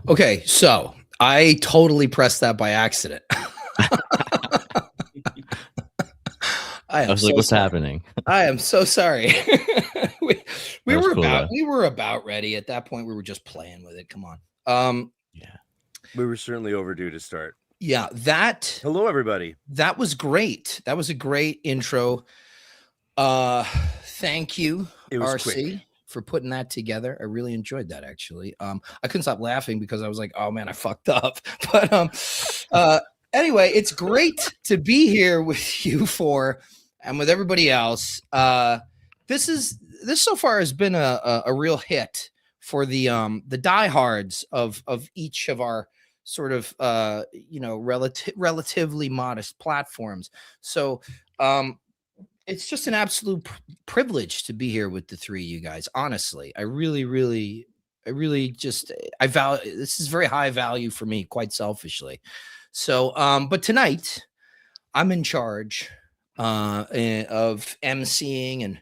Okay, so I totally pressed that by accident. I was like, so what's sorry. happening? I am so sorry. we That was were cool, though. we were about ready at that point. We were just playing with it. Come on. Yeah. We were certainly overdue to start. Yeah, that Hello, everybody. that was great. That was a great intro. Thank you, It was RC, quick. for putting that together. I really enjoyed that, actually. I couldn't stop laughing because I was like, oh man, I fucked up. But anyway, it's great to be here with you four and with everybody else. This so far has been a real hit for the diehards of each of our sort of relatively modest platforms. So it's just an absolute privilege to be here with the three of you guys. Honestly, I really just I value this is very high value for me, quite selfishly. So, but tonight I'm in charge of emceeing and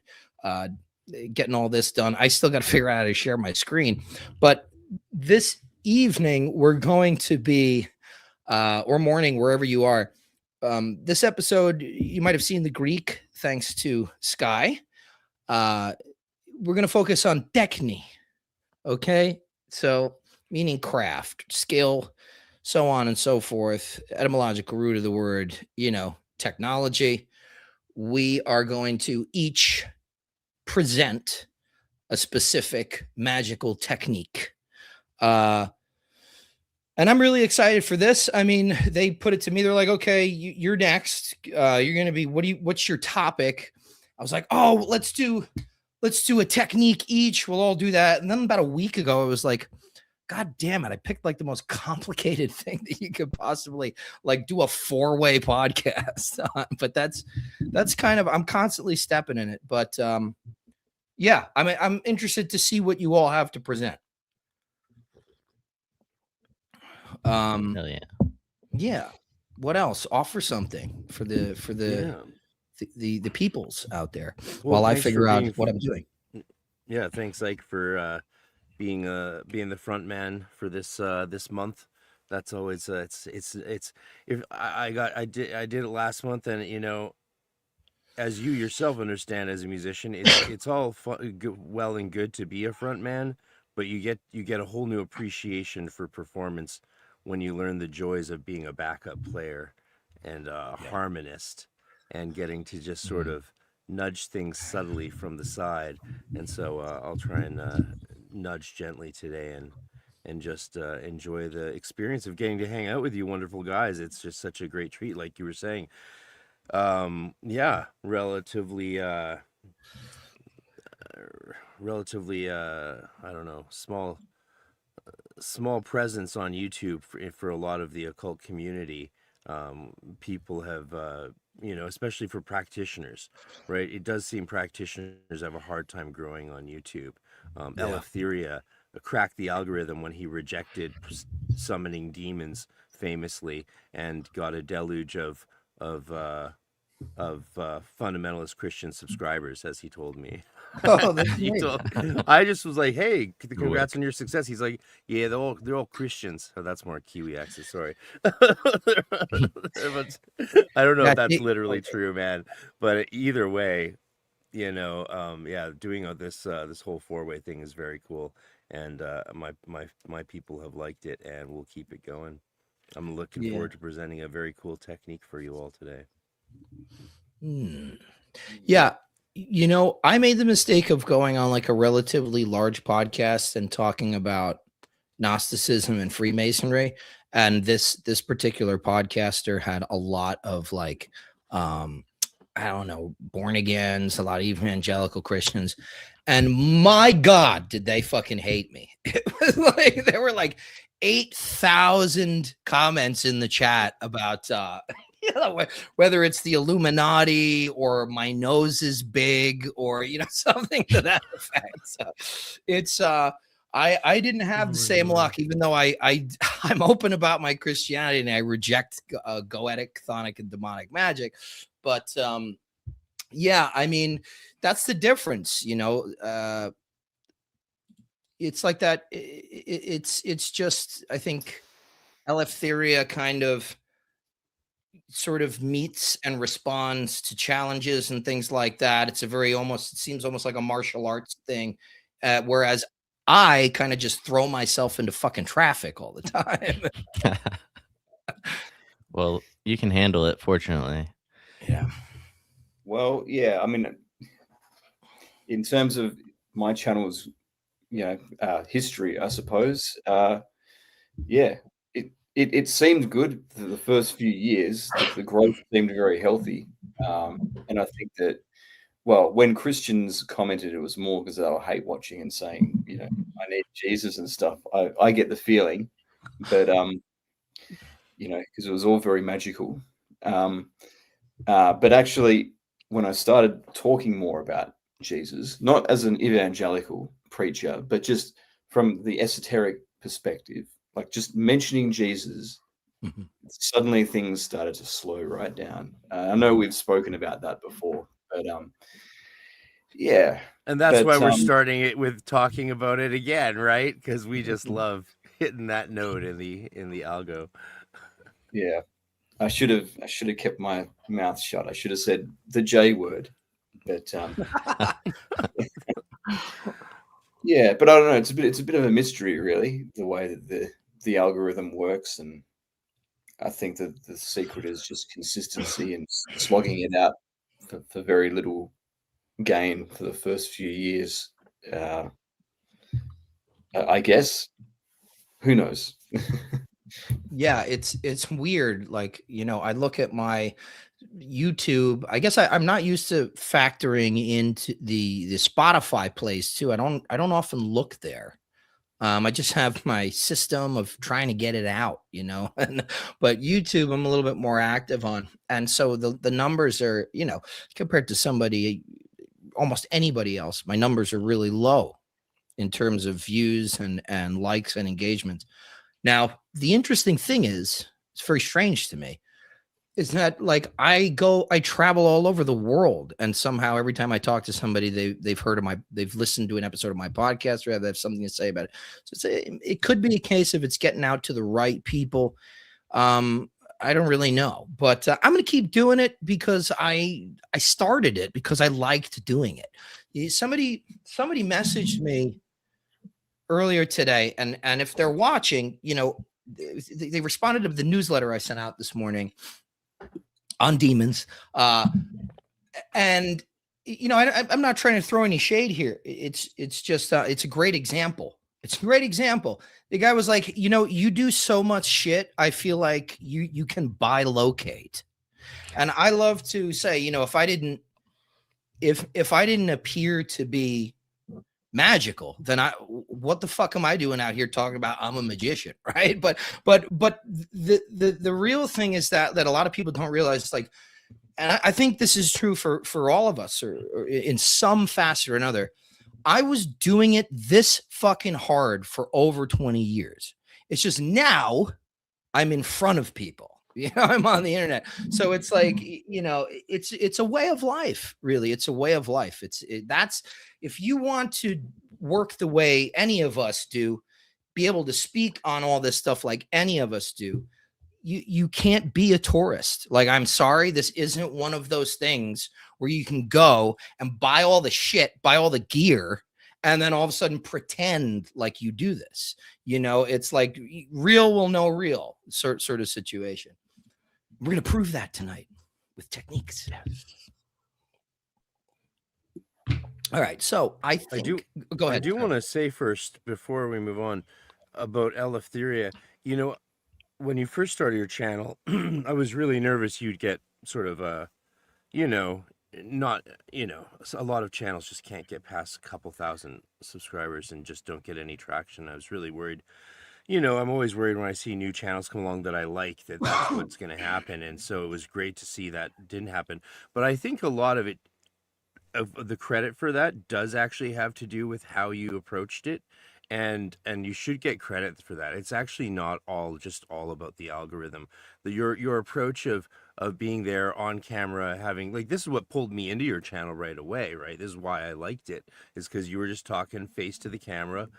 getting all this done. I still got to figure out how to share my screen, but this evening we're going to be or morning, wherever you are. This episode, you might have seen the Greek, thanks to Sky. We're going to focus on techni. Okay. So, meaning craft, skill, so on and so forth. Etymological root of the word, technology. We are going to each present a specific magical technique. And I'm really excited for this. I mean, they put it to me. They're like, okay, you're next. You're going to be, what's your topic? I was like, oh, let's do a technique each. We'll all do that. And then about a week ago, I was like, God damn it. I picked like the most complicated thing that you could possibly like do a 4-way podcast on. But that's kind of, I'm constantly stepping in it. But yeah, I mean, I'm interested to see what you all have to present. Hell yeah. Yeah. What else? Offer something for the peoples out there while I figure out what I'm doing. Yeah, thanks, Ike, for being the front man for this this month. That's always it's if I did it last month, and as you yourself understand as a musician, it's all well and good to be a front man, but you get a whole new appreciation for performance when you learn the joys of being a backup player and a harmonist and getting to just sort of nudge things subtly from the side. And so I'll try and nudge gently today and just enjoy the experience of getting to hang out with you wonderful guys. It's just such a great treat, like you were saying. Relatively I don't know, small presence on YouTube for a lot of the occult community. People have especially for practitioners, right? It does seem practitioners have a hard time growing on YouTube. Eleutheria cracked the algorithm when he rejected summoning demons famously and got a deluge of fundamentalist Christian subscribers, as he told me. Oh, I just was like, "Hey, congrats on your success." He's like, "Yeah, they're all Christians." Oh, that's more Kiwi accent. Sorry, but I don't know if that's literally true, man. But either way, doing this whole 4-way thing is very cool, and my people have liked it, and we'll keep it going. I'm looking forward to presenting a very cool technique for you all today. Yeah. I made the mistake of going on like a relatively large podcast and talking about Gnosticism and Freemasonry. And this particular podcaster had a lot of like, I don't know, born agains, a lot of evangelical Christians. And my God, did they fucking hate me. It was like, there were like 8,000 comments in the chat about, whether it's the Illuminati or my nose is big or something to that effect. So it's I didn't have the same luck, even though I'm open about my Christianity and I reject goetic, chthonic, and demonic magic. But yeah, I mean that's the difference, it's like that. It's just, I think Eleftheria kind of sort of meets and responds to challenges and things like that. It's a very almost, it seems almost like a martial arts thing. Whereas I kind of just throw myself into fucking traffic all the time. Well, you can handle it, fortunately. Yeah. Well, yeah. I mean, in terms of my channel's, history, I suppose. Yeah, it seemed good for the first few years. The growth seemed very healthy, and I think that, well, when Christians commented, it was more because they were hate watching and saying, I need Jesus and stuff. I get the feeling, but because it was all very magical. But actually, when I started talking more about Jesus, not as an evangelical preacher, but just from the esoteric perspective, like just mentioning Jesus, suddenly things started to slow right down. I know we've spoken about that before, but yeah. And that's why we're starting it with talking about it again, right? Because we just love hitting that note in the algo. Yeah. I should have kept my mouth shut. I should have said the J word, but yeah. But I don't know. It's a bit of a mystery, really, the way that the algorithm works, and I think that the secret is just consistency and slogging it out for very little gain for the first few years. I guess. Who knows? Yeah, it's weird. Like, I look at my YouTube. I guess I'm not used to factoring into the Spotify plays too. I don't often look there. I just have my system of trying to get it out, but YouTube I'm a little bit more active on. And so the numbers are, compared to somebody, almost anybody else, my numbers are really low in terms of views and likes and engagements. Now, the interesting thing is, it's very strange to me, is that like I travel all over the world, and somehow every time I talk to somebody, they've listened to an episode of my podcast, or they have something to say about it. So it could be a case of it's getting out to the right people. I don't really know, but I'm going to keep doing it because I started it because I liked doing it. Somebody messaged me earlier today, and if they're watching, they responded to the newsletter I sent out this morning on demons, and I'm not trying to throw any shade here. It's just it's a great example. It's a great example. The guy was like, you do so much shit, I feel like you can buy locate. And I love to say, if I didn't appear to be magical, then what the fuck am I doing out here talking about I'm a magician, right? But the real thing is that a lot of people don't realize, it's like, and I think this is true for all of us, or in some facet or another. I was doing it this fucking hard for over 20 years. It's just now I'm in front of people. I'm on the internet. So it's like, it's a way of life, really. It's a way of life. That's, if you want to work the way any of us do, be able to speak on all this stuff like any of us do, you can't be a tourist. Like, I'm sorry, this isn't one of those things where you can go and buy all the shit, buy all the gear, and then all of a sudden pretend like you do this. It's like real will know real sort of situation. We're going to prove that tonight with techniques. All right. So I think, go ahead. I do want to say first, before we move on, about Eleftheria. When you first started your channel, I was really nervous you'd get sort of not, a lot of channels just can't get past a couple thousand subscribers and just don't get any traction. I was really worried. I'm always worried when I see new channels come along that I like, that's what's going to happen. And so it was great to see that didn't happen. But I think a lot of it, of the credit for that, does actually have to do with how you approached it and you should get credit for that. It's actually not just all about the algorithm. Your approach of being there on camera, having, like, this is what pulled me into your channel right away, right? This is why I liked it, is because you were just talking face to the camera,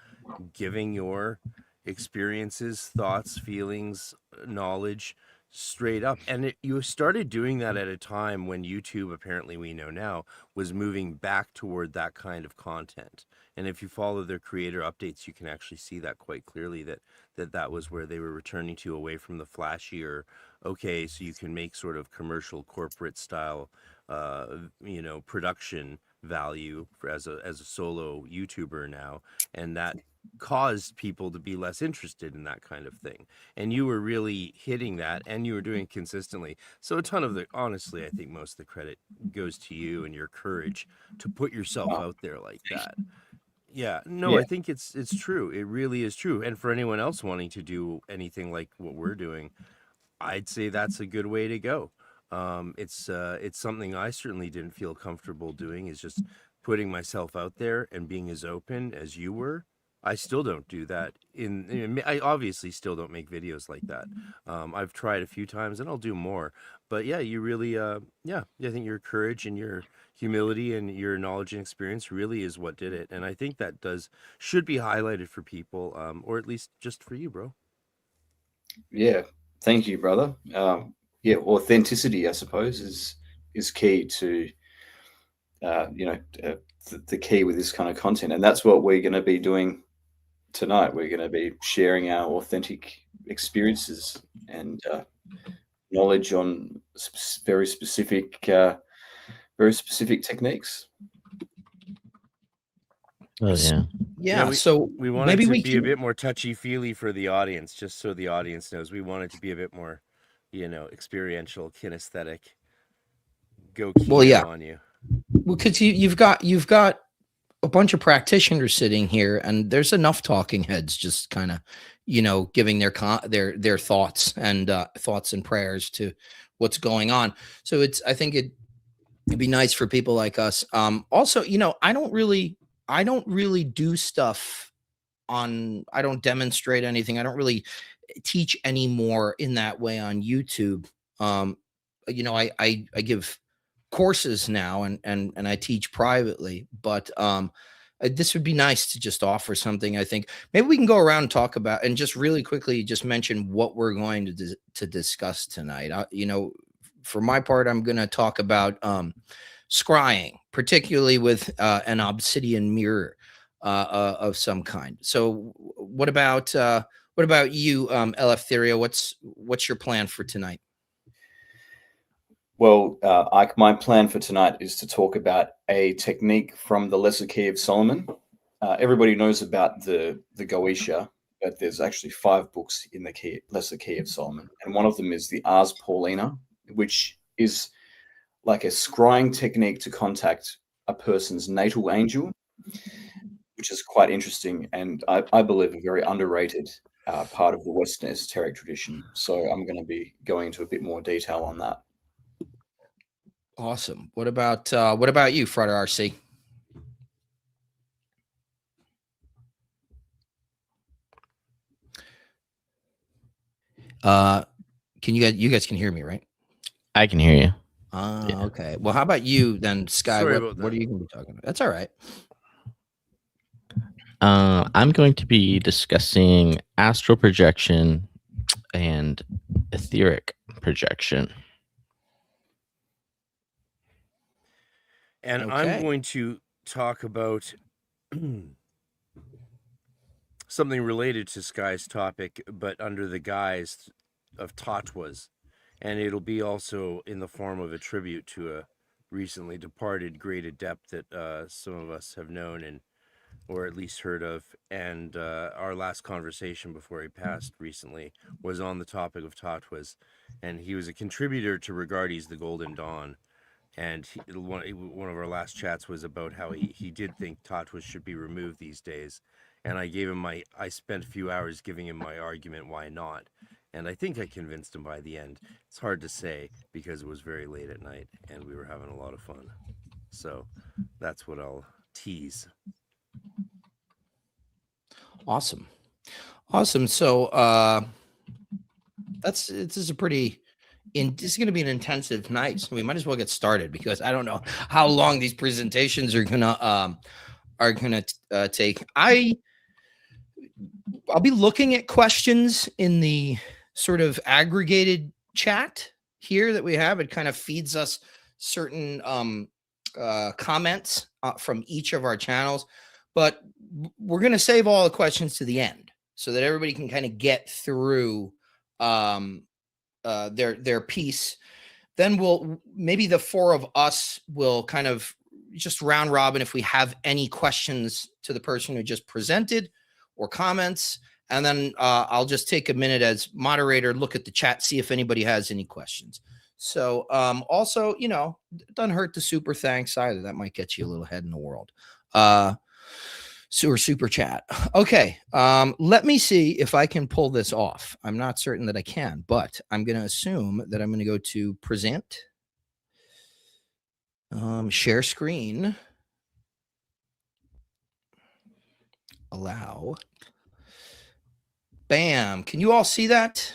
giving your experiences, thoughts, feelings, knowledge straight up. And you started doing that at a time when YouTube, apparently we know now, was moving back toward that kind of content. And if you follow their creator updates, you can actually see that quite clearly, that was where they were returning to, away from the flashier, okay, so you can make sort of commercial corporate style production value as a solo YouTuber now. And that caused people to be less interested in that kind of thing. And you were really hitting that, and you were doing it consistently. So a ton of honestly, I think most of the credit goes to you and your courage to put yourself out there like that. Yeah, no, Yeah. I think it's true. It really is true. And for anyone else wanting to do anything like what we're doing, I'd say that's a good way to go. It's something I certainly didn't feel comfortable doing, is just putting myself out there and being as open as you were. I still don't do that. I obviously still don't make videos like that. I've tried a few times, and I'll do more. But yeah, you really, I think your courage and your humility and your knowledge and experience really is what did it. And I think that should be highlighted for people, or at least just for you, bro. Yeah, thank you, brother. Yeah, authenticity, I suppose, is key to the key with this kind of content, and that's what we're going to be doing tonight. We're going to be sharing our authentic experiences and knowledge on very specific techniques. Oh yeah. Yeah. So we wanted maybe to we be can... a bit more touchy-feely for the audience, just so the audience knows. We wanted to be a bit more, experiential, kinesthetic. Go Kino on you. Well, because you've got a bunch of practitioners sitting here, and there's enough talking heads just kind of, giving their thoughts and prayers to what's going on. So I think it'd be nice for people like us. Also, I don't really do stuff I don't demonstrate anything. I don't really teach anymore in that way on YouTube. I give courses now, and I teach privately, but this would be nice to just offer something. I think maybe we can go around and talk about, and just really quickly just mention what we're going to discuss tonight. For my part, I'm going to talk about scrying, particularly with an obsidian mirror of some kind. So what about you, Eleftheria? What's your plan for tonight? Well, my plan for tonight is to talk about a technique from the Lesser Key of Solomon. Everybody knows about the Goetia, but there's actually 5 books in the Lesser Key of Solomon, and one of them is the Ars Paulina, which is like a scrying technique to contact a person's natal angel, which is quite interesting, and I believe a very underrated part of the Western esoteric tradition. So I'm going to be going into a bit more detail on that. Awesome. What about you, Frater RC? Can you guys can hear me, right? I can hear you. Yeah. Okay. Well, how about you then, Sky? What are you going to be talking about? That's all right. I'm going to be discussing astral projection and etheric projection. And I'm going to talk about something related to Sky's topic, but under the guise of Tattwas. And it'll be also in the form of a tribute to a recently departed great adept that some of us have known or at least heard of. And our last conversation before he passed recently was on the topic of Tattwas. And he was a contributor to Regardi's The Golden Dawn. And one of our last chats was about how he did think Tattwas should be removed these days. And I spent a few hours giving him my argument why not. And I think I convinced him by the end. It's hard to say because it was very late at night and we were having a lot of fun. So that's what I'll tease. Awesome. So this is a pretty this is going to be an intensive night, so we might as well get started, because I don't know how long these presentations are gonna take. I'll be looking at questions in the sort of aggregated chat here that we have. It kind of feeds us certain comments from each of our channels, but we're going to save all the questions to the end so that everybody can kind of get through their piece. Then maybe the four of us will kind of just round robin if we have any questions to the person who just presented or comments, and then I'll just take a minute as moderator, look at the chat, see if anybody has any questions. So also, you know, it doesn't hurt to super thanks either. That might get you a little ahead in the world. Super chat. Okay. Let me see if I can pull this off. I'm not certain that I can, but I'm going to assume that I'm going to go to present, share screen, allow. Bam. Can you all see that?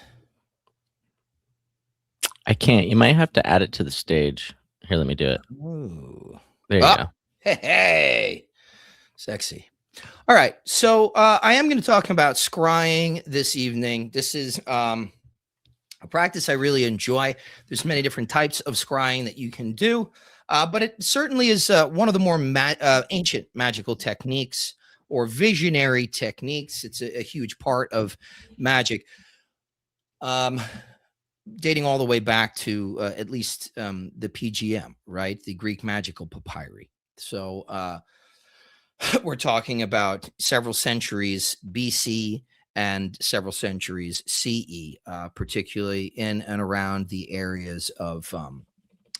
I can't. You might have to add it to the stage. Here, let me do it. Ooh. There you go. Hey. Sexy. All right. So I am going to talk about scrying this evening. This is a practice I really enjoy. There's many different types of scrying that you can do, but it certainly is one of the more ancient magical techniques or visionary techniques. It's a huge part of magic, dating all the way back to at least the PGM, right? The Greek Magical Papyri. So we're talking about several centuries BC and several centuries CE, particularly in and around the areas of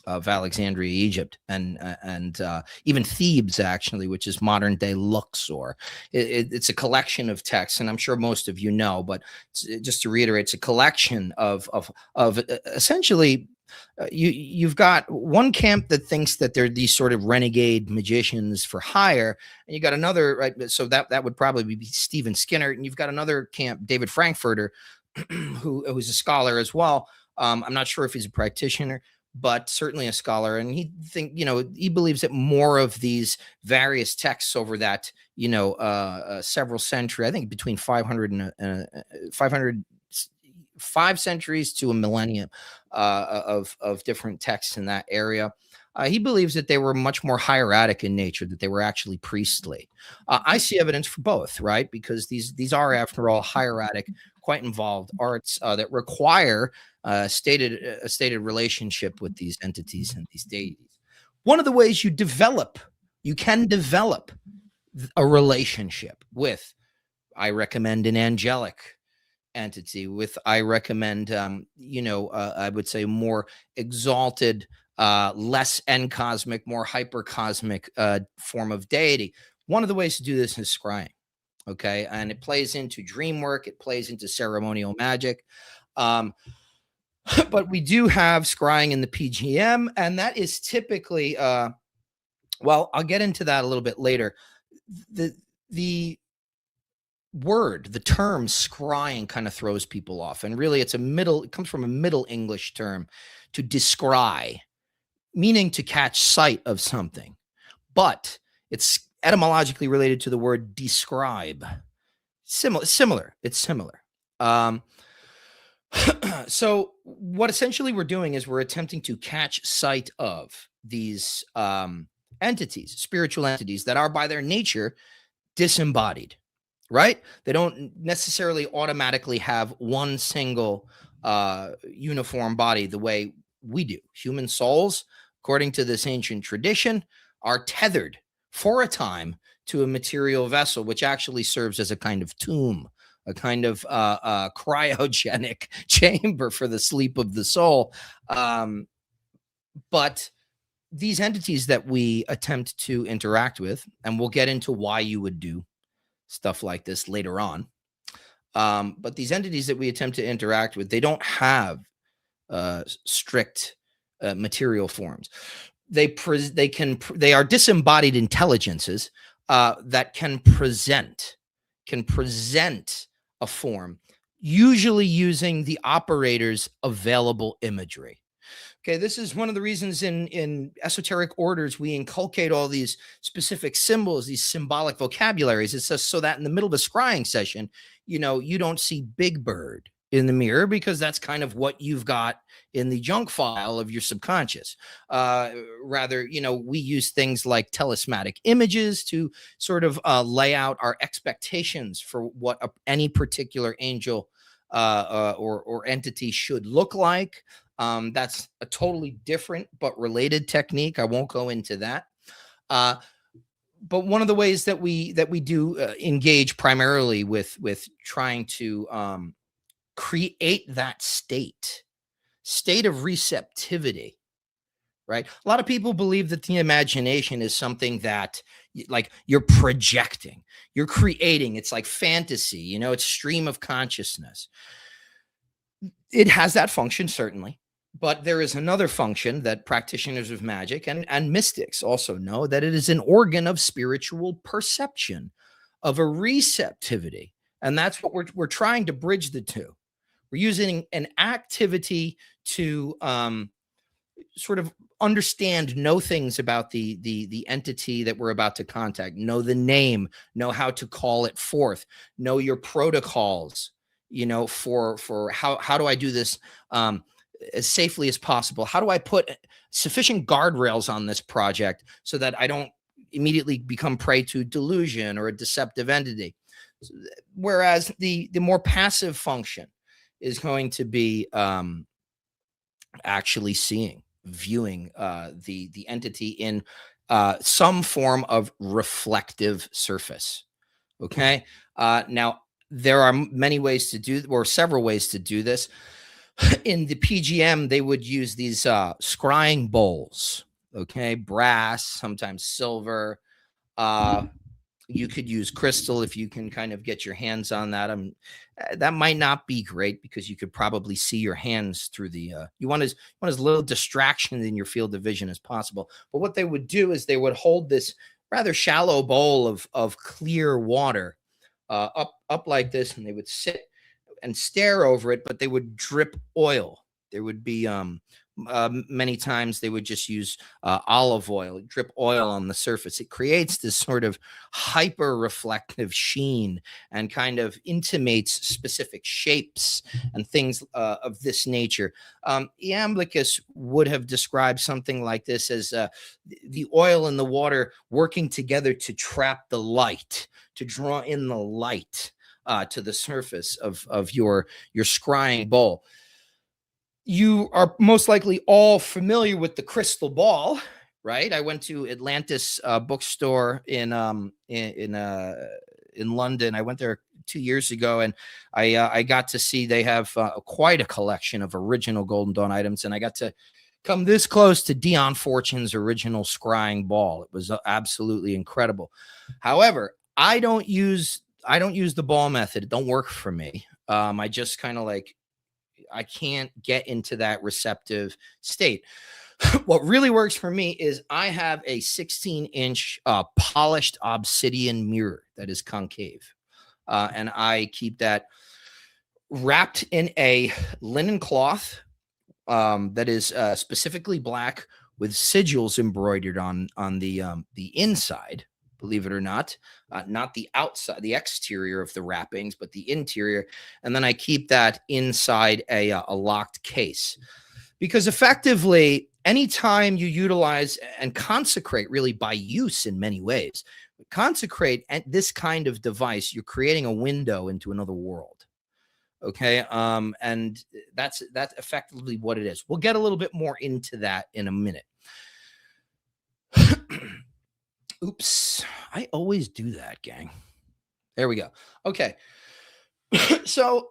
Alexandria, Egypt, and even Thebes, actually, which is modern day Luxor. It's a collection of texts, and I'm sure most of you know, but just to reiterate, it's a collection of essentially. You've got one camp that thinks that they're these sort of renegade magicians for hire, and you got another, right? So that would probably be Stephen Skinner, and you've got another camp, David Frankfurter, who's a scholar as well. I'm not sure if he's a practitioner, but certainly a scholar, and he believes that more of these various texts over that several century, I think between 500 and 5 centuries to a millennium of different texts in that area. He believes that they were much more hieratic in nature, that they were actually priestly. I see evidence for both, right? Because these are, after all, hieratic, quite involved arts that require a stated relationship with these entities and these deities. One of the ways you can develop a relationship with, I recommend, an angelic entity, with, I recommend, I would say more exalted, less cosmic, more hypercosmic form of deity. One of the ways to do this is scrying. Okay. And it plays into dream work. It plays into ceremonial magic. But we do have scrying in the PGM, and that is typically, well, I'll get into that a little bit later. The term scrying kind of throws people off, and really it comes from a Middle English term, to descry, meaning to catch sight of something, but it's etymologically related to the word describe. It's similar. So what essentially we're doing is we're attempting to catch sight of these entities, spiritual entities that are by their nature disembodied. Right? They don't necessarily automatically have one single uniform body the way we do. Human souls, according to this ancient tradition, are tethered for a time to a material vessel, which actually serves as a kind of tomb, a kind of cryogenic chamber for the sleep of the soul. But these entities that we attempt to interact with, and we'll get into why you would do stuff like this later on. But these entities that we attempt to interact with, they don't have strict material forms. They are disembodied intelligences that can present can present a form, usually using the operator's available imagery. Okay, this is one of the reasons in esoteric orders we inculcate all these specific symbols, these symbolic vocabularies. It's just so that in the middle of a scrying session, you know, you don't see Big Bird in the mirror, because that's kind of what you've got in the junk file of your subconscious. Rather, you know, we use things like talismanic images to sort of lay out our expectations for what any particular angel or entity should look like. That's a totally different but related technique. I won't go into that. But one of the ways that we do engage primarily with trying to create that state of receptivity, right? A lot of people believe that the imagination is something that like you're projecting, you're creating. It's like fantasy, you know, it's stream of consciousness. It has that function, certainly. But there is another function that practitioners of magic and mystics also know, that it is an organ of spiritual perception, of a receptivity. And that's what we're trying to bridge the two. We're using an activity to sort of understand, know things about the entity that we're about to contact, know the name, know how to call it forth, know your protocols, you know, for how do I do this as safely as possible? How do I put sufficient guardrails on this project so that I don't immediately become prey to delusion or a deceptive entity? Whereas the more passive function is going to be actually seeing, viewing the entity in some form of reflective surface. Okay. Now there are many ways to do, or several ways to do this. In the PGM, they would use these scrying bowls, okay, brass, sometimes silver. You could use crystal if you can kind of get your hands on that. That might not be great, because you could probably see your hands through the. You want as little distraction in your field of vision as possible. But what they would do is they would hold this rather shallow bowl of clear water up like this, and they would sit and stare over it, but they would drip oil. There would be many times they would just use olive oil, drip oil on the surface. It creates this sort of hyper reflective sheen and kind of intimates specific shapes and things of this nature. Iamblichus would have described something like this as the oil and the water working together to trap the light, to draw in the light to the surface of your scrying bowl. You are most likely all familiar with the crystal ball, right? I went to Atlantis bookstore in London. I went there 2 years ago, and I got to see they have quite a collection of original Golden Dawn items, and I got to come this close to Dion Fortune's original scrying ball. It was absolutely incredible. However, I don't use the ball method. It don't work for me. I just kind of like, I can't get into that receptive state. What really works for me is I have a 16-inch polished obsidian mirror that is concave. And I keep that wrapped in a linen cloth that is specifically black with sigils embroidered on the inside. Believe it or not, not the outside, the exterior of the wrappings, but the interior. And then I keep that inside a locked case, because effectively, anytime you utilize and consecrate, really by use in many ways, consecrate this kind of device, you're creating a window into another world. Okay. And that's effectively what it is. We'll get a little bit more into that in a minute. Oops, I always do that, gang. There we go. Okay. So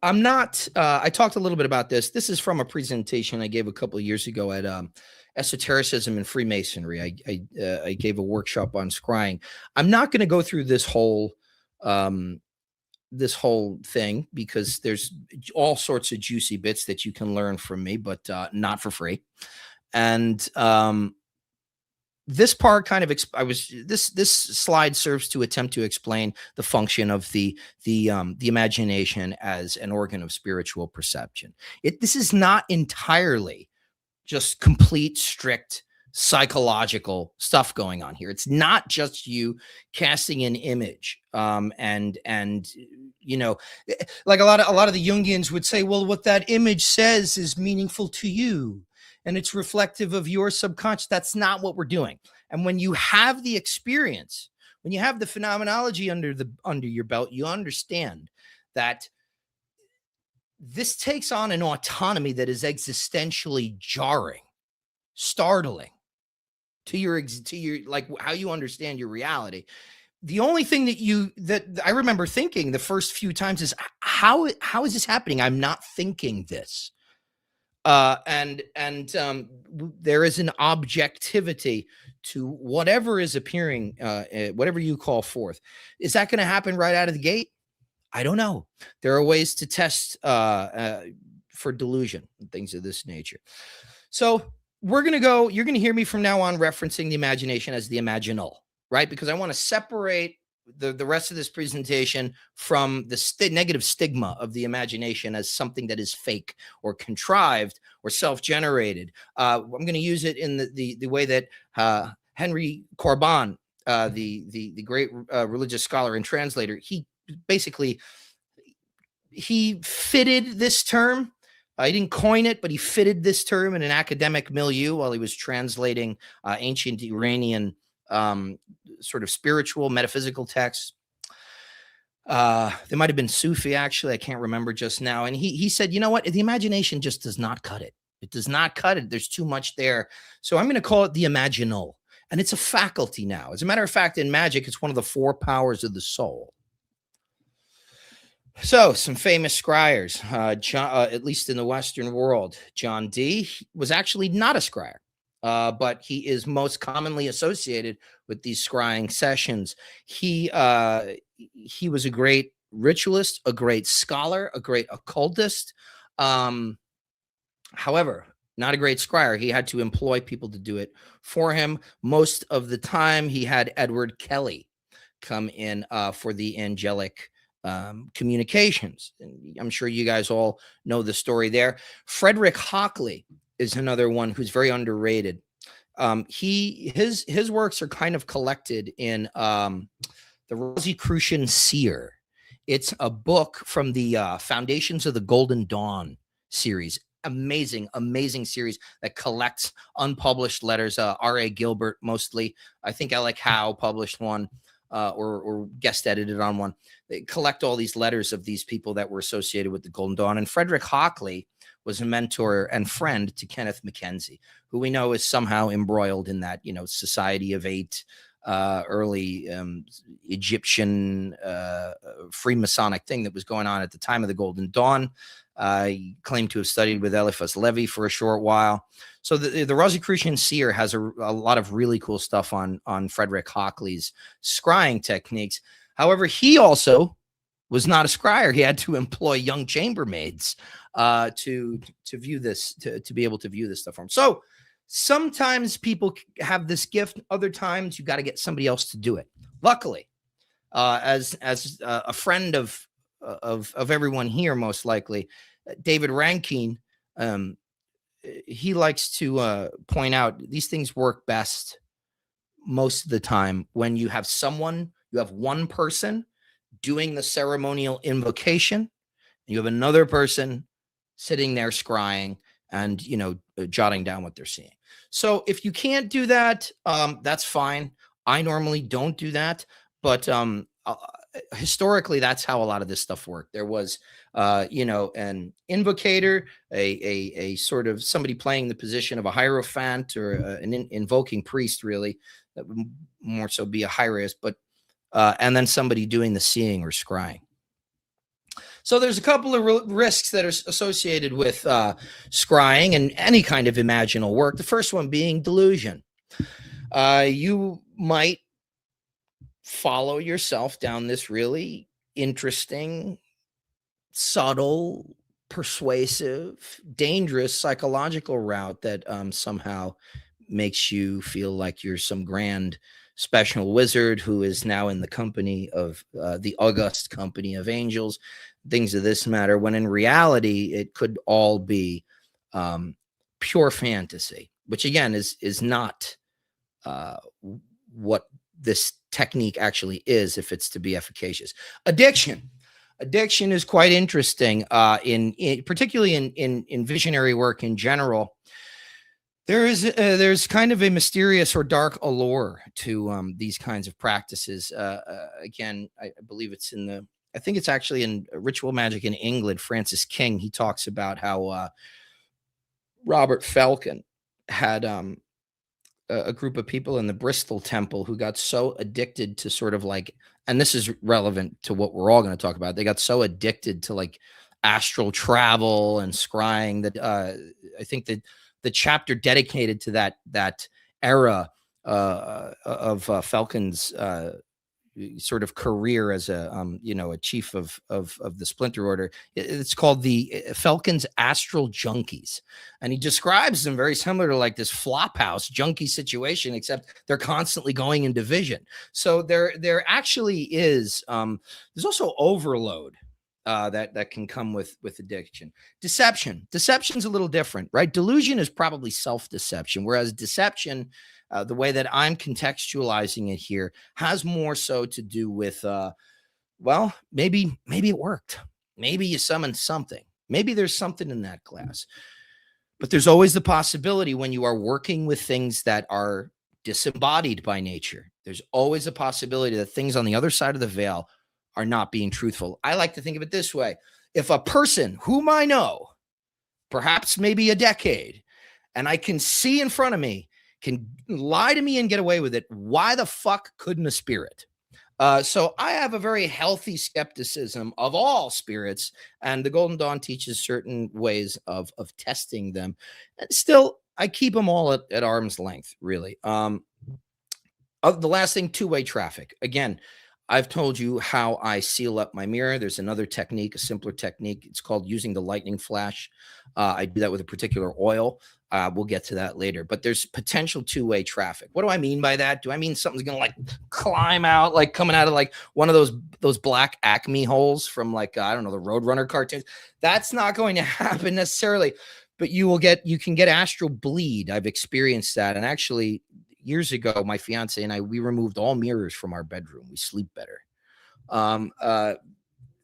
I'm not, I talked a little bit about this. This is from a presentation I gave a couple of years ago at Esotericism and Freemasonry. I gave a workshop on scrying. I'm not going to go through this whole thing, because there's all sorts of juicy bits that you can learn from me, but not for free. And this part kind of this slide serves to attempt to explain the function of the imagination as an organ of spiritual perception. This is not entirely just complete, strict psychological stuff going on here. It's not just you casting an image, and you know, like a lot of the Jungians would say, well, what that image says is meaningful to you, and it's reflective of your subconscious. That's not what we're doing. And when you have the experience, when you have the phenomenology under your belt, you understand that this takes on an autonomy that is existentially jarring, startling to your like how you understand your reality. The only thing that I remember thinking the first few times is how is this happening? I'm not thinking this. And there is an objectivity to whatever is appearing, whatever you call forth. Is that going to happen right out of the gate? I don't know. There are ways to test for delusion and things of this nature. So you're going to hear me from now on referencing the imagination as the imaginal, right? Because I want to separate the rest of this presentation from the negative stigma of the imagination as something that is fake or contrived or self-generated. I'm going to use it in the way that Henry Corbin, the great religious scholar and translator, he fitted this term. He didn't coin it, but he fitted this term in an academic milieu while he was translating ancient Iranian sort of spiritual, metaphysical texts. They might have been Sufi, actually. I can't remember just now. And he said, you know what? The imagination just does not cut it. It does not cut it. There's too much there. So I'm going to call it the imaginal. And it's a faculty now. As a matter of fact, in magic, it's one of the 4 powers of the soul. So some famous scryers, at least in the Western world. John Dee was actually not a scryer, but he is most commonly associated with these scrying sessions. He was a great ritualist, a great scholar, a great occultist. However, not a great scryer. He had to employ people to do it for him. Most of the time, he had Edward Kelly come in for the angelic communications. And I'm sure you guys all know the story there. Frederick Hockley is another one who's very underrated. His works are kind of collected in the Rosicrucian Seer. It's a book from the Foundations of the Golden Dawn series. Amazing series that collects unpublished letters. R.A. Gilbert mostly. I think Alec Howe published one. Or guest edited on one. They collect all these letters of these people that were associated with the Golden Dawn. And Frederick Hockley was a mentor and friend to Kenneth Mackenzie, who we know is somehow embroiled in that, Society of 8, early Egyptian Freemasonic thing that was going on at the time of the Golden Dawn. He claimed to have studied with Eliphas Levi for a short while. So the Rosicrucian Seer has a lot of really cool stuff on Frederick Hockley's scrying techniques. However, he also was not a scryer. He had to employ young chambermaids to view this, to be able to view this stuff for him. So sometimes people have this gift. Other times you got to get somebody else to do it. Luckily, as a friend of everyone here, most likely, David Rankine, he likes to point out these things work best most of the time when you have one person doing the ceremonial invocation, and you have another person sitting there scrying and, jotting down what they're seeing. So if you can't do that, that's fine. I normally don't do that, but historically, that's how a lot of this stuff worked. There was, an invocator, a sort of somebody playing the position of a hierophant or an invoking priest, really. That would more so be a hierarchist, but and then somebody doing the seeing or scrying. So there's a couple of risks that are associated with scrying and any kind of imaginal work. The first one being delusion. You might follow yourself down this really interesting, subtle, persuasive, dangerous psychological route that somehow makes you feel like you're some grand special wizard who is now in the company of the august company of angels, things of this matter, when in reality it could all be pure fantasy, which again is not what this technique actually is, if it's to be efficacious. Addiction is quite interesting, in particularly in visionary work in general. There's kind of a mysterious or dark allure to these kinds of practices. Again, I believe it's I think it's actually in Ritual Magic in England. Francis King, he talks about how Robert Falcon had a group of people in the Bristol Temple who got so addicted to sort of like, and this is relevant to what we're all going to talk about, they got so addicted to like astral travel and scrying that I think that the chapter dedicated to that era of Falcon's sort of career as a chief of the Splinter Order, it's called the Falcon's Astral Junkies, and he describes them very similar to like this flophouse junkie situation, except they're constantly going in division. So there actually is there's also overload that can come with addiction. Deception's a little different, right? Delusion is probably self-deception, whereas deception, the way that I'm contextualizing it here, has more so to do with, well, maybe it worked. Maybe you summoned something. Maybe there's something in that class. But there's always the possibility when you are working with things that are disembodied by nature, there's always a possibility that things on the other side of the veil are not being truthful. I like to think of it this way. If a person whom I know, perhaps maybe a decade, and I can see in front of me, can lie to me and get away with it, why the fuck couldn't a spirit? So I have a very healthy skepticism of all spirits, and the Golden Dawn teaches certain ways of testing them. And still, I keep them all at arm's length, really. The last thing, two-way traffic. Again, I've told you how I seal up my mirror. There's another technique, a simpler technique. It's called using the lightning flash. I do that with a particular oil. We'll get to that later. But there's potential two-way traffic. What do I mean by that? Do I mean something's going to like climb out, like coming out of like one of those black Acme holes from like, I don't know, the Roadrunner cartoons? That's not going to happen necessarily. But you can get astral bleed. I've experienced that. And actually, years ago, my fiance and I, we removed all mirrors from our bedroom. We sleep better.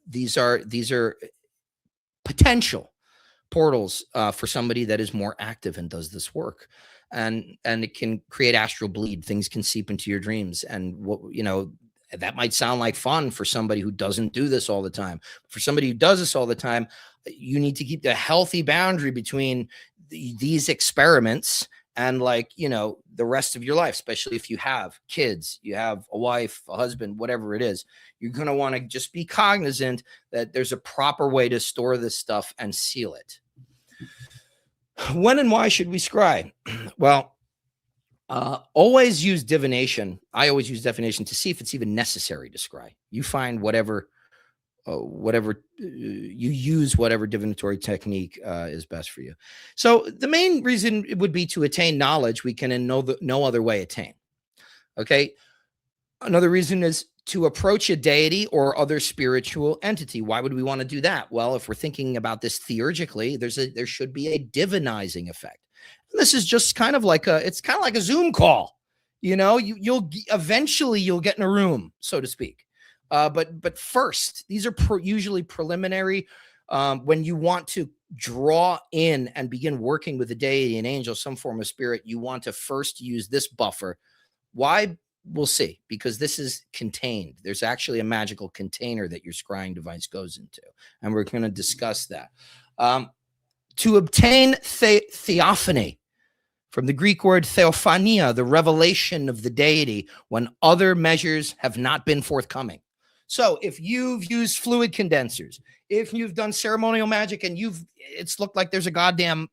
These are potential portals for somebody that is more active and does this work, and it can create astral bleed. Things can seep into your dreams, and that might sound like fun for somebody who doesn't do this all the time. For somebody who does this all the time, you need to keep the healthy boundary between these experiments and the rest of your life, especially if you have kids, you have a wife, a husband, whatever it is. You're going to want to just be cognizant that there's a proper way to store this stuff and seal it. When and why should we scry? Well, always use divination. I always use divination to see if it's even necessary to scry. You find whatever you use, whatever divinatory technique is best for you. So the main reason it would be to attain knowledge we can in no other way attain. Okay. Another reason is to approach a deity or other spiritual entity. Why would we want to do that? Well, if we're thinking about this theurgically, there should be a divinizing effect. And this is just kind of like a Zoom call. You'll eventually get in a room, so to speak. But first, these are usually preliminary. When you want to draw in and begin working with a deity, an angel, some form of spirit, you want to first use this buffer. Why? We'll see, because this is contained. There's actually a magical container that your scrying device goes into, and we're going to discuss that. To obtain theophany, from the Greek word theophania, the revelation of the deity when other measures have not been forthcoming. So if you've used fluid condensers, if you've done ceremonial magic and it's looked like there's a goddamn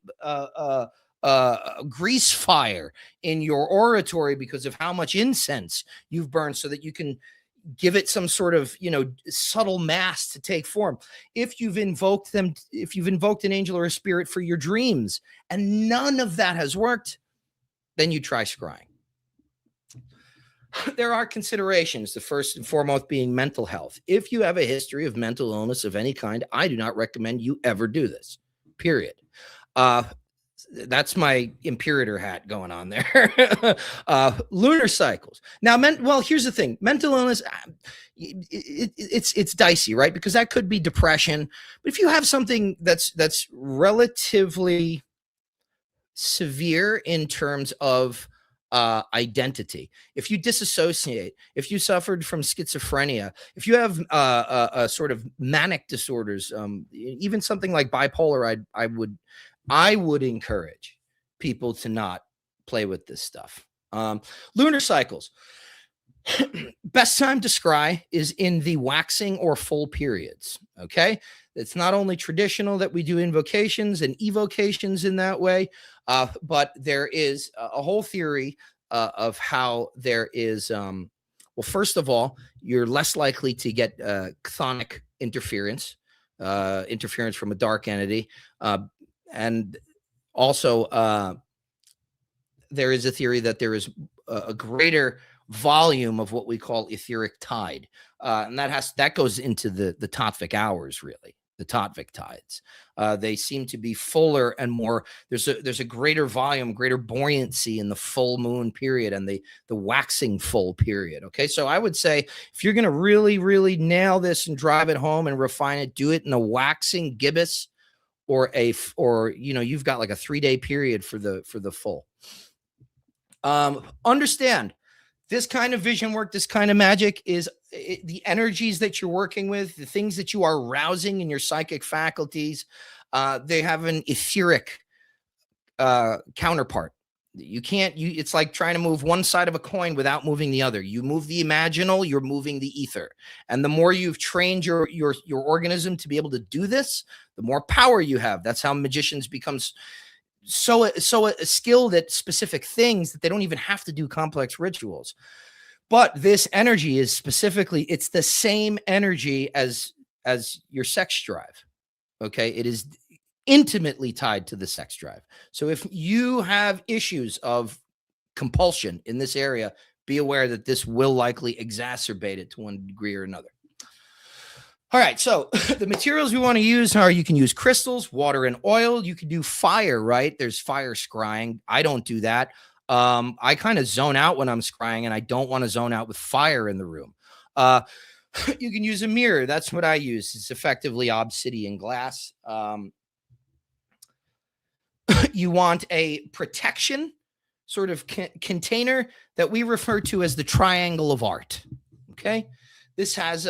grease fire in your oratory because of how much incense you've burned so that you can give it some sort of, subtle mass to take form. If you've invoked an angel or a spirit for your dreams and none of that has worked, then you try scrying. There are considerations, the first and foremost being mental health. If you have a history of mental illness of any kind, I do not recommend you ever do this, period. That's my imperator hat going on there. Lunar cycles. Now, well, here's the thing. Mental illness, it's dicey, right? Because that could be depression. But if you have something that's relatively severe in terms of identity, if you disassociate, if you suffered from schizophrenia, if you have a sort of manic disorders, even something like bipolar, I would encourage people to not play with this stuff. Lunar cycles. Best time to scry is in the waxing or full periods. Okay. It's not only traditional that we do invocations and evocations in that way, but there is a whole theory of how there is, well, first of all, you're less likely to get chthonic interference from a dark entity. And also, there is a theory that there is a greater volume of what we call etheric tide, and that goes into the Tattvic hours, really, the Tattvic tides. They seem to be fuller and more. There's a greater volume, greater buoyancy in the full moon period and the waxing full period. Okay, so I would say if you're going to really nail this and drive it home and refine it, do it in a waxing gibbous. Or you've got like a 3-day period for the full. Understand this kind of vision work, this kind of magic is the energies that you're working with, the things that you are rousing in your psychic faculties. They have an etheric counterpart. It's like trying to move one side of a coin without moving the other. You move the imaginal, you're moving the ether. And the more you've trained your organism to be able to do this, the more power you have. That's how magicians become so skilled at specific things that they don't even have to do complex rituals. But this energy is specifically, it's the same energy as your sex drive. Okay. It is intimately tied to the sex drive. So if you have issues of compulsion in this area, be aware that this will likely exacerbate it to one degree or another. All right, so the materials we want to use are, you can use crystals, water, and oil. You can do fire, right? There's fire scrying. I don't do that. I kind of zone out when I'm scrying, and I don't want to zone out with fire in the room. You can use a mirror. That's what I use. It's effectively obsidian glass. You want a protection sort of container that we refer to as the triangle of art. Okay. This has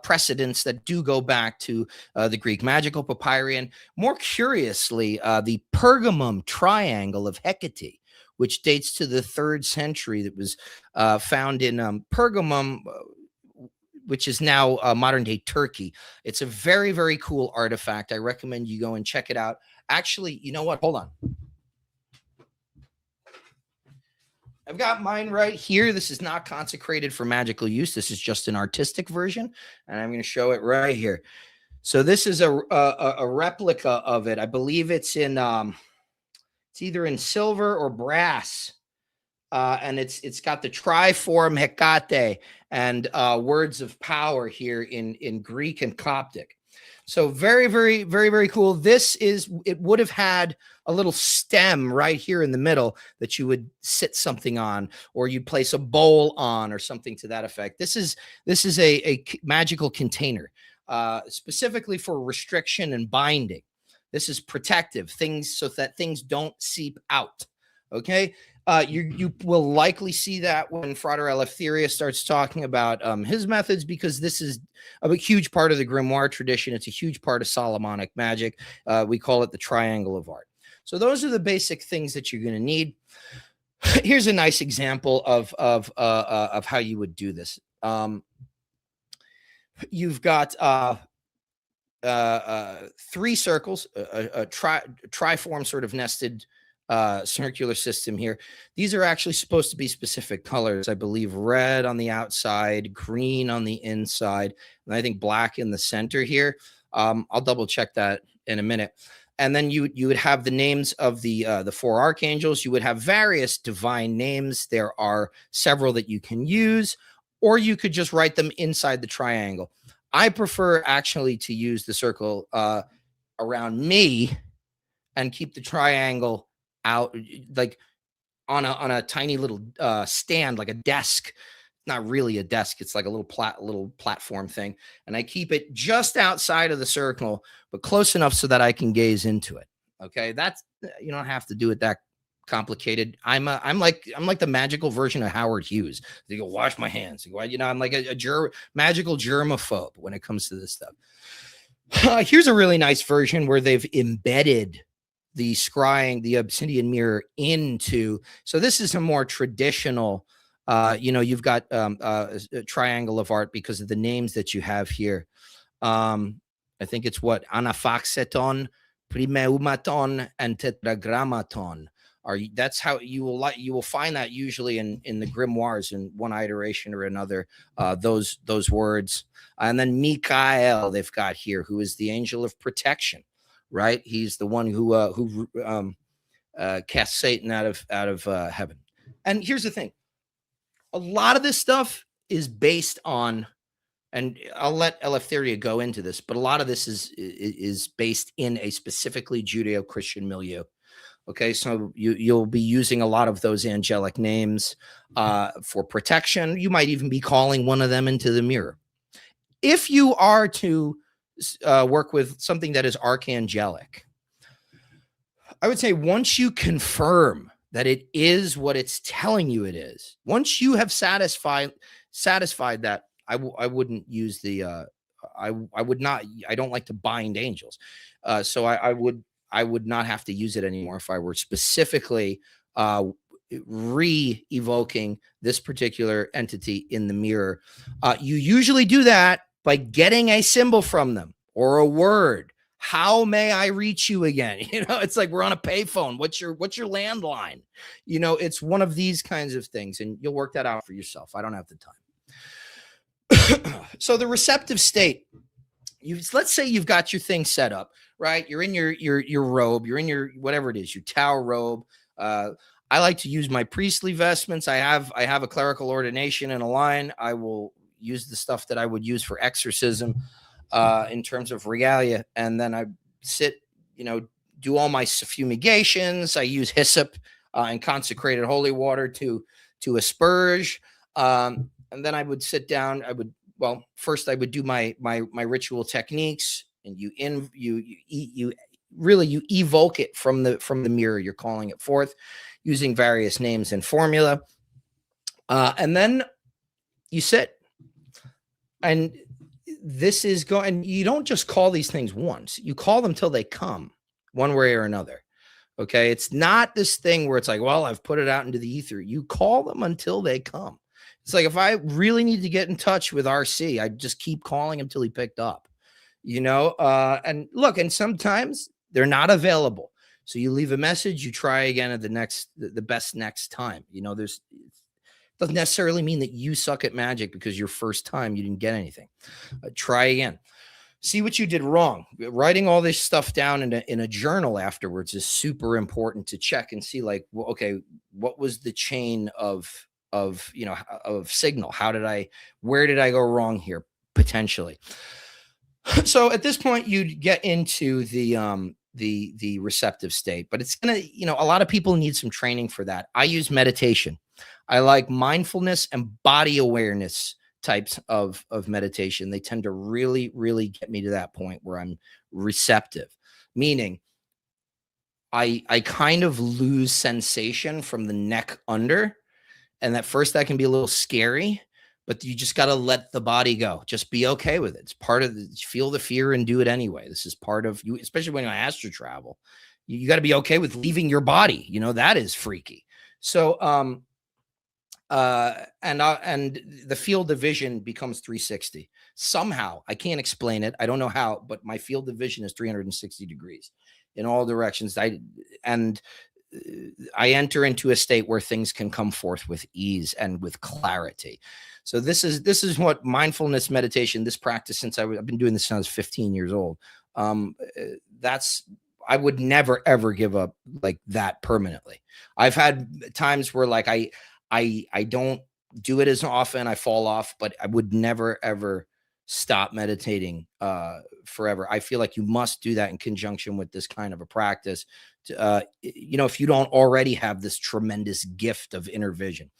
precedents that do go back to the Greek Magical Papyri, and more curiously, the Pergamum triangle of Hecate, which dates to the 3rd century, that was found in Pergamum, which is now modern day Turkey. It's a very, very cool artifact. I recommend you go and check it out. Actually, you know what? Hold on. I've got mine right here. This is not consecrated for magical use. This is just an artistic version, and I'm going to show it right here. So this is a replica of it. I believe it's in it's either in silver or brass, and it's got the triform Hecate and words of power here in Greek and Coptic. So very, very, very, very cool. It would have had a little stem right here in the middle that you would sit something on, or you'd place a bowl on, or something to that effect. This is a magical container, specifically for restriction and binding. This is protective things so that things don't seep out. Okay. You will likely see that when Frater Eleftheria starts talking about his methods, because this is a huge part of the grimoire tradition. It's a huge part of Solomonic magic. We call it the triangle of art. So those are the basic things that you're going to need. Here's a nice example of how you would do this. You've got 3 circles, a triform sort of nested circular system here. These are actually supposed to be specific colors. I believe red on the outside, green on the inside, and I think black in the center here. I'll double check that in a minute. and then you would have the names of the 4 archangels. You would have various divine names. There are several that you can use, or you could just write them inside the triangle. I prefer actually to use the circle around me and keep the triangle out, like on a tiny little stand, like a desk. Not really a desk. It's like a little platform thing. And I keep it just outside of the circle, but close enough so that I can gaze into it. Okay. That's, you don't have to do it that complicated. I'm like the magical version of Howard Hughes. You go wash my hands. You go, you know, I'm like a magical germaphobe when it comes to this stuff. Here's a really nice version where they've embedded the scrying, the obsidian mirror into. So this is a more traditional, you know, you've got a triangle of art because of the names that you have here. I think it's what anafaxeton, primeumaton, and tetragrammaton. That's how you will find that usually in the grimoires in one iteration or another. Those words, and then Michael they've got here, who is the angel of protection, right? He's the one who casts Satan out of heaven. And here's the thing. A lot of this stuff is based on, and I'll let Eleftheria go into this, but a lot of this is based in a specifically Judeo-Christian milieu. Okay, so you'll be using a lot of those angelic names for protection. You might even be calling one of them into the mirror. If you are to work with something that is archangelic, I would say once you confirm that it is what it's telling you it is, once you have satisfied that, I wouldn't use the I don't like to bind angels, so I would not have to use it anymore if I were specifically re-evoking this particular entity in the mirror. You usually do that by getting a symbol from them or a word. How may I reach you again? You know, it's like we're on a payphone. What's your landline? You know, it's one of these kinds of things, and you'll work that out for yourself. I don't have the time. So the receptive state, let's say you've got your thing set up, right? You're in your robe, you're in your whatever it is, your Tau robe. I like to use my priestly vestments. I have a clerical ordination in a line. I will use the stuff that I would use for exorcism in terms of regalia, and then I sit, you know, do all my fumigations. I use hyssop and consecrated holy water to asperge, and then I would sit down. First I would do my ritual techniques, and you evoke it from the mirror. You're calling it forth using various names and formula, and then you sit. And this is going. You don't just call these things once. You call them till they come, one way or another. Okay, it's not this thing where it's like, well, I've put it out into the ether. You call them until they come. It's like if I really need to get in touch with RC, I just keep calling him till he picked up, you know. And look, and sometimes they're not available, so you leave a message. You try again at the best next time. You know, doesn't necessarily mean that you suck at magic because your first time you didn't get anything. Try again. See what you did wrong. Writing all this stuff down in a journal afterwards is super important to check and see, like, well, okay, what was the chain of signal? Where did I go wrong here potentially? So at this point, you'd get into the receptive state, but it's gonna, you know, a lot of people need some training for that. I use meditation. I like mindfulness and body awareness types of meditation. They tend to really, really get me to that point where I'm receptive, meaning I kind of lose sensation from the neck under. And at first that can be a little scary, but you just got to let the body go. Just be okay with it. It's part of feel the fear and do it anyway. This is part of you, especially when you astral travel. You got to be okay with leaving your body. You know, that is freaky. So, and the field of vision becomes 360 somehow. I can't explain it. I don't know how, but my field of vision is 360 degrees in all directions. I enter into a state where things can come forth with ease and with clarity. So this is what mindfulness meditation, this practice, since I've been doing this since I was 15 years old. That's I would never ever give up like that permanently. I've had times where like I don't do it as often, I fall off, but I would never ever stop meditating forever. I feel like you must do that in conjunction with this kind of a practice to, you know, if you don't already have this tremendous gift of inner vision.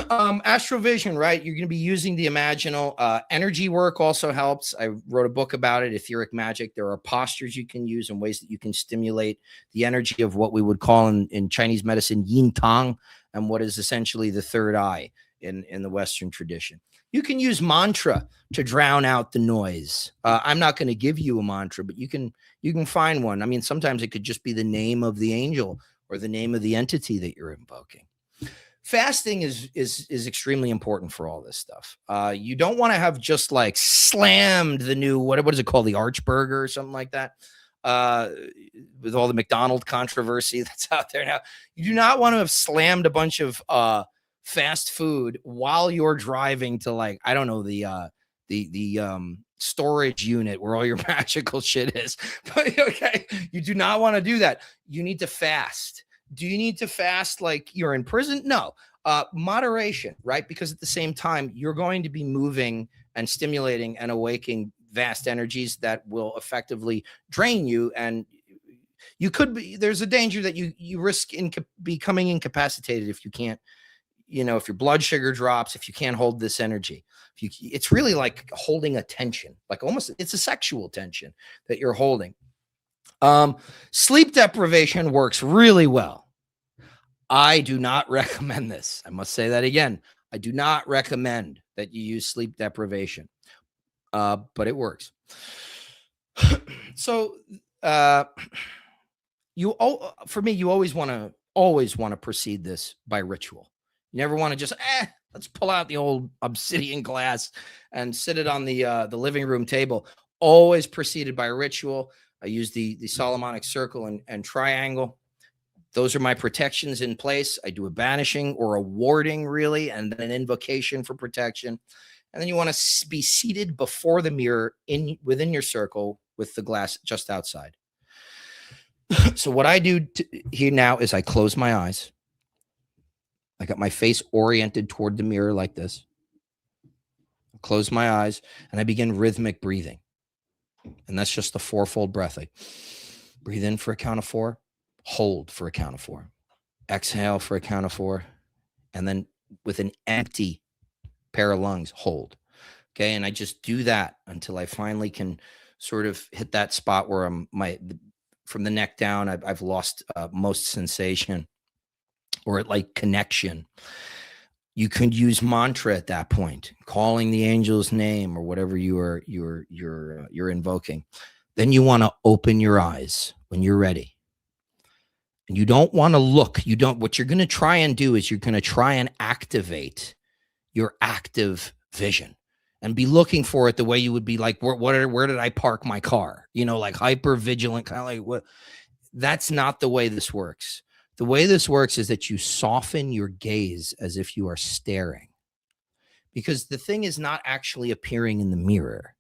Astral vision, right? You're going to be using the imaginal. Energy work also helps. I wrote a book about it, Etheric Magic. There are postures you can use and ways that you can stimulate the energy of what we would call in Chinese medicine yin tang, and what is essentially the third eye in the Western tradition. You can use mantra to drown out the noise. I'm not going to give you a mantra, but you can find one. I mean, sometimes it could just be the name of the angel or the name of the entity that you're invoking. Fasting is extremely important for all this stuff. You don't want to have just like slammed the new, what is it called? The Archburger or something like that. With all the McDonald's controversy that's out there now. You do not want to have slammed a bunch of fast food while you're driving to, like, I don't know, the storage unit where all your magical shit is. But okay, you do not want to do that. You need to fast. Do you need to fast like you're in prison? No. Moderation, right? Because at the same time, you're going to be moving and stimulating and awaking vast energies that will effectively drain you. And you could be, there's a danger that you risk becoming incapacitated if you can't, you know, if your blood sugar drops, if you can't hold this energy. It's really like holding a tension, like almost, it's a sexual tension that you're holding. Sleep deprivation works really well. I do not recommend this. I must say that again. I do not recommend that you use sleep deprivation, but it works. So, for me, you always want to proceed this by ritual. You never want to just, let's pull out the old obsidian glass and sit it on the living room table. Always preceded by ritual. I use the Solomonic circle and triangle. Those are my protections in place. I do a banishing or a warding, really, and then an invocation for protection. And then you want to be seated before the mirror within your circle with the glass just outside. So what I do here now is I close my eyes. I got my face oriented toward the mirror like this. I close my eyes and I begin rhythmic breathing. And that's just the fourfold breath. I breathe in for a count of 4, hold for a count of 4, exhale for a count of 4, and then with an empty pair of lungs, hold. Okay. And I just do that until I finally can sort of hit that spot where from the neck down, I've lost most sensation or like connection. You can use mantra at that point, calling the angel's name or whatever you're invoking. Then you want to open your eyes when you're ready. And you don't want to look. What you're going to try and do is you're going to try and activate your active vision and be looking for it the way you would be like, where did I park my car? You know, like hyper vigilant, kind of like what. That's not the way this works. The way this works is that you soften your gaze as if you are staring, because the thing is not actually appearing in the mirror.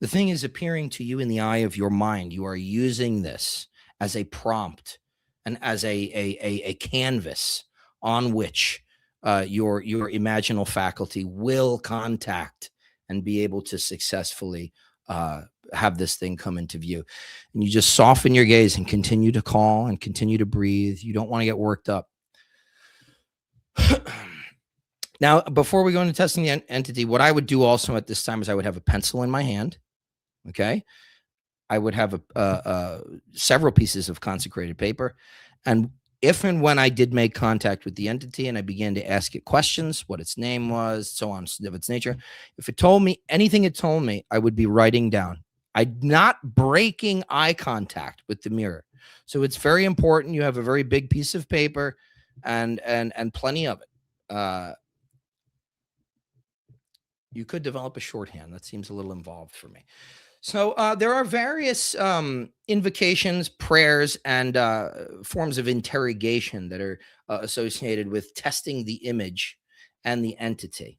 The thing is appearing to you in the eye of your mind. You are using this as a prompt and as a canvas on which your imaginal faculty will contact and be able to successfully have this thing come into view. And you just soften your gaze and continue to call and continue to breathe. You don't want to get worked up. Now, before we go into testing the entity, what I would do also at this time is I would have a pencil in my hand. Okay. I would have several pieces of consecrated paper. And if and when I did make contact with the entity and I began to ask it questions, what its name was, so on, of its nature, if it told me anything it told me, I would be writing down. I'm not breaking eye contact with the mirror. So it's very important. You have a very big piece of paper and plenty of it. You could develop a shorthand. That seems a little involved for me. So there are various invocations, prayers, and forms of interrogation that are associated with testing the image and the entity.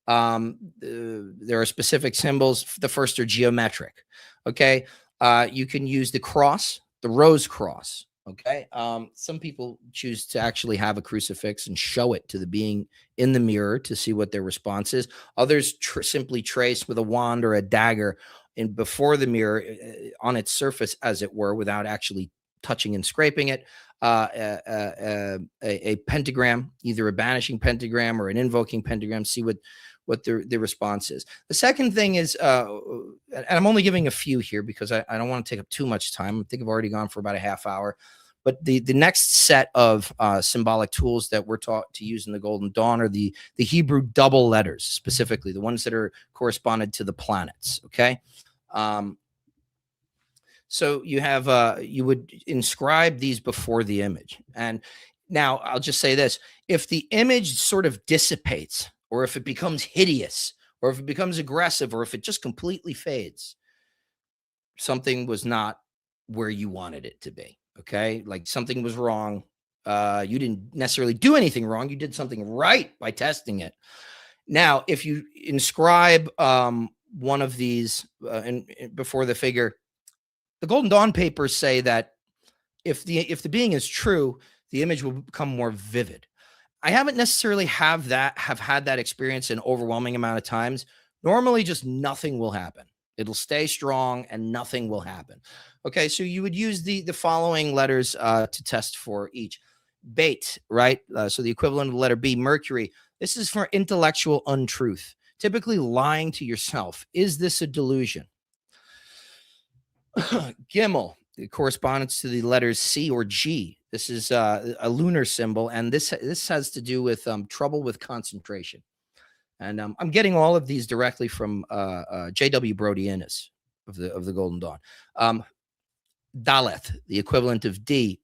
There are specific symbols. The first are geometric. Okay. You can use the cross, the rose cross. Okay. Some people choose to actually have a crucifix and show it to the being in the mirror to see what their response is. Others simply trace with a wand or a dagger in before the mirror on its surface, as it were, without actually touching and scraping it. A pentagram, either a banishing pentagram or an invoking pentagram, see what the response is. The second thing is, and I'm only giving a few here because I don't want to take up too much time. I think I've already gone for about a half hour. But the next set of symbolic tools that we're taught to use in the Golden Dawn are the Hebrew double letters, specifically the ones that are corresponded to the planets. Okay. So you have you would inscribe these before the image. And now I'll just say this: if the image sort of dissipates, or if it becomes hideous, or if it becomes aggressive, or if it just completely fades, something was not where you wanted it to be. Okay. Like something was wrong. You didn't necessarily do anything wrong. You did something right by testing it. Now, if you inscribe one of these before the figure, the Golden Dawn papers say that if the being is true, the image will become more vivid. I haven't necessarily have had that experience an overwhelming amount of times. Normally, just nothing will happen. It'll stay strong and nothing will happen. Okay, so you would use the following letters to test for each. Bait, right? So the equivalent of the letter B, Mercury. This is for intellectual untruth, typically lying to yourself. Is this a delusion? Gimel, the correspondence to the letters C or G. This is a lunar symbol, and this has to do with trouble with concentration. And I'm getting all of these directly from J.W. Brody Innes of the Golden Dawn. Daleth, the equivalent of D,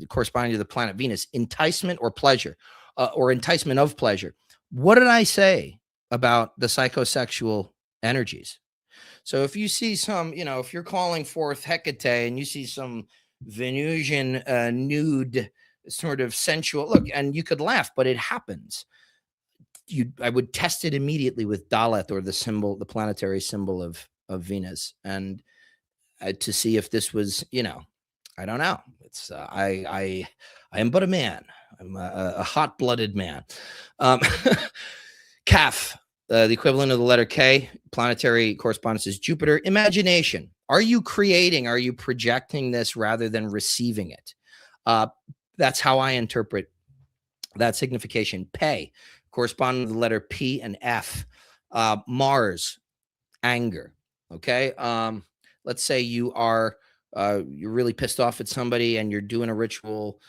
corresponding to the planet Venus. Enticement or pleasure, or enticement of pleasure. What did I say about the psychosexual energies? So if you see some, if you're calling forth Hecate and you see some Venusian nude sort of sensual look, and you could laugh, but it happens. I would test it immediately with Daleth, or the planetary symbol of Venus, and to see if this was, I don't know. It's I am but a man. I'm a hot-blooded man. Kaf. The equivalent of the letter K, planetary correspondence is Jupiter. Imagination. Are you creating? Are you projecting this rather than receiving it? That's how I interpret that signification. Pei, corresponding to the letter P and F. Mars, anger. Okay. Let's say you're really pissed off at somebody and you're doing a ritual,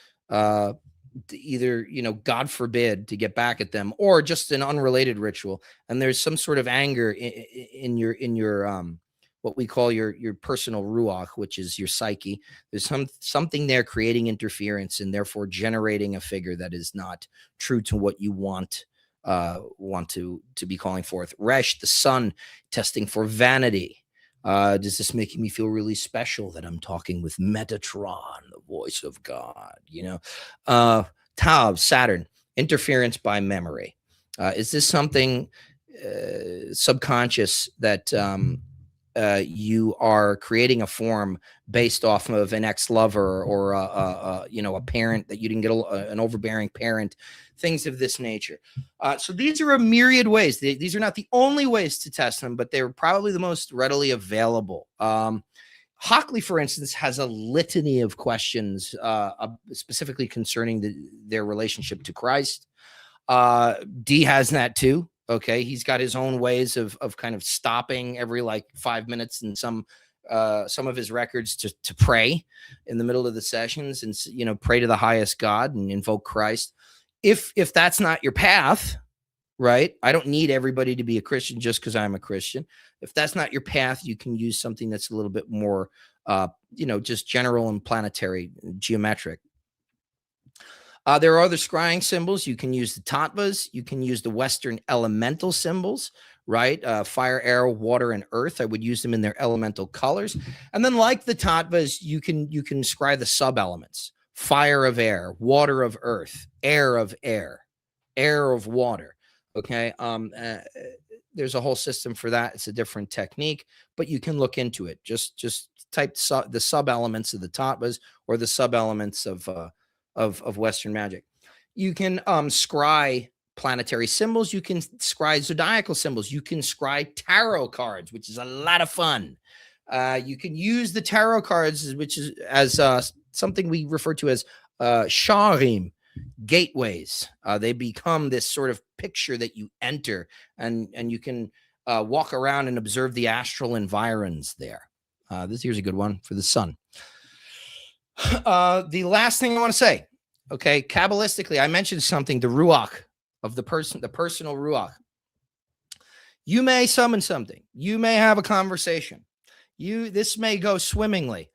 either, God forbid, to get back at them, or just an unrelated ritual, and there's some sort of anger in your what we call your personal ruach, which is your psyche. There's something there creating interference and therefore generating a figure that is not true to what you want to be calling forth. Resh, the sun, testing for vanity. Does this make me feel really special that I'm talking with Metatron, the voice of God? Tav, Saturn, interference by memory. Is this something subconscious that you are creating a form based off of an ex-lover or a parent that you didn't get an overbearing parent, things of this nature. So these are a myriad ways. These are not the only ways to test them, but they're probably the most readily available. Hockley, for instance, has a litany of questions specifically concerning their relationship to Christ. D has that too. Okay, he's got his own ways of kind of stopping every 5 minutes in some of his records to pray in the middle of the sessions and pray to the highest God and invoke Christ. If that's not your path, right? I don't need everybody to be a Christian just because I'm a Christian. If that's not your path, you can use something that's a little bit more, just general and planetary, geometric. There are other scrying symbols. You can use the Tattwas. You can use the Western elemental symbols, right? Fire, air, water, and earth. I would use them in their elemental colors. And then like the Tattwas, you can scry the sub-elements. Fire of air, water of earth, air of air, air of water. Okay. there's a whole system for that. It's a different technique, but you can look into it. Just type the sub elements of the Tattwas or the sub elements of Western magic. You can scry planetary symbols. You can scry zodiacal symbols. You can scry tarot cards, which is a lot of fun. You can use the tarot cards, which is as something we refer to as sharim, gateways. They become this sort of picture that you enter, and you can walk around and observe the astral environs there. Here's a good one for the sun. The last thing I want to say, okay, Kabbalistically, I mentioned something, the Ruach of the person, the personal Ruach. You may summon something. You may have a conversation. This may go swimmingly,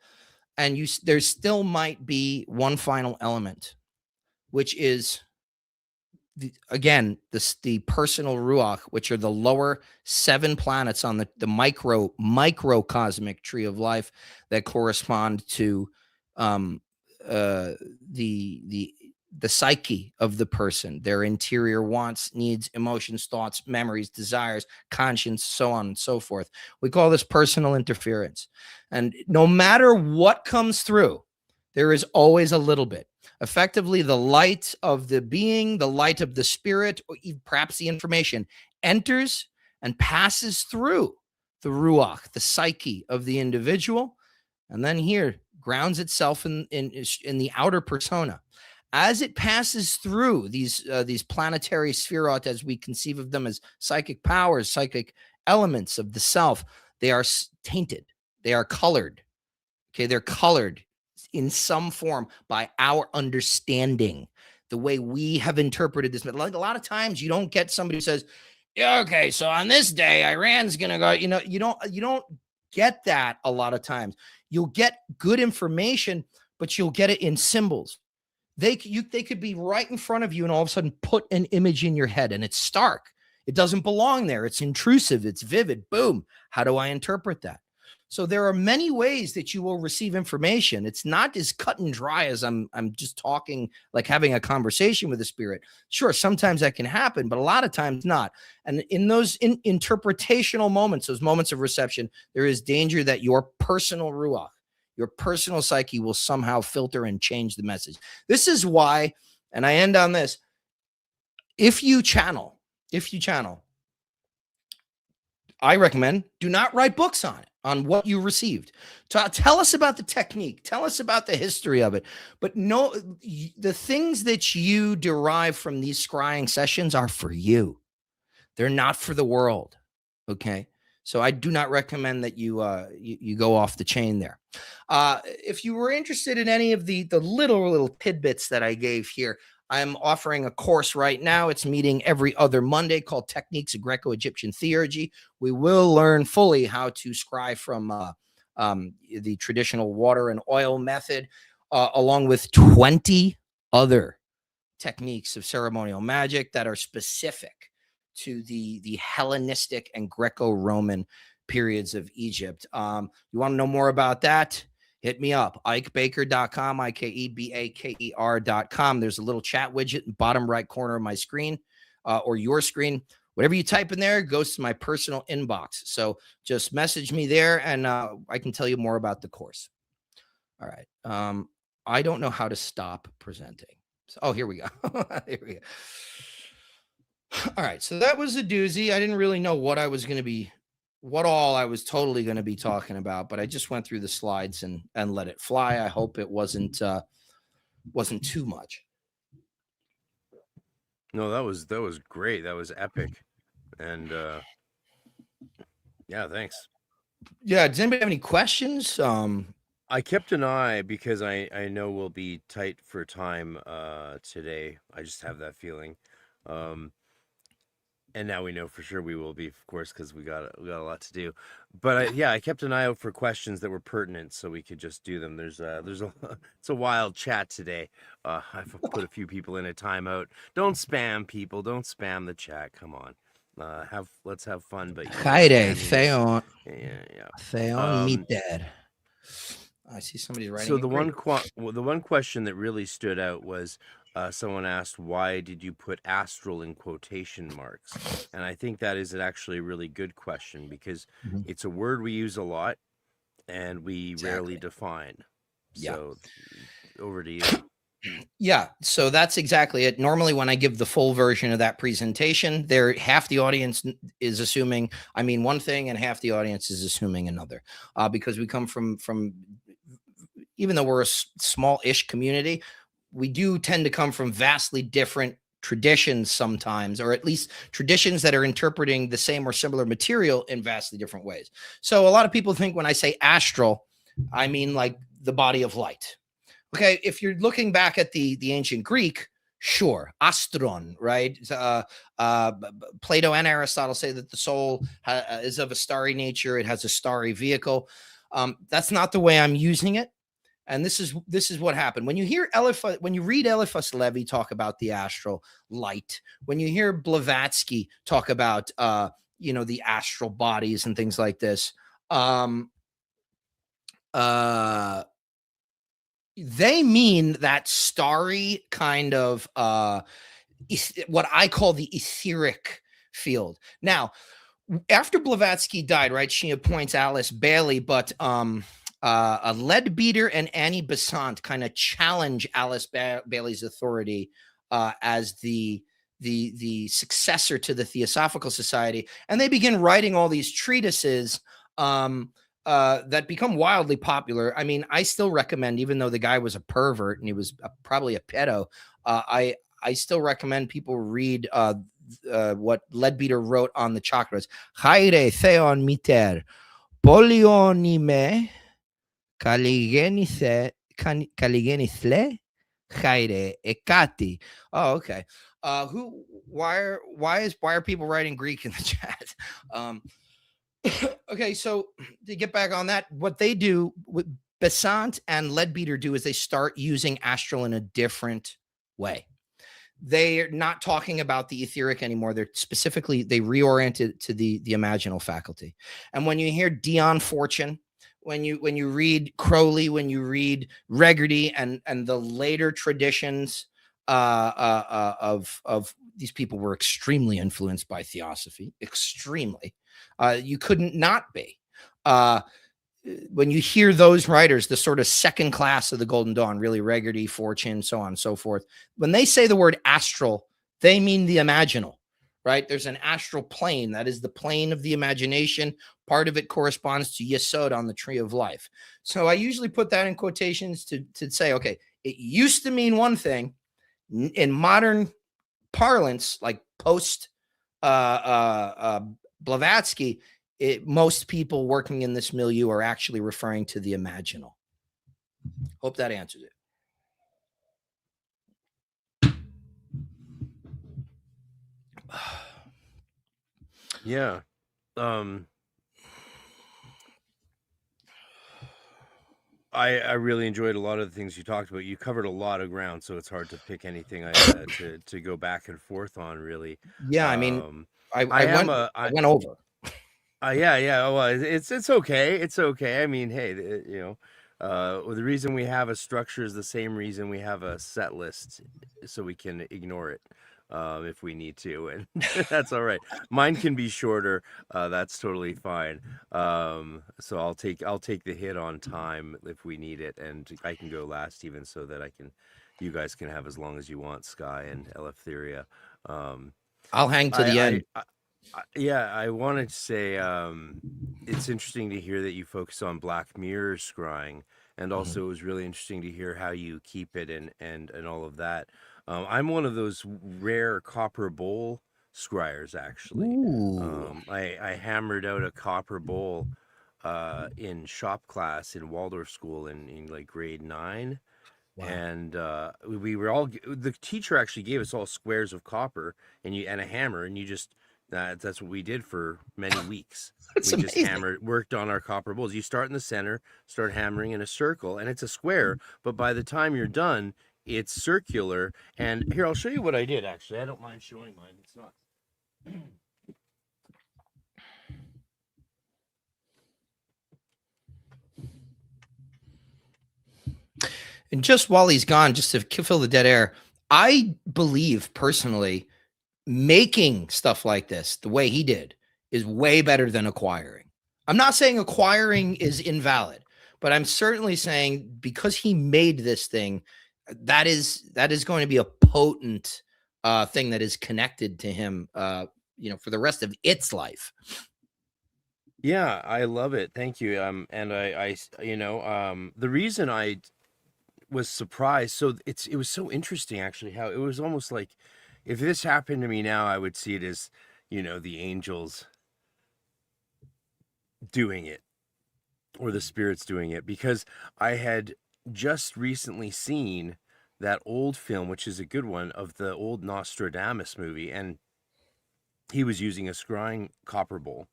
and there still might be one final element, which is the personal Ruach, which are the lower 7 planets on the microcosmic tree of life that correspond to the psyche of the person, their interior wants, needs, emotions, thoughts, memories, desires, conscience, so on and so forth. We call this personal interference. And no matter what comes through, there is always a little bit. Effectively, the light of the being, the light of the spirit, or perhaps the information enters and passes through the Ruach, the psyche of the individual, and then here grounds itself in the outer persona. As it passes through these planetary spherot, as we conceive of them as psychic powers, psychic elements of the self, they are tainted. They are colored. Okay, they're colored in some form by our understanding, the way we have interpreted this. Like a lot of times, you don't get somebody who says, "Yeah, okay, so on this day, Iran's gonna go." You don't get that a lot of times. You'll get good information, but you'll get it in symbols. They could be right in front of you and all of a sudden put an image in your head, and it's stark. It doesn't belong there. It's intrusive. It's vivid. Boom. How do I interpret that? So there are many ways that you will receive information. It's not as cut and dry as I'm just talking, like having a conversation with a spirit. Sure, sometimes that can happen, but a lot of times not. And in those interpretational moments, those moments of reception, there is danger that your personal Ruach, your personal psyche will somehow filter and change the message. This is why, and I end on this, if you channel, I recommend do not write books on what you received. Tell us about the technique. Tell us about the history of it. But no, the things that you derive from these scrying sessions are for you. They're not for the world, okay? So I do not recommend that you go off the chain there. If you were interested in any of the little tidbits that I gave here, I'm offering a course right now. It's meeting every other Monday called Techniques of Greco-Egyptian Theurgy. We will learn fully how to scry from the traditional water and oil method, along with 20 other techniques of ceremonial magic that are specific to the Hellenistic and Greco-Roman periods of Egypt. You want to know more about that? Hit me up, ikebaker.com, ikebaker.com. There's a little chat widget in the bottom right corner of my screen, or your screen. Whatever you type in there goes to my personal inbox. So just message me there, and I can tell you more about the course. All right. I don't know how to stop presenting. So, here we go. Here we go. All right, so that was a doozy. I didn't really know what I was totally going to be talking about, but I just went through the slides and let it fly. I hope it wasn't too much. No, that was great. That was epic, and yeah, thanks. Yeah, does anybody have any questions? I kept an eye because I know we'll be tight for time today. I just have that feeling. And now we know for sure we will be, of course, because we got a lot to do. But I kept an eye out for questions that were pertinent, so we could just do them. It's a wild chat today. I've put a few people in a timeout. Don't spam people. Don't spam the chat. Come on, let's have fun. But Haide, Theon. Yeah. Theon, meet dad. I see somebody's writing. So the one question that really stood out was someone asked, why did you put astral in quotation marks? And I think that is actually a really good question, because Mhm. it's a word we use a lot and we rarely Exactly. define. Yeah. So over to you. Yeah, so that's exactly it. Normally, when I give the full version of that presentation, there half the audience is assuming I mean one thing, and half the audience is assuming another, because we come from even though we're a small-ish community, we do tend to come from vastly different traditions sometimes, or at least traditions that are interpreting the same or similar material in vastly different ways. So a lot of people think when I say astral, I mean like the body of light. Okay, if you're looking back at the ancient Greek, sure, astron, right? Plato and Aristotle say that the soul is of a starry nature; it has a starry vehicle. That's not the way I'm using it, and this is what happened when you hear when you read Eliphas Levi talk about the astral light, when you hear Blavatsky talk about the astral bodies and things like this. They mean that starry kind of what I call the etheric field. Now, after Blavatsky died, right, she appoints Alice Bailey, but a Leadbeater and Annie Besant kind of challenge Alice Bailey's authority as the successor to the Theosophical Society, and they begin writing all these treatises that become wildly popular. I mean, I still recommend, even though the guy was a pervert and he was probably a pedo, I still recommend people read what Leadbeater wrote on the chakras. Haire theon miter polionime kaligenithle haire ekati. Oh, okay. Why are people writing Greek in the chat? Okay, so to get back on that, what they do, what Besant and Leadbeater do, is they start using astral in a different way. They're not talking about the etheric anymore. They reoriented to the imaginal faculty. And when you hear Dion Fortune, when you read Crowley, when you read Regarty and the later traditions of these people were extremely influenced by theosophy, extremely. You couldn't not be. When you hear those writers, the sort of second class of the Golden Dawn, really Regarty, Fortune, so on and so forth, when they say the word astral, they mean the imaginal, right? There's an astral plane. That is the plane of the imagination. Part of it corresponds to Yesod on the tree of life. So I usually put that in quotations to say, okay, it used to mean one thing. In modern parlance, like post Blavatsky, most people working in this milieu are actually referring to the imaginal. Hope that answers it. Yeah. I really enjoyed a lot of the things you talked about. You covered a lot of ground, so it's hard to pick anything to go back and forth on, really. Yeah, I mean, I went over. Yeah. Well, it's okay. It's okay. I mean, hey, the reason we have a structure is the same reason we have a set list, so we can ignore it if we need to, and that's all right. Mine can be shorter. That's totally fine. So I'll take the hit on time if we need it, and I can go last even, so that you guys can have as long as you want, Sky and Eleftheria. I'll hang to the end. I wanted to say it's interesting to hear that you focus on Black Mirror scrying, and also it was really interesting to hear how you keep it and all of that. I'm one of those rare copper bowl scryers, actually. I hammered out a copper bowl in shop class in Waldorf school in like grade 9. Wow. And we were all, the teacher actually gave us all squares of copper and a hammer, and you just that's what we did for many weeks. That's we amazing. Just worked on our copper bowls. You start in the center, start hammering in a circle, and it's a square, but by the time you're done, it's circular. And here, I'll show you what I did, actually. I don't mind showing mine. It's not. And just while he's gone, just to fill the dead air, I believe personally, making stuff like this the way he did is way better than acquiring. I'm not saying acquiring is invalid, but I'm certainly saying because he made this thing, that is going to be a potent thing that is connected to him, for the rest of its life. Yeah, I love it. Thank you. And the reason I was surprised, so it was so interesting actually how it was almost like if this happened to me now, I would see it as, the angels doing it or the spirits doing it, because I had just recently seen that old film, which is a good one, of the old Nostradamus movie, and he was using a scrying copper bowl,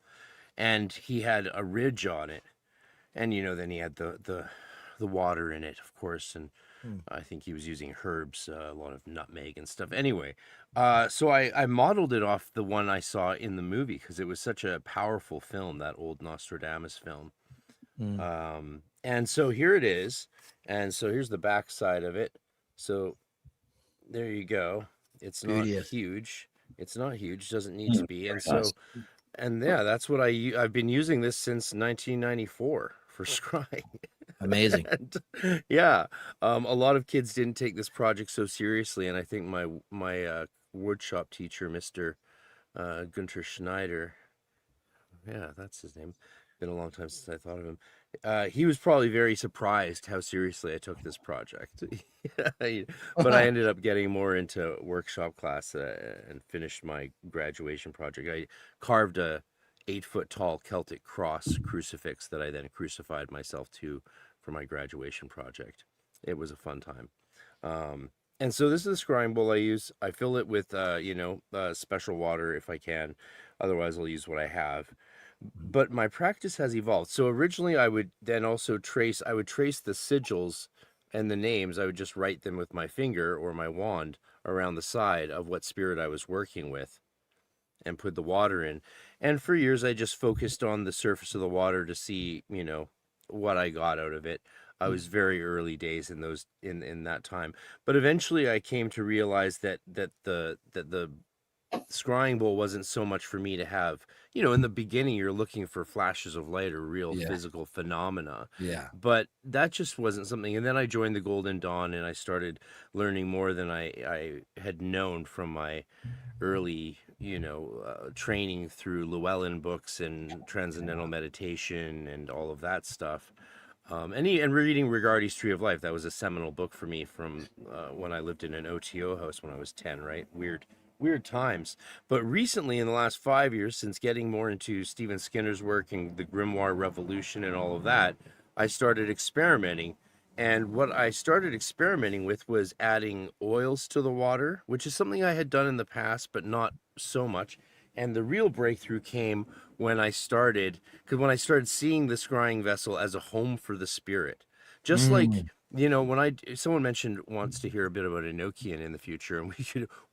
and he had a ridge on it, and then he had the water in it, of course, and I think he was using herbs, a lot of nutmeg and stuff. Anyway, so I modeled it off the one I saw in the movie because it was such a powerful film, that old Nostradamus film. And so here it is, and so here's the back side of it. So there you go. It's not huge. It's not huge. Doesn't need to be. And so, and yeah, that's what I've been using this since 1994 for scrying. Amazing. And, yeah, a lot of kids didn't take this project so seriously, and I think my woodshop teacher, Mr. Gunter Schneider, yeah, that's his name. Been a long time since I thought of him. He was probably very surprised how seriously I took this project. But I ended up getting more into workshop class and finished my graduation project. I carved a 8-foot tall Celtic cross crucifix that I then crucified myself to for my graduation project. It was a fun time. And so this is the scrying bowl I use. I fill it with, special water if I can. Otherwise, I'll use what I have. But my practice has evolved. So originally I would then also trace the sigils and the names. I would just write them with my finger or my wand around the side of what spirit I was working with and put the water in. And for years, I just focused on the surface of the water to see, what I got out of it. I was very early days in those in that time. But eventually I came to realize that the scrying bowl wasn't so much for me to have. In the beginning you're looking for flashes of light or real physical phenomena, but that just wasn't something. And then I joined the Golden Dawn and I started learning more than I had known from my early training through Llewellyn books and transcendental meditation and all of that stuff. And reading Rigardi's Tree of Life, that was a seminal book for me from when I lived in an OTO house when I was 10, right? Weird times. But recently, in the last 5 years, since getting more into Stephen Skinner's work and the Grimoire Revolution and all of that, I started experimenting. And what I started experimenting with was adding oils to the water, which is something I had done in the past, but not so much. And the real breakthrough came when I started seeing the scrying vessel as a home for the spirit. Just like, when someone mentioned wants to hear a bit about Enochian in the future, and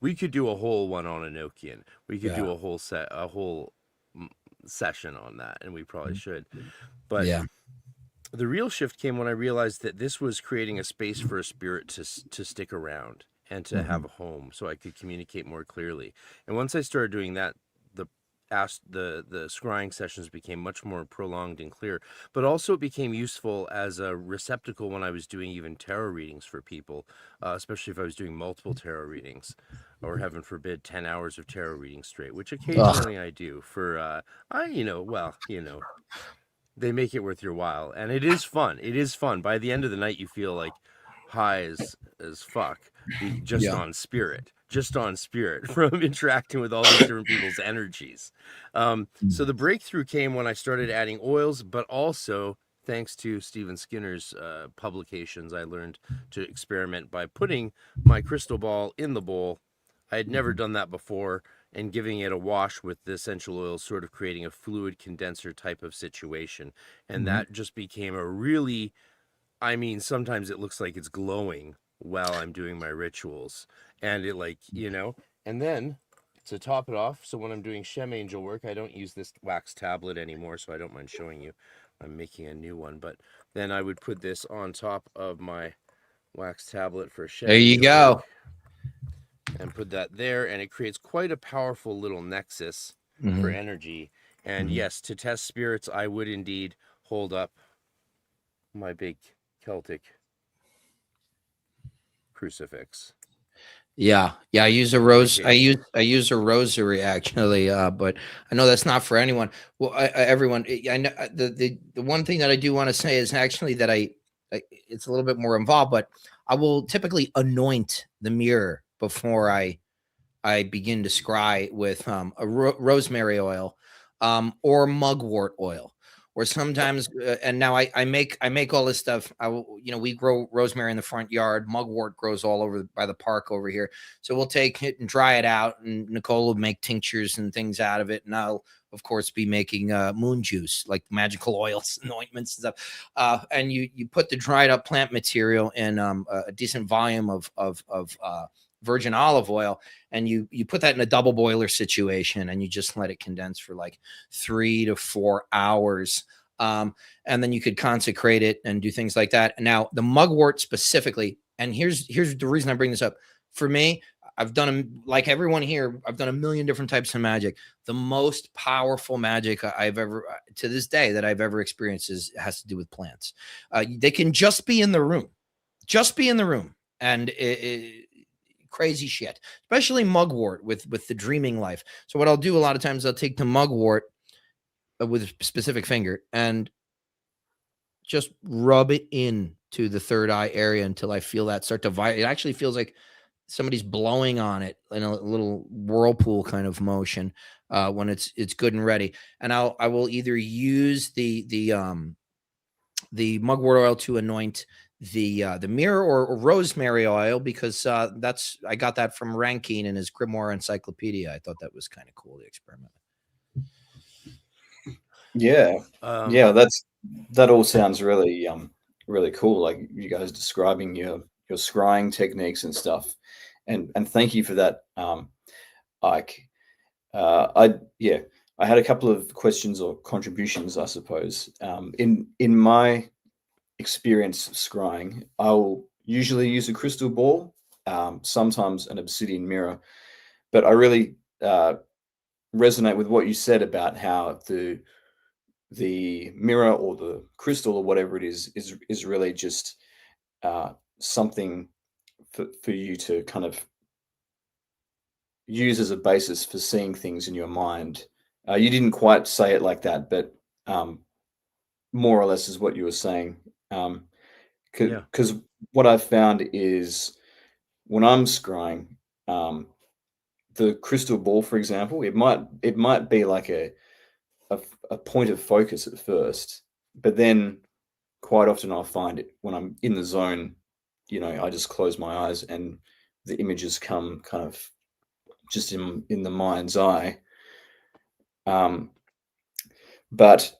we could do a whole one on Enochian. We could do a whole session on that, and we probably should. But the real shift came when I realized that this was creating a space for a spirit to stick around and to have a home, so I could communicate more clearly. And once I started doing that, the scrying sessions became much more prolonged and clear, but also it became useful as a receptacle when I was doing even tarot readings for people, especially if I was doing multiple tarot readings, or heaven forbid 10 hours of tarot reading straight, which occasionally I do for they make it worth your while, and it is fun. By the end of the night you feel like high as fuck, just on spirit from interacting with all these different people's energies. So the breakthrough came when I started adding oils, but also thanks to Stephen Skinner's publications, I learned to experiment by putting my crystal ball in the bowl. I had never done that before, and giving it a wash with the essential oils, sort of creating a fluid condenser type of situation. And that just became a really, sometimes it looks like it's glowing while I'm doing my rituals. And it and then to top it off, so when I'm doing Shem Angel work, I don't use this wax tablet anymore, so I don't mind showing you. I'm making a new one, but then I would put this on top of my wax tablet for Shem. There you go. and put that there, and it creates quite a powerful little nexus for energy. And yes, to test spirits, I would indeed hold up my big Celtic crucifix. Yeah, I use a rose. I use a rosary actually, but I know that's not for anyone. Well, everyone. I know the one thing that I do want to say is actually that I it's a little bit more involved, but I will typically anoint the mirror before I begin to scry with a rosemary oil, or mugwort oil. Or sometimes, and now I make all this stuff. We grow rosemary in the front yard. Mugwort grows all over by the park over here. So we'll take it and dry it out, and Nicole will make tinctures and things out of it. And I'll, of course, be making moon juice, like magical oils and ointments and stuff. And you put the dried up plant material in a decent volume of virgin olive oil, and you put that in a double boiler situation, and you just let it condense for like 3 to 4 hours. And then you could consecrate it and do things like that. Now, the mugwort specifically, and here's the reason I bring this up. For me, I've done, like everyone here, I've done a million different types of magic. The most powerful magic I've ever, to this day, that I've ever experienced has to do with plants. They can just be in the room, and crazy shit, especially mugwort with the dreaming life. So what I'll do a lot of times, I'll take the mugwort with a specific finger and just rub it in to the third eye area until I feel that start to vibrate. It actually feels like somebody's blowing on it in a little whirlpool kind of motion when it's good and ready. And I will either use the mugwort oil to anoint the mirror, or rosemary oil, because I got that from Rankine in his Grimoire Encyclopedia. I thought that was kind of cool, the experiment. Yeah, that all sounds really really cool. Like you guys describing your scrying techniques and stuff, and thank you for that, Ike. I had a couple of questions or contributions, I suppose. In my experience scrying, I'll usually use a crystal ball, sometimes an obsidian mirror, but I really resonate with what you said about how the mirror or the crystal or whatever it is really just something for you to kind of use as a basis for seeing things in your mind. You didn't quite say it like that, but more or less is what you were saying. Because what I've found is when I'm scrying, the crystal ball, for example, it might be like a point of focus at first, but then quite often I'll find it when I'm in the zone, I just close my eyes and the images come kind of just in the mind's eye. But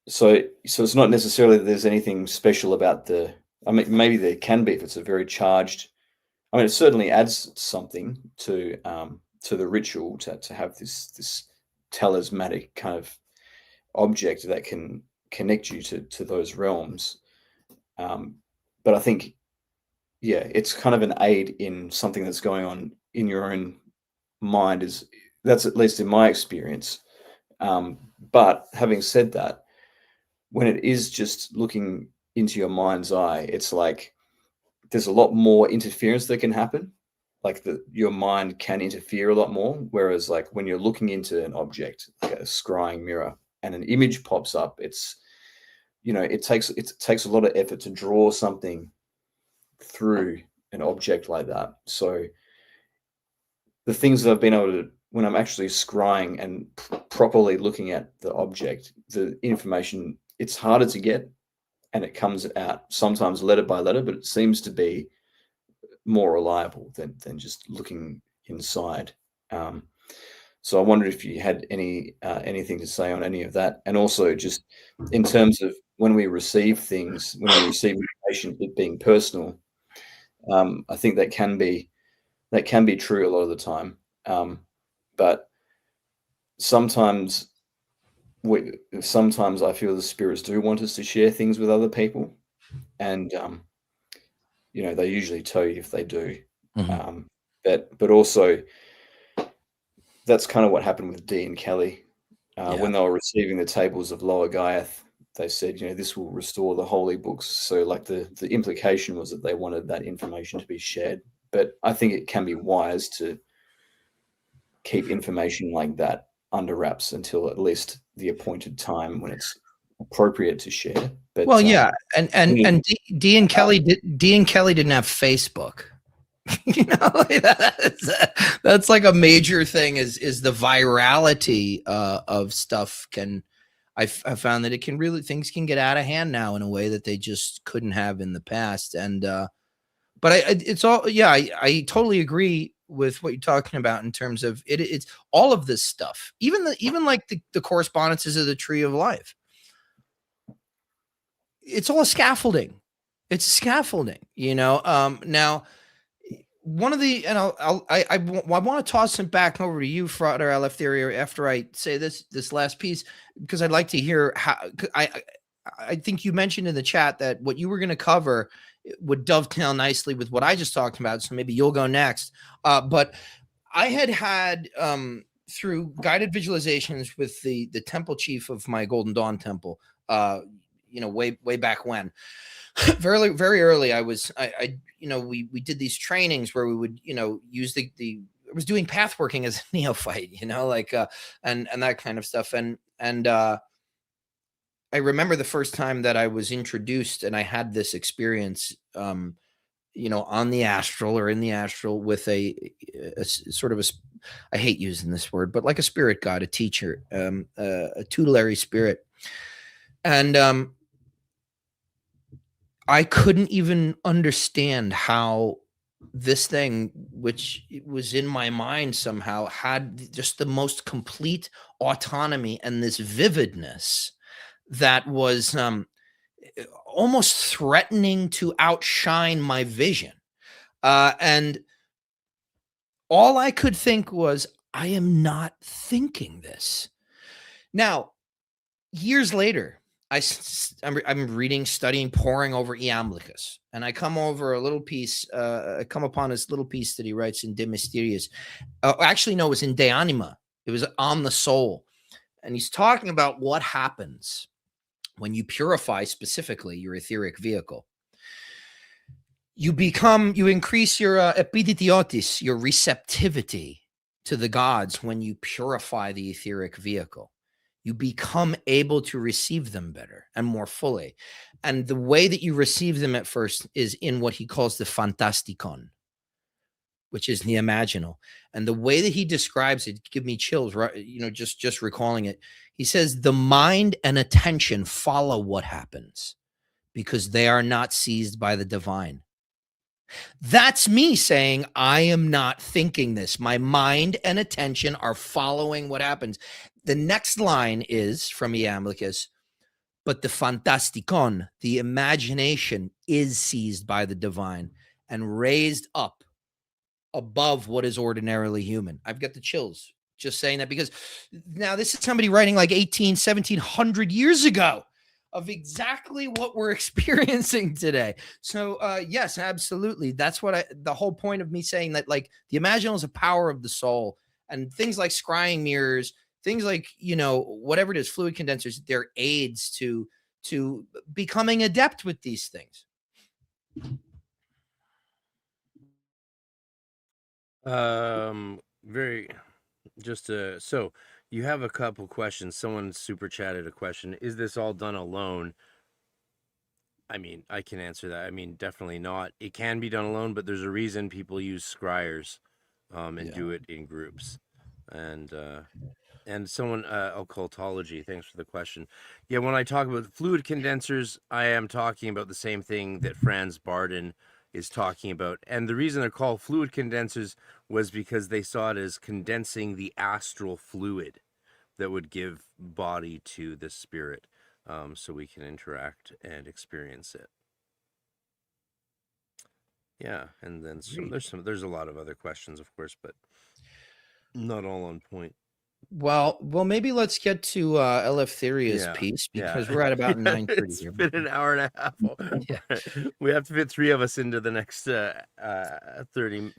so it's not necessarily that there's anything special about I mean, maybe there can be if it's a very charged. I mean, it certainly adds something to the ritual to have this talismanic kind of object that can connect you to those realms. But I think, it's kind of an aid in something that's going on in your own mind. That's at least in my experience. But having said that, when it is just looking into your mind's eye, it's like there's a lot more interference that can happen. Like your mind can interfere a lot more. Whereas like when you're looking into an object, like a scrying mirror, and an image pops up, it's, it takes a lot of effort to draw something through an object like that. So the things that I've been able to, when I'm actually scrying and properly looking at the object, the information, it's harder to get, and it comes out sometimes letter by letter, but it seems to be more reliable than just looking inside. So I wondered if you had anything to say on any of that, and also just in terms of when we receive things, when we receive information, it being personal. I think that can be true a lot of the time, but sometimes I feel the spirits do want us to share things with other people, and they usually tell you if they do. but also that's kind of what happened with Dee and Kelly. When they were receiving the tables of Lower Gaiath, they said, this will restore the holy books. So like the implication was that they wanted that information to be shared. But I think it can be wise to keep information like that under wraps until at least the appointed time when it's appropriate to share. But well, yeah, and Dee and Kelly didn't have Facebook. That's like a major thing is the virality of stuff I found that it can really, things can get out of hand now in a way that they just couldn't have in the past. And but it's all, I totally agree with what you're talking about in terms of it's all of this stuff, even like the correspondences of the Tree of Life. It's all scaffolding. It's scaffolding, now one of the, and I want to toss it back over to you, Frater Eleftheria, after I say this last piece, because I'd like to hear how, I think you mentioned in the chat that what you were going to cover would dovetail nicely with what I just talked about. So maybe you'll go next. But I had through guided visualizations with the temple chief of my Golden Dawn temple, way back when, very, very early, we did these trainings where we would, use I was doing path working as a neophyte, and that kind of stuff. And I remember the first time that I was introduced and I had this experience, on the astral or in the astral with a sort of I hate using this word, but like a spirit guide, a teacher, a tutelary spirit. And I couldn't even understand how this thing, which was in my mind somehow, had just the most complete autonomy and this vividness that was almost threatening to outshine my vision. And all I could think was, I am not thinking this. Now, years later, I'm reading, studying, poring over Iamblichus, and I come over a little piece. I come upon this little piece that he writes in De Mysteriis. Actually, no, it was in De Anima. It was on the soul, and he's talking about what happens when you purify specifically your etheric vehicle. You increase your epididiotis, your receptivity to the gods when you purify the etheric vehicle. You become able to receive them better and more fully. And the way that you receive them at first is in what he calls the fantastikon, which is the imaginal. And the way that he describes it, give me chills, right? Just recalling it. He says, the mind and attention follow what happens because they are not seized by the divine. That's me saying, I am not thinking this. My mind and attention are following what happens. The next line is from Iamblichus, but the fantastikon, the imagination, is seized by the divine and raised up above what is ordinarily human. I've got the chills just saying that, because now this is somebody writing like 1700 years ago of exactly what we're experiencing today. So yes, absolutely. That's what the whole point of me saying that, like, the imaginal is a power of the soul, and things like scrying mirrors, things like, whatever it is, fluid condensers, they're aids to becoming adept with these things. So you have a couple questions. Someone super chatted a question. Is this all done alone? I mean, I can answer that. I mean, definitely not. It can be done alone, but there's a reason people use scryers and do it in groups. And someone, occultology, thanks for the question. Yeah, when I talk about fluid condensers, I am talking about the same thing that Franz Barden is talking about. And the reason they're called fluid condensers was because they saw it as condensing the astral fluid that would give body to the spirit, so we can interact and experience it. Yeah, and then there's a lot of other questions, of course, but not all on point. Well, maybe let's get to Eleftheria's piece, because we're at about 9:30 It's here. been an hour and a half. Yeah. We have to fit 3 of us into the next 30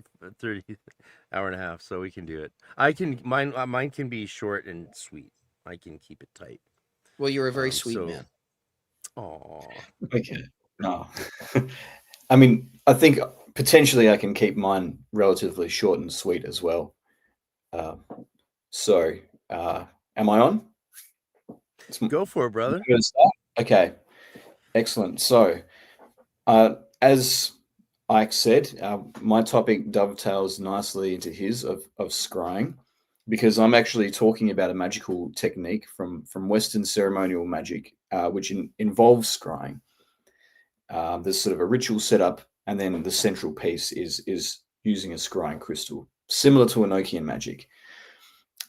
hour and a half, so we can do it. Mine can be short and sweet. I can keep it tight. Well, you're a very sweet man. Oh, Okay. No. I mean, I think potentially I can keep mine relatively short and sweet as well. So, am I on? Go for it, brother. Okay, excellent. So, as Ike said, my topic dovetails nicely into his of scrying, because I'm actually talking about a magical technique from Western ceremonial magic, which involves scrying. There's sort of a ritual setup, and then the central piece is using a scrying crystal, similar to Enochian magic.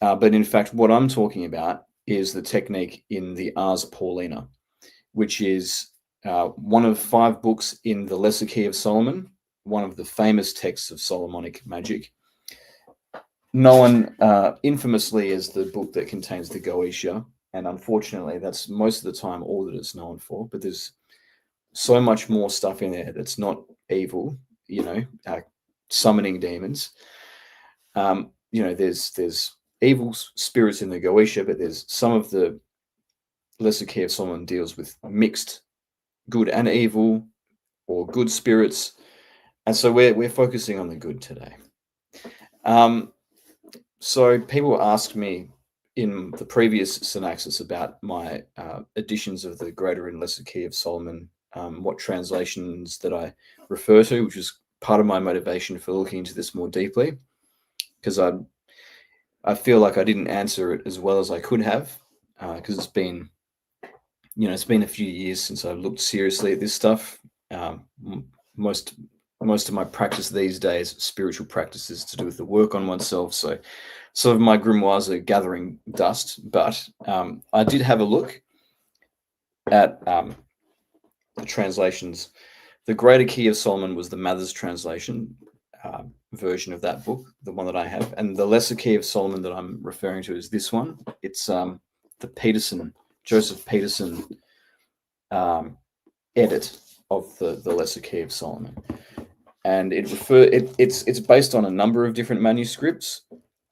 But in fact, what I'm talking about is the technique in the Ars Paulina, which is one of 5 books in the Lesser Key of Solomon, one of the famous texts of Solomonic magic, known infamously as the book that contains the Goetia. And unfortunately, that's most of the time all that it's known for. But there's so much more stuff in there that's not evil, summoning demons. There's evil spirits in the Goetia, but there's some of the Lesser Key of Solomon deals with mixed good and evil, or good spirits, and so we're focusing on the good today. So people asked me in the previous SYNAXIS about my editions of the Greater and Lesser Key of Solomon, what translations that I refer to, which is part of my motivation for looking into this more deeply, because I feel like I didn't answer it as well as I could have, because it's been a few years since I've looked seriously at this stuff. Most of my practice these days, spiritual practices to do with the work on oneself. So some of my grimoires are gathering dust, but I did have a look at the translations. The Greater Key of Solomon was the Mather's translation version of that book, the one that I have, and the Lesser Key of Solomon that I'm referring to is this one. It's the Joseph Peterson edit of the Lesser Key of Solomon, and it's based on a number of different manuscripts.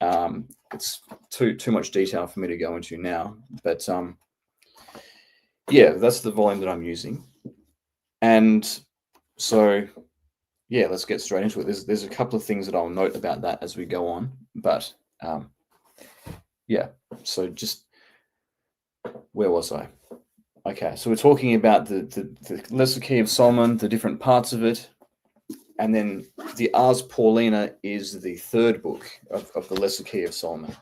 It's too much detail for me to go into now, but that's the volume that I'm using. And so let's get straight into it. There's a couple of things that I'll note about that as we go on, but so just, where was I? Okay, so we're talking about the Lesser Key of Solomon, the different parts of it, and then the Ars Paulina is the 3rd book of the Lesser Key of Solomon.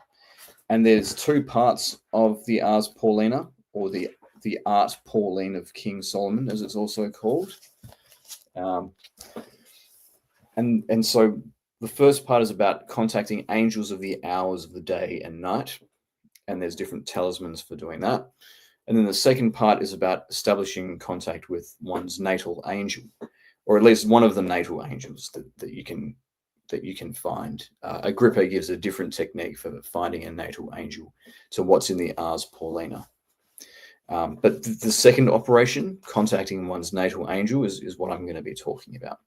And there's 2 parts of the Ars Paulina, or the Art Pauline of King Solomon, as it's also called. And so the first part is about contacting angels of the hours of the day and night, and there's different talismans for doing that. And then the second part is about establishing contact with one's natal angel, or at least one of the natal angels that you can find. Agrippa gives a different technique for finding a natal angel to what's in the Ars Paulina. But the second operation, contacting one's natal angel, is what I'm going to be talking about.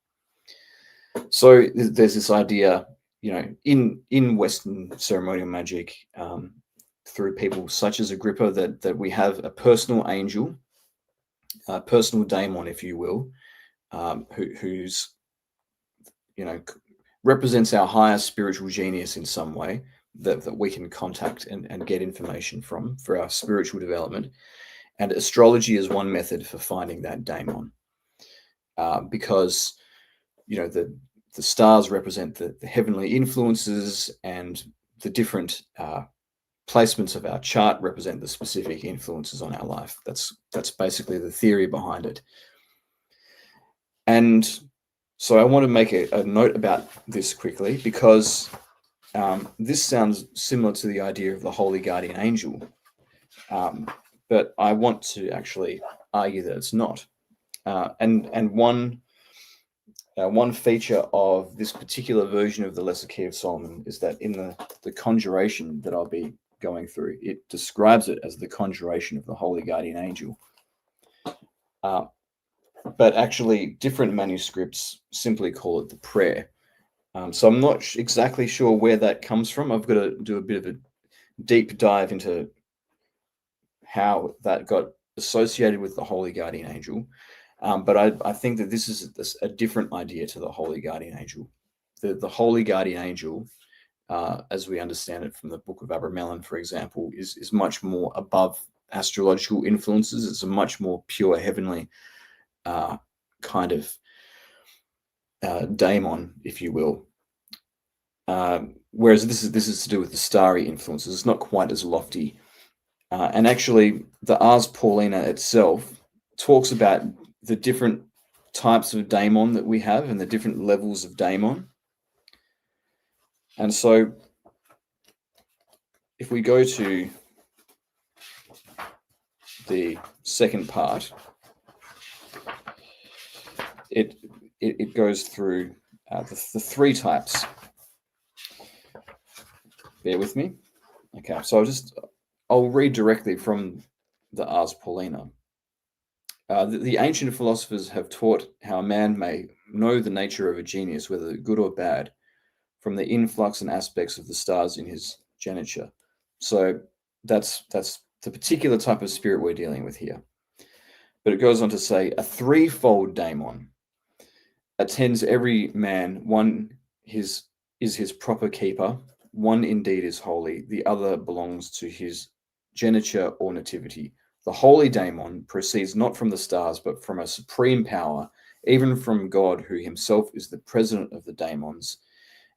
So there's this idea, in Western ceremonial magic, through people such as Agrippa, that we have a personal angel, a personal daemon, if you will, who's represents our higher spiritual genius in some way that we can contact and get information from for our spiritual development. And astrology is one method for finding that daemon, because the stars represent the heavenly influences, and the different placements of our chart represent the specific influences on our life. That's basically the theory behind it. And so I want to make a note about this quickly, because this sounds similar to the idea of the holy guardian angel, but I want to actually argue that it's not. And one feature of this particular version of the Lesser Key of Solomon is that in the conjuration that I'll be going through. It describes it as the conjuration of the Holy Guardian Angel. But actually, different manuscripts simply call it the prayer. So I'm not exactly sure where that comes from. I've got to do a bit of a deep dive into how that got associated with the Holy Guardian Angel. But I think that this is a different idea to the Holy Guardian Angel. The Holy Guardian Angel, as we understand it from the Book of Abramelin, for example, is much more above astrological influences. It's a much more pure heavenly kind of daemon, if you will. Whereas this is to do with the starry influences. It's not quite as lofty. And actually, the Ars Paulina itself talks about the different types of daemon that we have and the different levels of daemon. And so if we go to the second part, it goes through the three types. Bear with me. Okay, so I'll read directly from the Ars Paulina. The ancient philosophers have taught how a man may know the nature of a genius, whether good or bad, from the influx and aspects of the stars in his geniture. So that's the particular type of spirit we're dealing with here. But it goes on to say, a threefold daemon attends every man. One is his proper keeper. One indeed is holy. The other belongs to his geniture or nativity. The holy daemon proceeds not from the stars, but from a supreme power, even from God, who himself is the president of the daemons,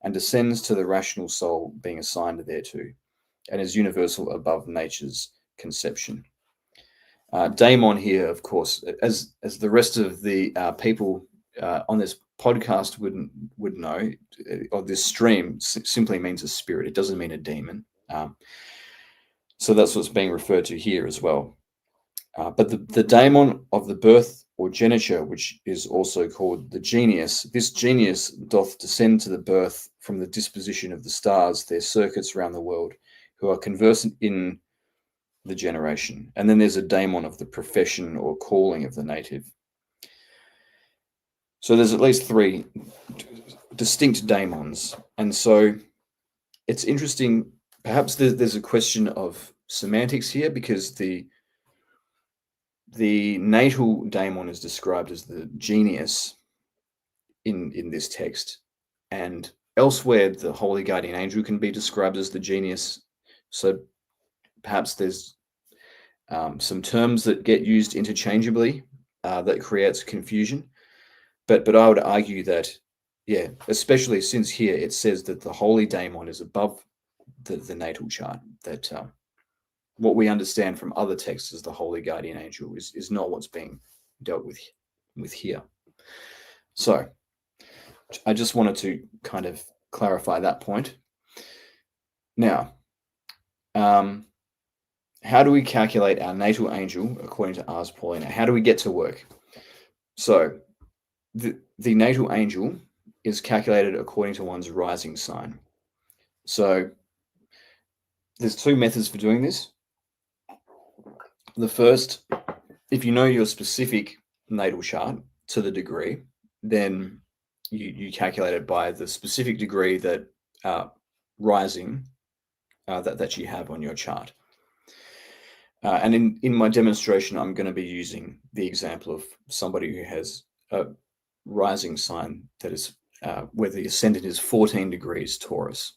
and descends to the rational soul being assigned thereto, and is universal above nature's conception. Daemon here, of course, as the rest of the people on this podcast would know, or this stream simply means a spirit. It doesn't mean a demon. So that's what's being referred to here as well. But the daemon of the birth or geniture, which is also called the genius, this genius doth descend to the birth from the disposition of the stars, their circuits round the world, who are conversant in the generation. And then there's a daemon of the profession or calling of the native. So there's at least three distinct daemons. And so it's interesting, perhaps there's a question of semantics here, because the natal daemon is described as the genius in this text, and elsewhere the Holy Guardian Angel can be described as the genius. So perhaps there's some terms that get used interchangeably that creates confusion. But I would argue that, yeah, especially since here it says that the holy daemon is above the natal chart, that what we understand from other texts as the Holy Guardian Angel is not what's being dealt with here. So I just wanted to kind of clarify that point. Now, how do we calculate our natal angel according to Ars Paulina? How do we get to work? So the natal angel is calculated according to one's rising sign. So there's two methods for doing this. The first, if you know your specific natal chart to the degree, then you calculate it by the specific degree that rising that you have on your chart. And in my demonstration, I'm going to be using the example of somebody who has a rising sign that is where the ascendant is 14 degrees Taurus.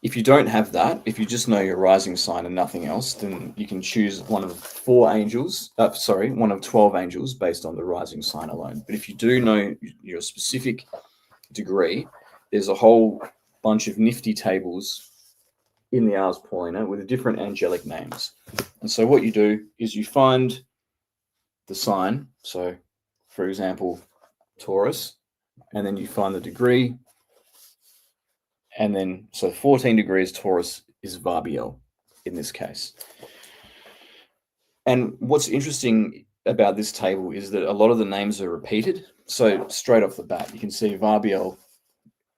If you don't have that, if you just know your rising sign and nothing else, then you can choose one of 12 angels based on the rising sign alone. But if you do know your specific degree, there's a whole bunch of nifty tables in the Ars Paulina with different angelic names. And so what you do is you find the sign. So, for example, Taurus, and then you find the degree. And then, so 14 degrees Taurus is Varbiel in this case. And what's interesting about this table is that a lot of the names are repeated. So straight off the bat, you can see Varbiel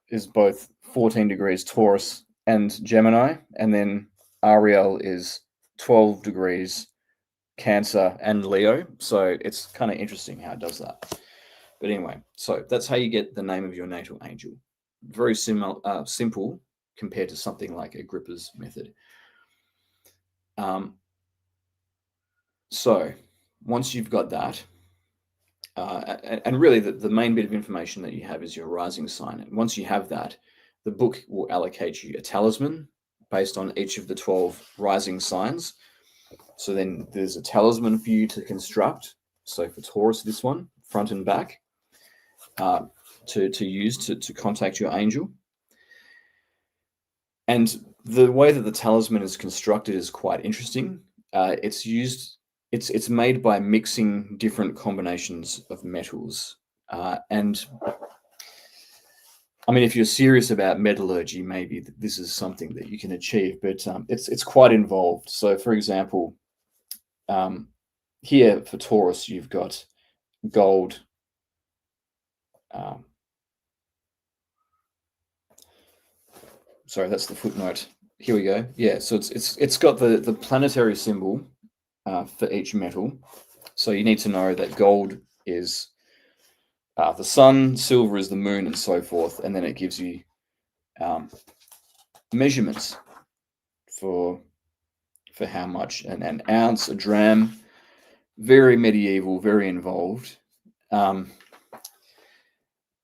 is both 14 degrees Taurus and Gemini, and then Ariel is 12 degrees Cancer and Leo. So it's kind of interesting how it does that. But anyway, so that's how you get the name of your natal angel. Very simple compared to something like Agrippa's method. So once you've got that, and really the main bit of information that you have is your rising sign. And once you have that, the book will allocate you a talisman based on each of the 12 rising signs. So then there's a talisman for you to construct. So for Taurus, this one, front and back, to use to contact your angel. And the way that the talisman is constructed is quite interesting. It's made by mixing different combinations of metals. And I mean, if you're serious about metallurgy, maybe this is something that you can achieve, but it's quite involved. So for example, here for Taurus, you've got gold. Sorry, that's the footnote. Here we go. Yeah, so it's got the planetary symbol for each metal. So you need to know that gold is the sun, silver is the moon, and so forth. And then it gives you measurements for how much an ounce, a dram. Very medieval, very involved.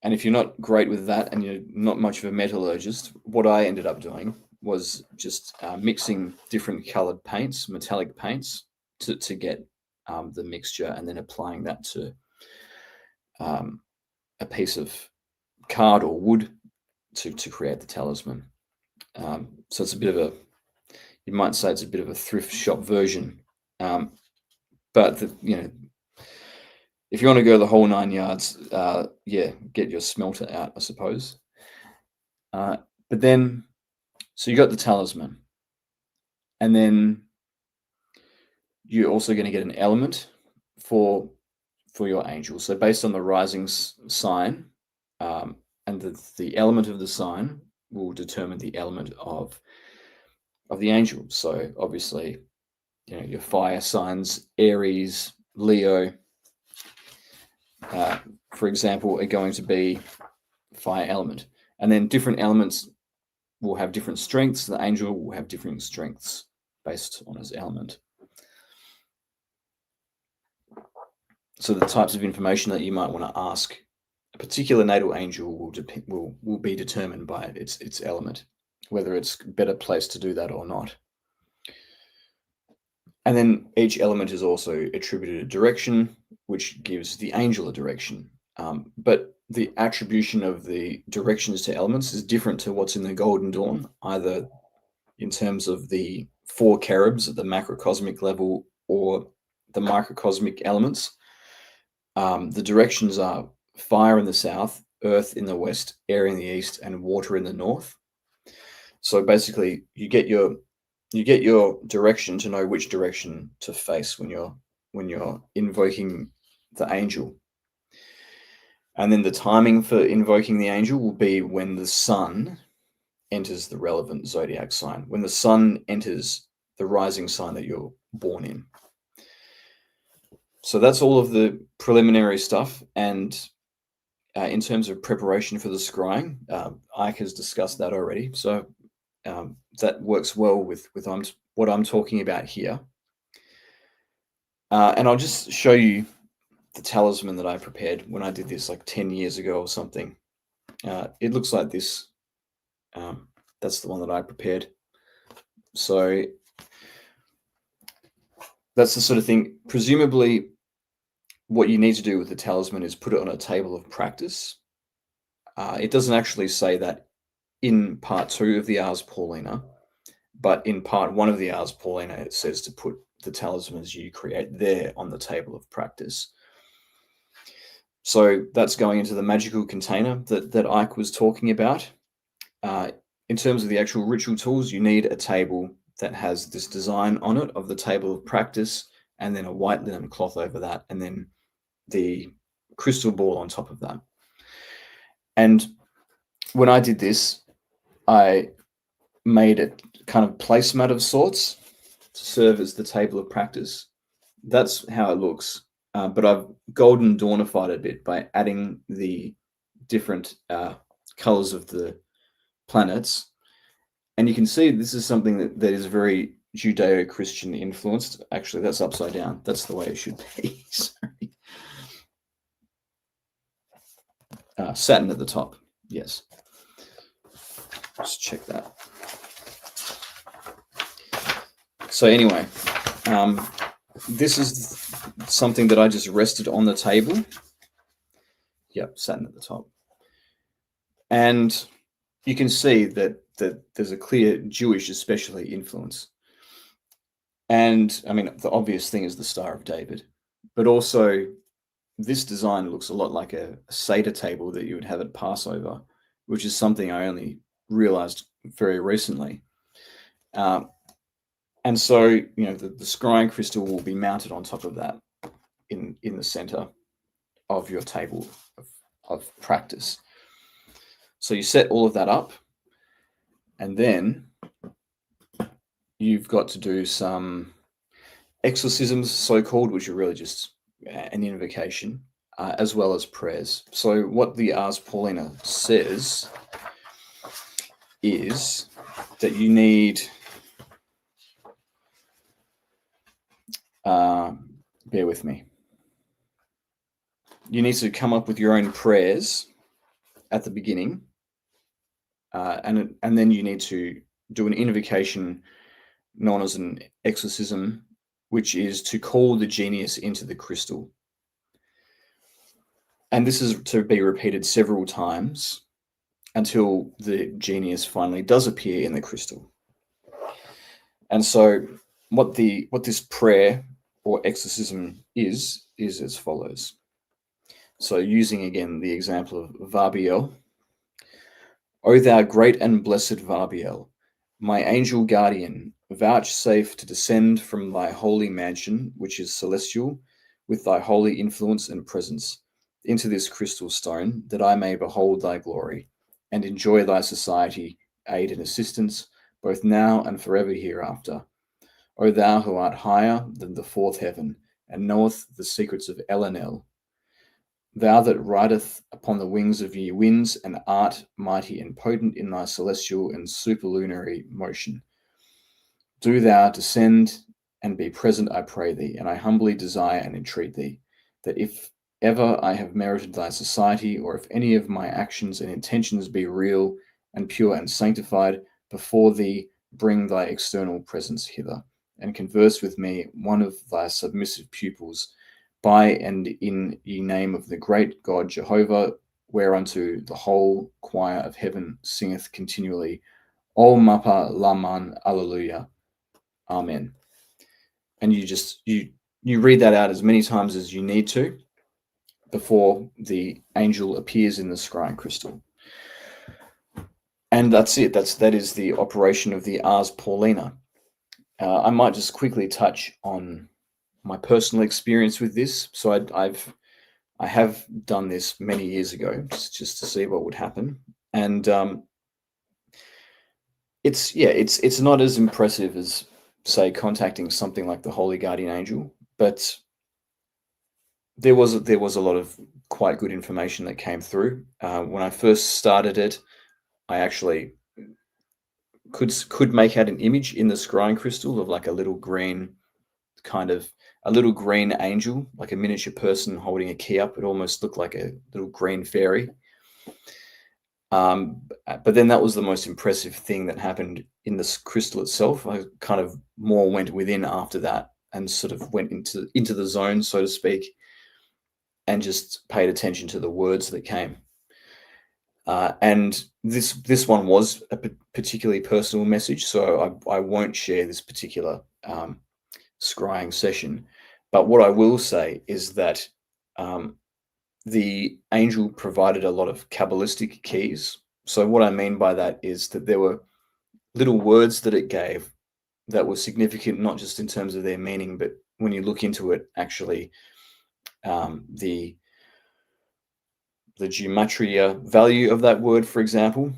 And if you're not great with that and you're not much of a metallurgist, what I ended up doing was just mixing different colored paints, metallic paints, to get the mixture, and then applying that to a piece of card or wood to create the talisman. So it's a bit of you might say it's a bit of a thrift shop version. But if you want to go the whole 9 yards, get your smelter out, I suppose. But then, so you got the talisman, and then you're also going to get an element for your angel. So based on the rising sign, and the element of the sign will determine the element of the angel. So obviously, your fire signs, Aries, Leo, for example, are going to be fire element. And then different elements will have different strengths. The angel will have different strengths based on his element. So the types of information that you might want to ask a particular natal angel will be determined by its element, whether it's better placed to do that or not. And then each element is also attributed a direction, which gives the angel a direction. But the attribution of the directions to elements is different to what's in the Golden Dawn, either in terms of the 4 cherubs at the macrocosmic level or the microcosmic elements. The directions are fire in the south, earth in the west, air in the east, and water in the north. So basically, you get your direction to know which direction to face when you're invoking the angel. And then the timing for invoking the angel will be when the sun enters the relevant zodiac sign, when the sun enters the rising sign that you're born in. So that's all of the preliminary stuff. And in terms of preparation for the scrying, Ike has discussed that already. So that works well with what I'm talking about here. And I'll just show you the talisman that I prepared when I did this like 10 years ago or something. It looks like this. That's the one that I prepared. So that's the sort of thing. Presumably, what you need to do with the talisman is put it on a table of practice. It doesn't actually say that in part 2 of the Ars Paulina, but in part 1 of the Ars Paulina, it says to put the talismans you create there on the table of practice. So that's going into the magical container that Ike was talking about. In terms of the actual ritual tools, you need a table that has this design on it of the table of practice, and then a white linen cloth over that, and then the crystal ball on top of that. And when I did this, I made a kind of placemat of sorts to serve as the table of practice. That's how it looks. But I've golden dawnified it a bit by adding the different colors of the planets. And you can see this is something that is very Judeo-Christian influenced. Actually, that's upside down. That's the way it should be. Sorry. Saturn at the top. Yes. Let's check that. So anyway, this is something that I just rested on the table. Yep, Saturn at the top. And you can see that there's a clear Jewish, especially, influence. And I mean, the obvious thing is the Star of David, but also this design looks a lot like a Seder table that you would have at Passover, which is something I only realized very recently. And so, you know, the scrying crystal will be mounted on top of that in the center of your table of practice. So you set all of that up, and then you've got to do some exorcisms, so-called, which are really just an invocation, as well as prayers. So what the Ars Paulina says is that you need, bear with me, you need to come up with your own prayers at the beginning, and then you need to do an invocation known as an exorcism, which is to call the genius into the crystal. And this is to be repeated several times until the genius finally does appear in the crystal. And so what this prayer or exorcism is as follows. So using again the example of Varbiel. O thou great and blessed Varbiel, my angel guardian, vouchsafe to descend from thy holy mansion, which is celestial, with thy holy influence and presence, into this crystal stone, that I may behold thy glory, and enjoy thy society, aid and assistance, both now and forever hereafter. O thou who art higher than the fourth heaven, and knoweth the secrets of Elenel, thou that rideth upon the wings of ye winds, and art mighty and potent in thy celestial and superlunary motion, do thou descend and be present, I pray thee, and I humbly desire and entreat thee, that if ever I have merited thy society, or if any of my actions and intentions be real and pure and sanctified, before thee bring thy external presence hither, and converse with me, one of thy submissive pupils, by and in ye name of the great God Jehovah, whereunto the whole choir of heaven singeth continually, O Mapa Laman, Alleluia, Amen. And you read that out as many times as you need to before the angel appears in the scrying crystal. And that's it. That is the operation of the Ars Paulina. I might just quickly touch on my personal experience with this. So I have done this many years ago just to see what would happen, and it's not as impressive as, say, contacting something like the Holy Guardian Angel, but there was a lot of quite good information that came through. When I first started it, I actually could make out an image in the scrying crystal of like a little green angel, like a miniature person holding a key up. It almost looked like a little green fairy. But then that was the most impressive thing that happened in this crystal itself. I kind of more went within after that and sort of went into the zone, so to speak, and just paid attention to the words that came. And this one was a particularly personal message, so I won't share this particular scrying session. But what I will say is that the angel provided a lot of Kabbalistic keys. So what I mean by that is that there were little words that it gave that were significant, not just in terms of their meaning, but when you look into it, actually, the gematria value of that word, for example,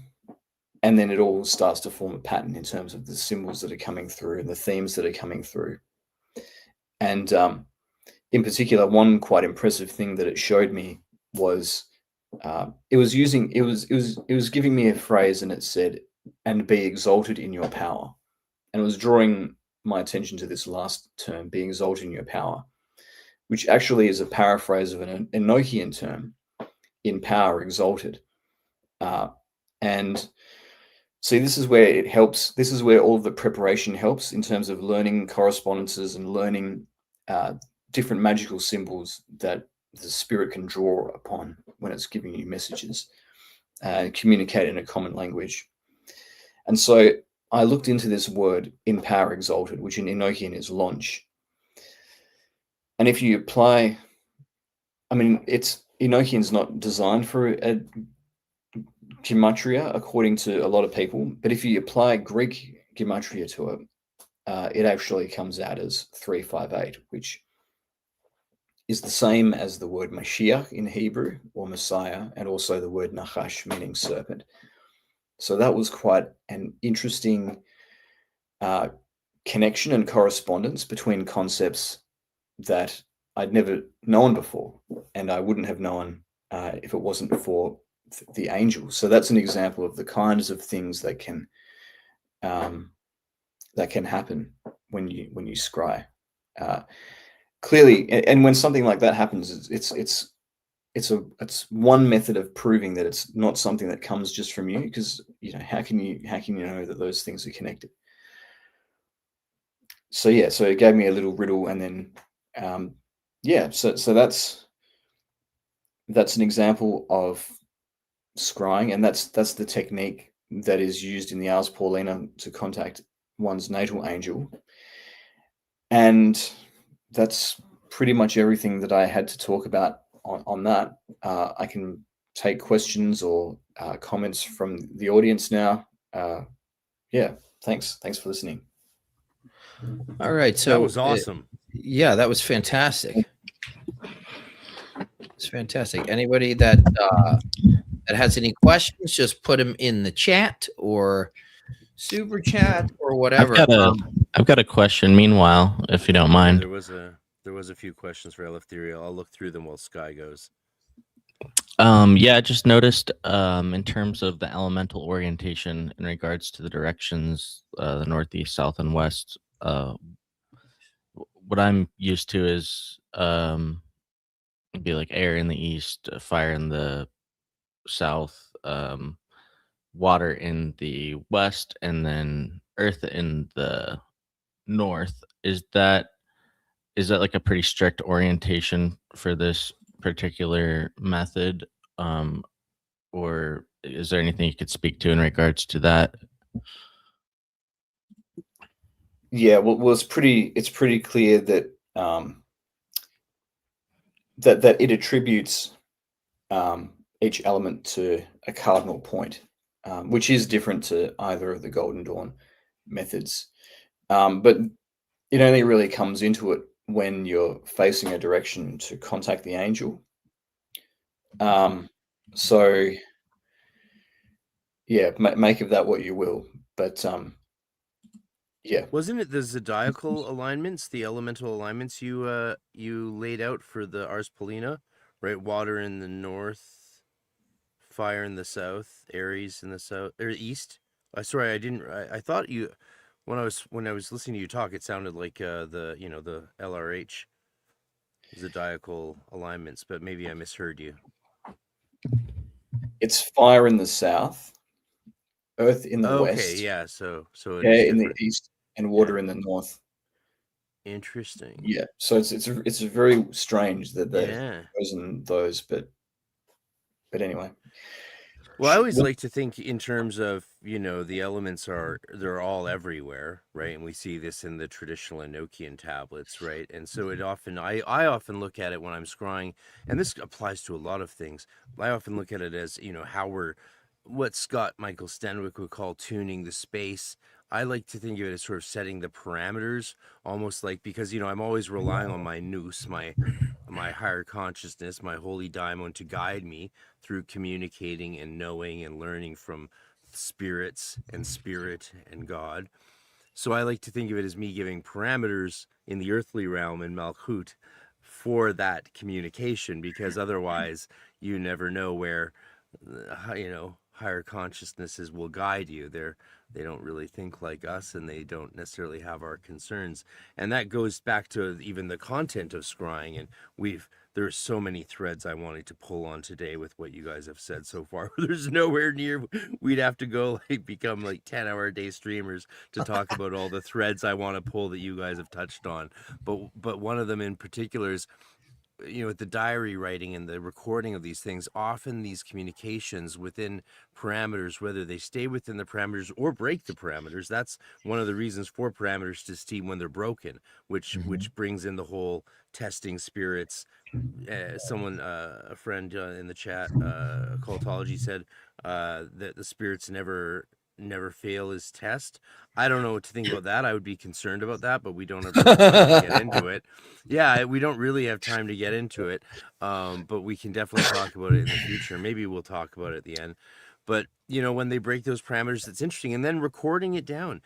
and then it all starts to form a pattern in terms of the symbols that are coming through and the themes that are coming through. And in particular, one quite impressive thing that it showed me was it was giving me a phrase, and it said, "And be exalted in your power." And it was drawing my attention to this last term, "be exalted in your power," which actually is a paraphrase of an Enochian term, "in power exalted." And see, this is where it helps. This is where all of the preparation helps in terms of learning correspondences and learning different magical symbols that the spirit can draw upon when it's giving you messages and communicate in a common language. And so I looked into this word, "in power exalted," which in Enochian is launch. And if you apply, I mean, Enochian's not designed for a gematria, according to a lot of people, but if you apply Greek gematria to it, it actually comes out as 358, which is the same as the word Mashiach in Hebrew, or Messiah, and also the word Nachash, meaning serpent. So that was quite an interesting connection and correspondence between concepts that I'd never known before, and I wouldn't have known if it wasn't for the angel. So that's an example of the kinds of things that can happen when you scry. Clearly, and when something like that happens, it's one method of proving that it's not something that comes just from you, because how can you know that those things are connected? So yeah, so it gave me a little riddle, and then so that's an example of scrying, and that's the technique that is used in the Ars Paulina to contact one's natal angel. And that's pretty much everything that I had to talk about on that. I can take questions or comments from the audience now. Thanks for listening. All right, so that was awesome. Yeah, that was fantastic. It's fantastic. Anybody that has any questions, just put them in the chat or super chat or whatever. I've got a question. Meanwhile, if you don't mind, there was a few questions for Eleftheria. I'll look through them while Sky goes. I just noticed in terms of the elemental orientation in regards to the directions, the northeast, south, and west. What I'm used to is it'd be like air in the east, fire in the south, water in the west, and then earth in the north. Is that like a pretty strict orientation for this particular method, or is there anything you could speak to in regards to that? Yeah, well, it's pretty clear that that it attributes each element to a cardinal point, which is different to either of the Golden Dawn methods. But it only really comes into it when you're facing a direction to contact the angel. So yeah, make of that what you will. But yeah, wasn't it the zodiacal alignments, the elemental alignments you laid out for the Ars Paulina, right? Water in the north, fire in the south, Aries in the south or east. Sorry, I thought you when I was listening to you talk, it sounded like the LRH zodiacal alignments, but maybe I misheard you. It's fire in the south, earth in the west. Okay, yeah. So in the east, and water in the north. Interesting. Yeah. So it's very strange that they've chosen those, but anyway. Well, I always like to think in terms of, the elements they're all everywhere, right? And we see this in the traditional Enochian tablets, right? And so I often look at it when I'm scrying, and this applies to a lot of things. I often look at it as, what Scott Michael Stenwick would call tuning the space. I like to think of it as sort of setting the parameters, almost like, because, I'm always relying on my nous, my higher consciousness, my holy daimon to guide me through communicating and knowing and learning from spirits and spirit and God. So I like to think of it as me giving parameters in the earthly realm in Malkuth for that communication, because otherwise you never know where, higher consciousnesses will guide you. They don't really think like us, and they don't necessarily have our concerns. And that goes back to even the content of scrying. And there's so many threads I wanted to pull on today with what you guys have said so far. There's nowhere near, we'd have to go become 10-hour-a-day streamers to talk about all the threads I want to pull that you guys have touched on. But one of them in particular is, with the diary writing and the recording of these things, often these communications within parameters, whether they stay within the parameters or break the parameters, that's one of the reasons for parameters to see when they're broken, which brings in the whole testing spirits. Someone, a friend in the chat, Occultology, said that the spirits never fail his test. I don't know what to think about that. I would be concerned about that, but we don't have time to get into it. Yeah, we don't really have time to get into it, but we can definitely talk about it in the future. Maybe we'll talk about it at the end. But, when they break those parameters, it's interesting. And then recording it down,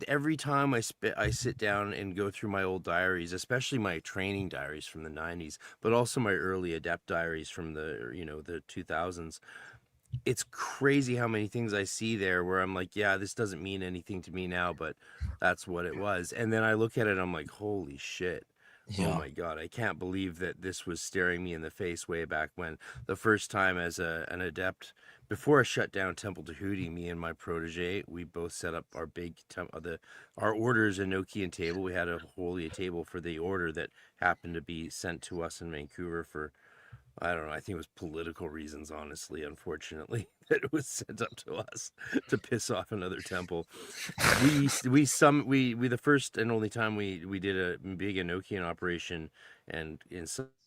every time I sit down and go through my old diaries, especially my training diaries from the 90s, but also my early adept diaries from the 2000s. It's crazy how many things I see there where I'm like, yeah, this doesn't mean anything to me now, but that's what it was. And then I look at it, I'm like, holy shit. Oh my God, I can't believe that this was staring me in the face way back when. The first time as an adept, before I shut down Temple Tahuti, me and my protege, we both set up our big, our order's Enochian table. We had a holy table for the order that happened to be sent to us in Vancouver for, I don't know, I think it was political reasons, honestly, unfortunately, that it was sent up to us to piss off another temple. We the first and only time we did a big Enochian operation and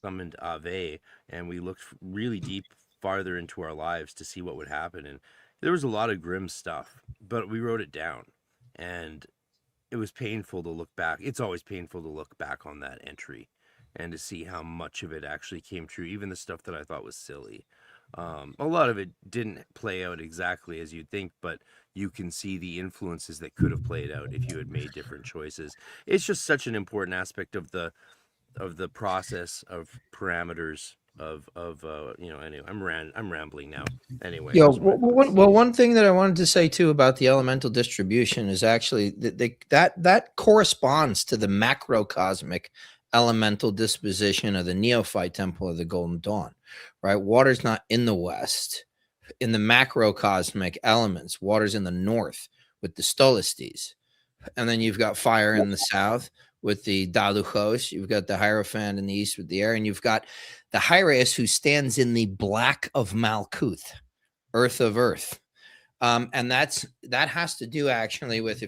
summoned Ave, and we looked really deep, farther into our lives to see what would happen. And there was a lot of grim stuff, but we wrote it down, and it was painful to look back. It's always painful to look back on that entry and to see how much of it actually came true, even the stuff that I thought was silly. A lot of it didn't play out exactly as you'd think, but you can see the influences that could have played out if you had made different choices. It's just such an important aspect of the process of parameters anyway, I'm rambling now. Anyway. Yeah. Well, one thing that I wanted to say too about the elemental distribution is actually that corresponds to the macrocosmic elemental disposition of the neophyte temple of the Golden Dawn, right? Water's not in the west. In the macrocosmic elements, water's in the north with the Stolastes. And then you've got fire in the south with the Daluchos. You've got the Hierophant in the east with the air. And you've got the Hyraeus who stands in the black of Malkuth, earth of earth. And that has to do actually with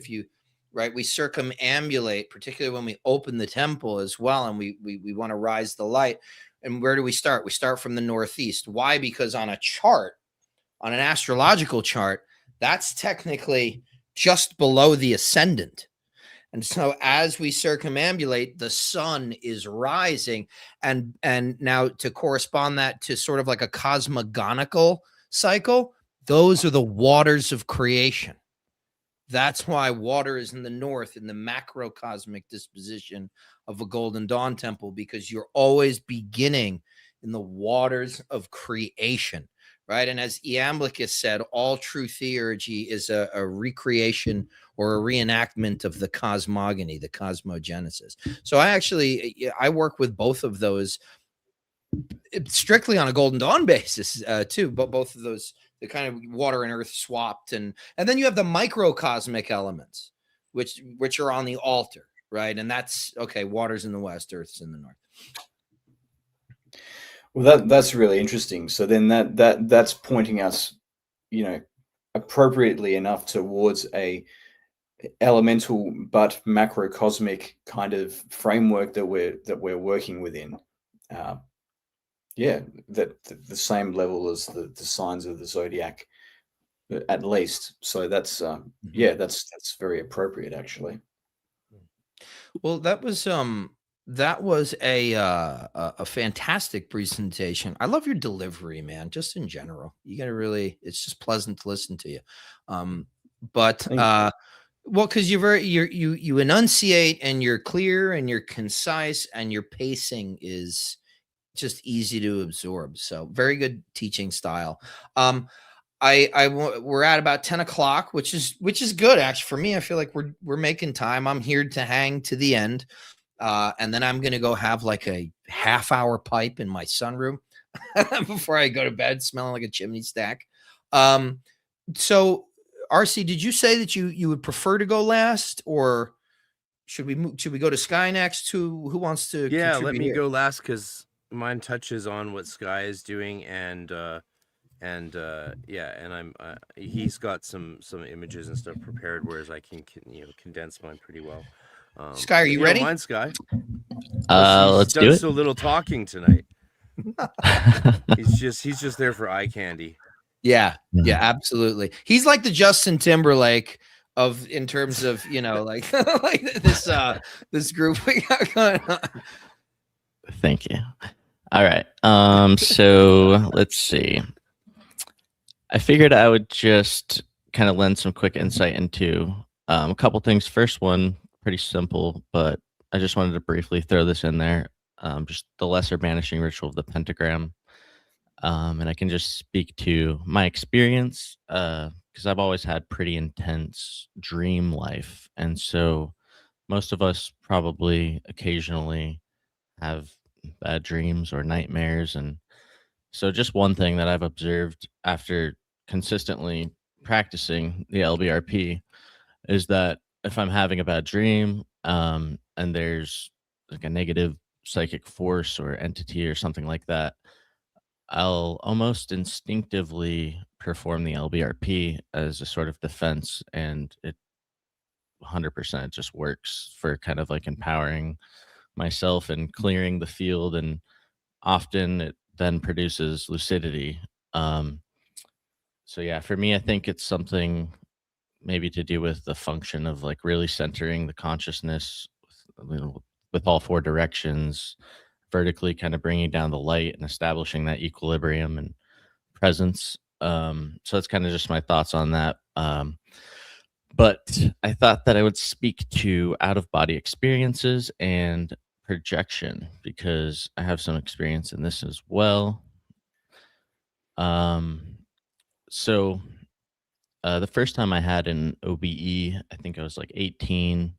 we circumambulate, particularly when we open the temple as well, and we want to rise the light. And where do we start? We start from the northeast. Why? Because on a chart, on an astrological chart, that's technically just below the ascendant. And so as we circumambulate, the sun is rising. And now to correspond that to sort of like a cosmogonical cycle, those are the waters of creation. That's why water is in the north in the macrocosmic disposition of a Golden Dawn temple, because you're always beginning in the waters of creation, right? And as Iamblichus said, all true theurgy is a recreation or a reenactment of the cosmogony, the cosmogenesis. So I work with both of those strictly on a Golden Dawn basis too, but both of those, the kind of water and earth swapped, and then you have the microcosmic elements, which are on the altar, right? And that's okay. Water's in the west, earth's in the north. Well, that's really interesting. So then that's pointing us, appropriately enough towards a elemental but macrocosmic kind of framework that we're working within. That the same level as the signs of the zodiac, at least. So that's that's very appropriate, actually. Well, that was That was a fantastic presentation. I love your delivery, man. Just in general, you gotta really. It's just pleasant to listen to you. But Thank you. well, because you enunciate and you're clear and you're concise and your pacing is just easy to absorb. So very good teaching style. We're at about 10 o'clock, which is good actually for me. I feel like we're making time. I'm here to hang to the end. And then I'm gonna go have like a half-hour pipe in my sunroom before I go to bed, smelling like a chimney stack. So RC, did you say that you would prefer to go last, or should we go to Sky next? Who wants to? Yeah, let contribute me here? go last because mine touches on what Sky is doing, and yeah, and I'm he's got some images and stuff prepared, whereas I can condense mine pretty well. Sky, are if you don't ready? mind, Sky. Let's do done it. so little talking tonight. He's just there for eye candy. Yeah, absolutely. He's like the Justin Timberlake of, in terms of, like like this group we got going on. Thank you. All right. So let's see. I figured I would just kind of lend some quick insight into a couple things. First one, pretty simple, but I just wanted to briefly throw this in there. Just the lesser banishing ritual of the pentagram. And I can just speak to my experience because I've always had pretty intense dream life. And so most of us probably occasionally have bad dreams or nightmares. And so just one thing that I've observed after consistently practicing the LBRP is that if I'm having a bad dream and there's like a negative psychic force or entity or something like that, I'll almost instinctively perform the LBRP as a sort of defense, and it 100% just works for kind of like empowering myself and clearing the field. And often it then produces lucidity. So yeah, for me, I think it's something maybe to do with the function of like really centering the consciousness with all four directions, vertically kind of bringing down the light and establishing that equilibrium and presence. So that's kind of just my thoughts on that. But I thought that I would speak to out of body experiences and projection because I have some experience in this as well. So the first time I had an OBE, I think I was like 18.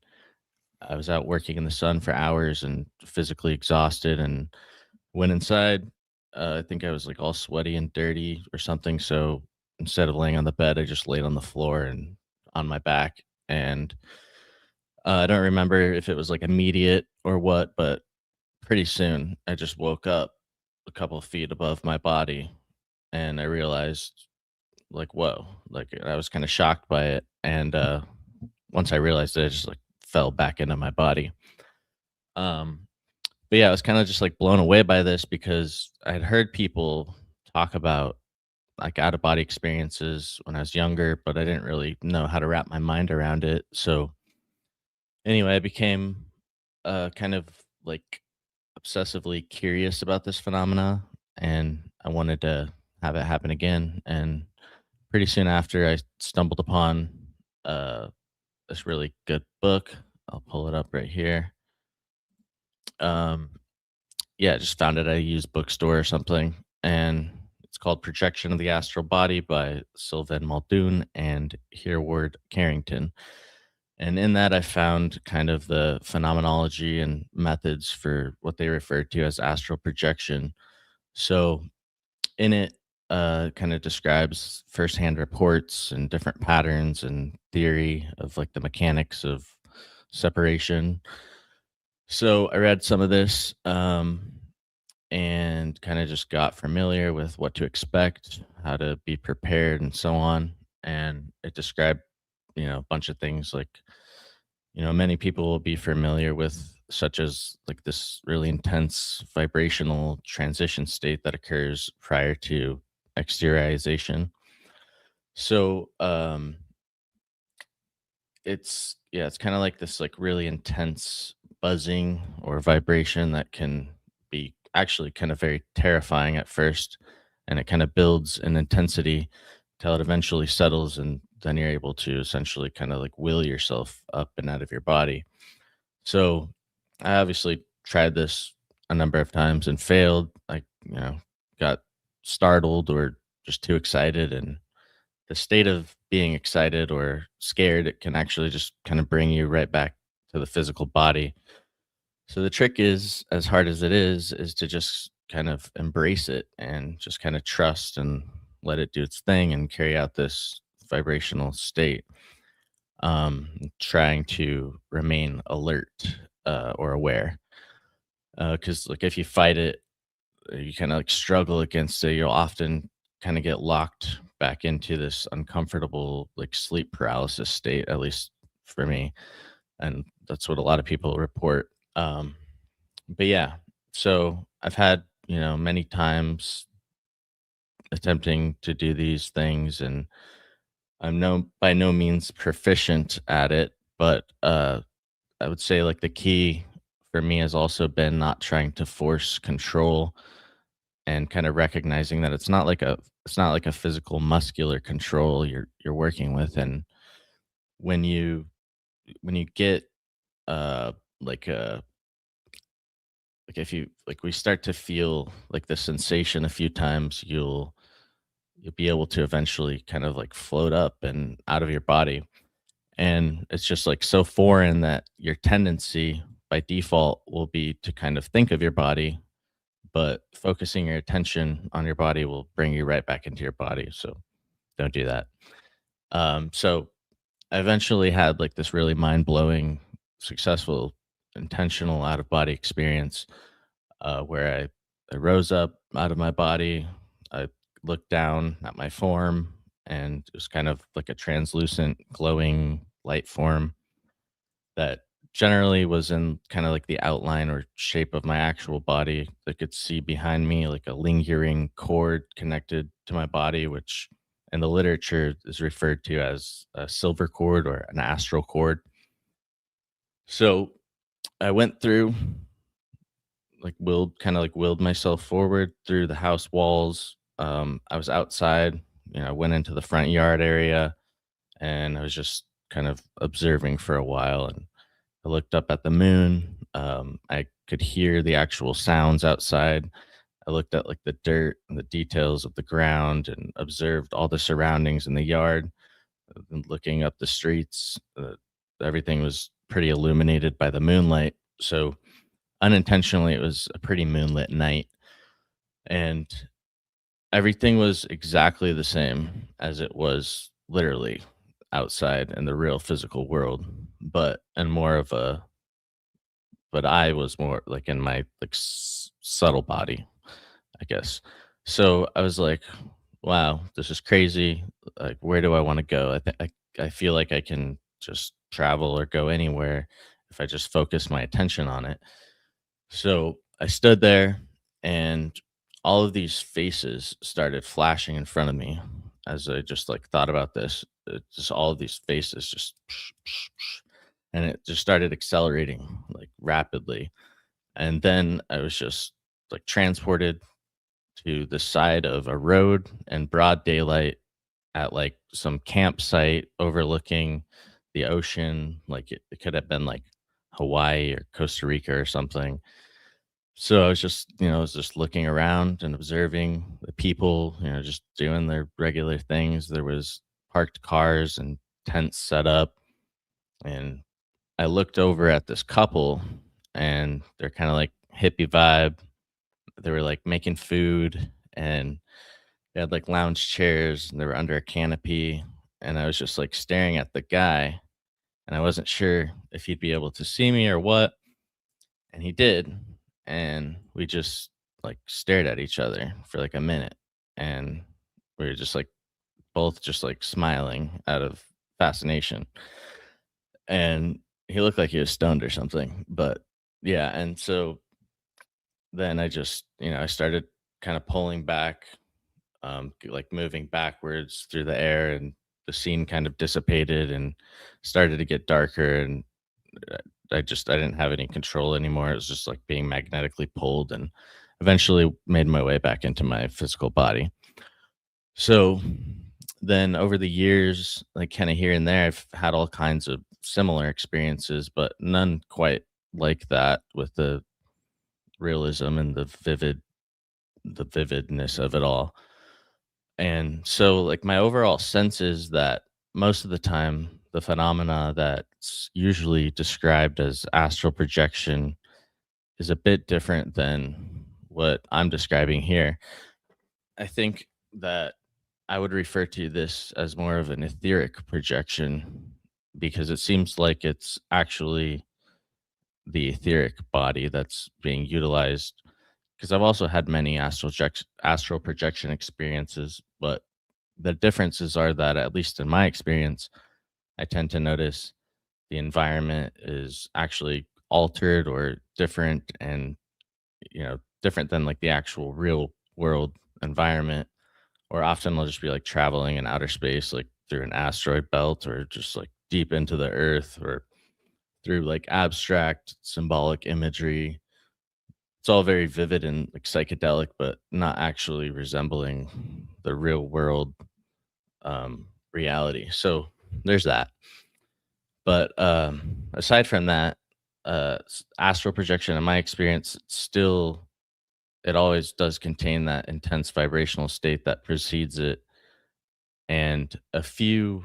I was out working in the sun for hours and physically exhausted, and went inside. I think I was like all sweaty and dirty or something. So instead of laying on the bed, I just laid on the floor and on my back. And I don't remember if it was like immediate or what, but pretty soon I just woke up a couple of feet above my body, and I realized, like, whoa, like I was kind of shocked by it. And once I realized it, I just like fell back into my body. But yeah, I was kind of just like blown away by this because I'd heard people talk about like out of body experiences when I was younger, but I didn't really know how to wrap my mind around it. So anyway, I became kind of like obsessively curious about this phenomena, and I wanted to have it happen again. And pretty soon after, I stumbled upon this really good book. I'll pull it up right here. Yeah, I just found it at a used bookstore or something, and it's called Projection of the Astral Body by Sylvain Muldoon and Hereward Carrington. And in that, I found kind of the phenomenology and methods for what they refer to as astral projection. So in it, kind of describes firsthand reports and different patterns and theory of like the mechanics of separation. So I read some of this and kind of just got familiar with what to expect, how to be prepared, and so on. And it described, a bunch of things like, many people will be familiar with, such as like this really intense vibrational transition state that occurs prior to exteriorization. So it's kind of like this like really intense buzzing or vibration that can be actually kind of very terrifying at first, and it kind of builds in intensity till it eventually settles, and then you're able to essentially kind of like will yourself up and out of your body. So I obviously tried this a number of times and failed. I, got startled or just too excited, and the state of being excited or scared, it can actually just kind of bring you right back to the physical body. So the trick is, as hard as it is to just kind of embrace it and just kind of trust and let it do its thing and carry out this vibrational state. Trying to remain alert or aware. Because like if you fight it, you kind of like struggle against it, you'll often kind of get locked back into this uncomfortable like sleep paralysis state, at least for me. And that's what a lot of people report. But yeah, so I've had, many times attempting to do these things, and I'm by no means proficient at it, but I would say like the key for me has also been not trying to force control and kind of recognizing that it's not like a physical muscular control you're working with. And when you get uh like a like if you like we start to feel like the sensation a few times, you'll be able to eventually kind of like float up and out of your body. And it's just like so foreign that your tendency by default will be to kind of think of your body, but focusing your attention on your body will bring you right back into your body. So don't do that. So I eventually had like this really mind blowing, successful, intentional out of body experience where I rose up out of my body. I looked down at my form, and it was kind of like a translucent, glowing light form that generally was in kind of like the outline or shape of my actual body. I could see behind me like a lingering cord connected to my body, which in the literature is referred to as a silver cord or an astral cord. So I went through, like willed myself forward through the house walls. I was outside, I went into the front yard area, and I was just kind of observing for a while. And I looked up at the moon. I could hear the actual sounds outside. I looked at like the dirt and the details of the ground and observed all the surroundings in the yard. And looking up the streets, everything was pretty illuminated by the moonlight. So unintentionally, it was a pretty moonlit night, and everything was exactly the same as it was literally outside in the real physical world, but in more of a but I was more like in my like subtle body, I guess. So I was like, wow, this is crazy. Like, where do I want to go? I feel like I can just travel or go anywhere if I just focus my attention on it. So I stood there, and all of these faces started flashing in front of me as I just like thought about this. Just all of these faces just and it just started accelerating like rapidly. And then I was just like transported to the side of a road in broad daylight at like some campsite overlooking the ocean. Like it could have been like Hawaii or Costa Rica or something. So I was just looking around and observing the people, just doing their regular things. There was parked cars and tents set up, and I looked over at this couple, and they're kind of like hippie vibe. They were like making food, and they had like lounge chairs, and they were under a canopy. And I was just like staring at the guy, and I wasn't sure if he'd be able to see me or what. And he did. And we just like stared at each other for like a minute. And we were just like both just like smiling out of fascination. And he looked like he was stoned or something. But yeah. And so then I just, I started kind of pulling back, like moving backwards through the air, and the scene kind of dissipated and started to get darker. And I didn't have any control anymore. It was just like being magnetically pulled, and eventually made my way back into my physical body. So then over the years, like kind of here and there, I've had all kinds of similar experiences, but none quite like that, with the realism and the vividness of it all. And so like my overall sense is that most of the time the phenomena that's usually described as astral projection is a bit different than what I'm describing here. I think that I would refer to this as more of an etheric projection, because it seems like it's actually the etheric body that's being utilized. Because I've also had many astral projection experiences, but the differences are that, at least in my experience, I tend to notice the environment is actually altered or different, and different than like the actual real world environment. Or often I'll just be like traveling in outer space, like through an asteroid belt, or just like deep into the earth, or through like abstract symbolic imagery. It's all very vivid and like psychedelic, but not actually resembling the real world reality. So there's that. But aside from that, astral projection, in my experience, still, it always does contain that intense vibrational state that precedes it. And a few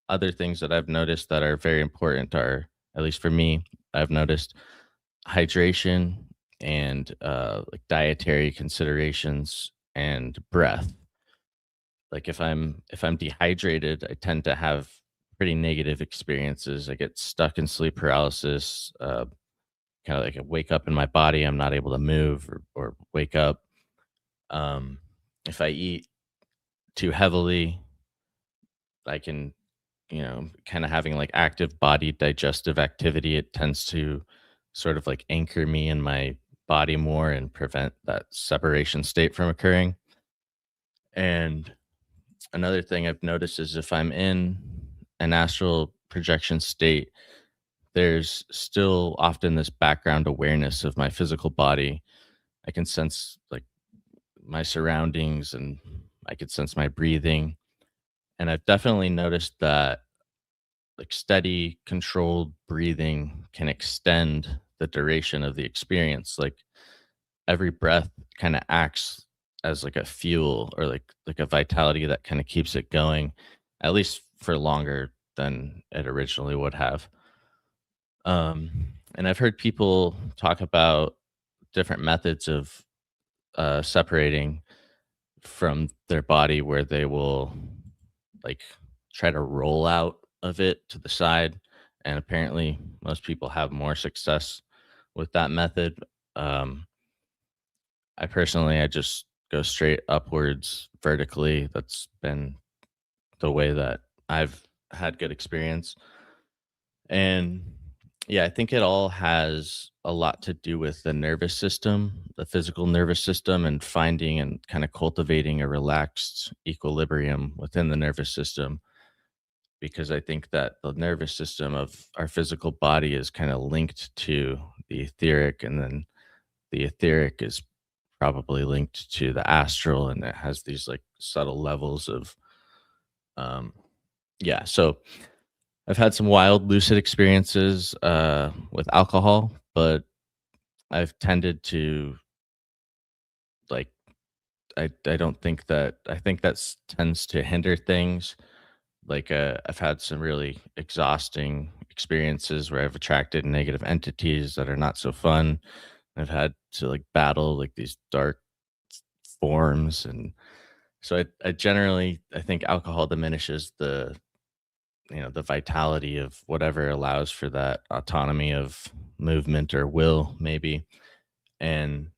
other things that I've noticed that are very important are, at least for me, I've noticed hydration and like dietary considerations and breath. Like if I'm dehydrated, I tend to have pretty negative experiences. I get stuck in sleep paralysis. Kind of like I wake up in my body, I'm not able to move or wake up. Um, if I eat too heavily, I can, kind of having like active body digestive activity, it tends to sort of like anchor me in my body more and prevent that separation state from occurring. And another thing I've noticed is if I'm in an astral projection state, there's still often this background awareness of my physical body. I can sense like my surroundings, and I could sense my breathing. And I've definitely noticed that like steady, controlled breathing can extend the duration of the experience. Like every breath kind of acts as like a fuel, or like a vitality that kind of keeps it going, at least for longer than it originally would have. And I've heard people talk about different methods of separating from their body, where they will like try to roll out of it to the side. And apparently, most people have more success with that method. Um, I just go straight upwards vertically. That's been the way that I've had good experience. And yeah, I think it all has a lot to do with the nervous system, the physical nervous system, and finding and kind of cultivating a relaxed equilibrium within the nervous system. Because I think that the nervous system of our physical body is kind of linked to the etheric, and then the etheric is probably linked to the astral, and it has these like subtle levels of um yeah. So I've had some wild lucid experiences with alcohol, but I've tended to like I don't think that I think tends to hinder things. Like I've had some really exhausting experiences where I've attracted negative entities that are not so fun. I've had to like battle like these dark forms, and so I generally I think alcohol diminishes the vitality of whatever allows for that autonomy of movement or will, maybe. And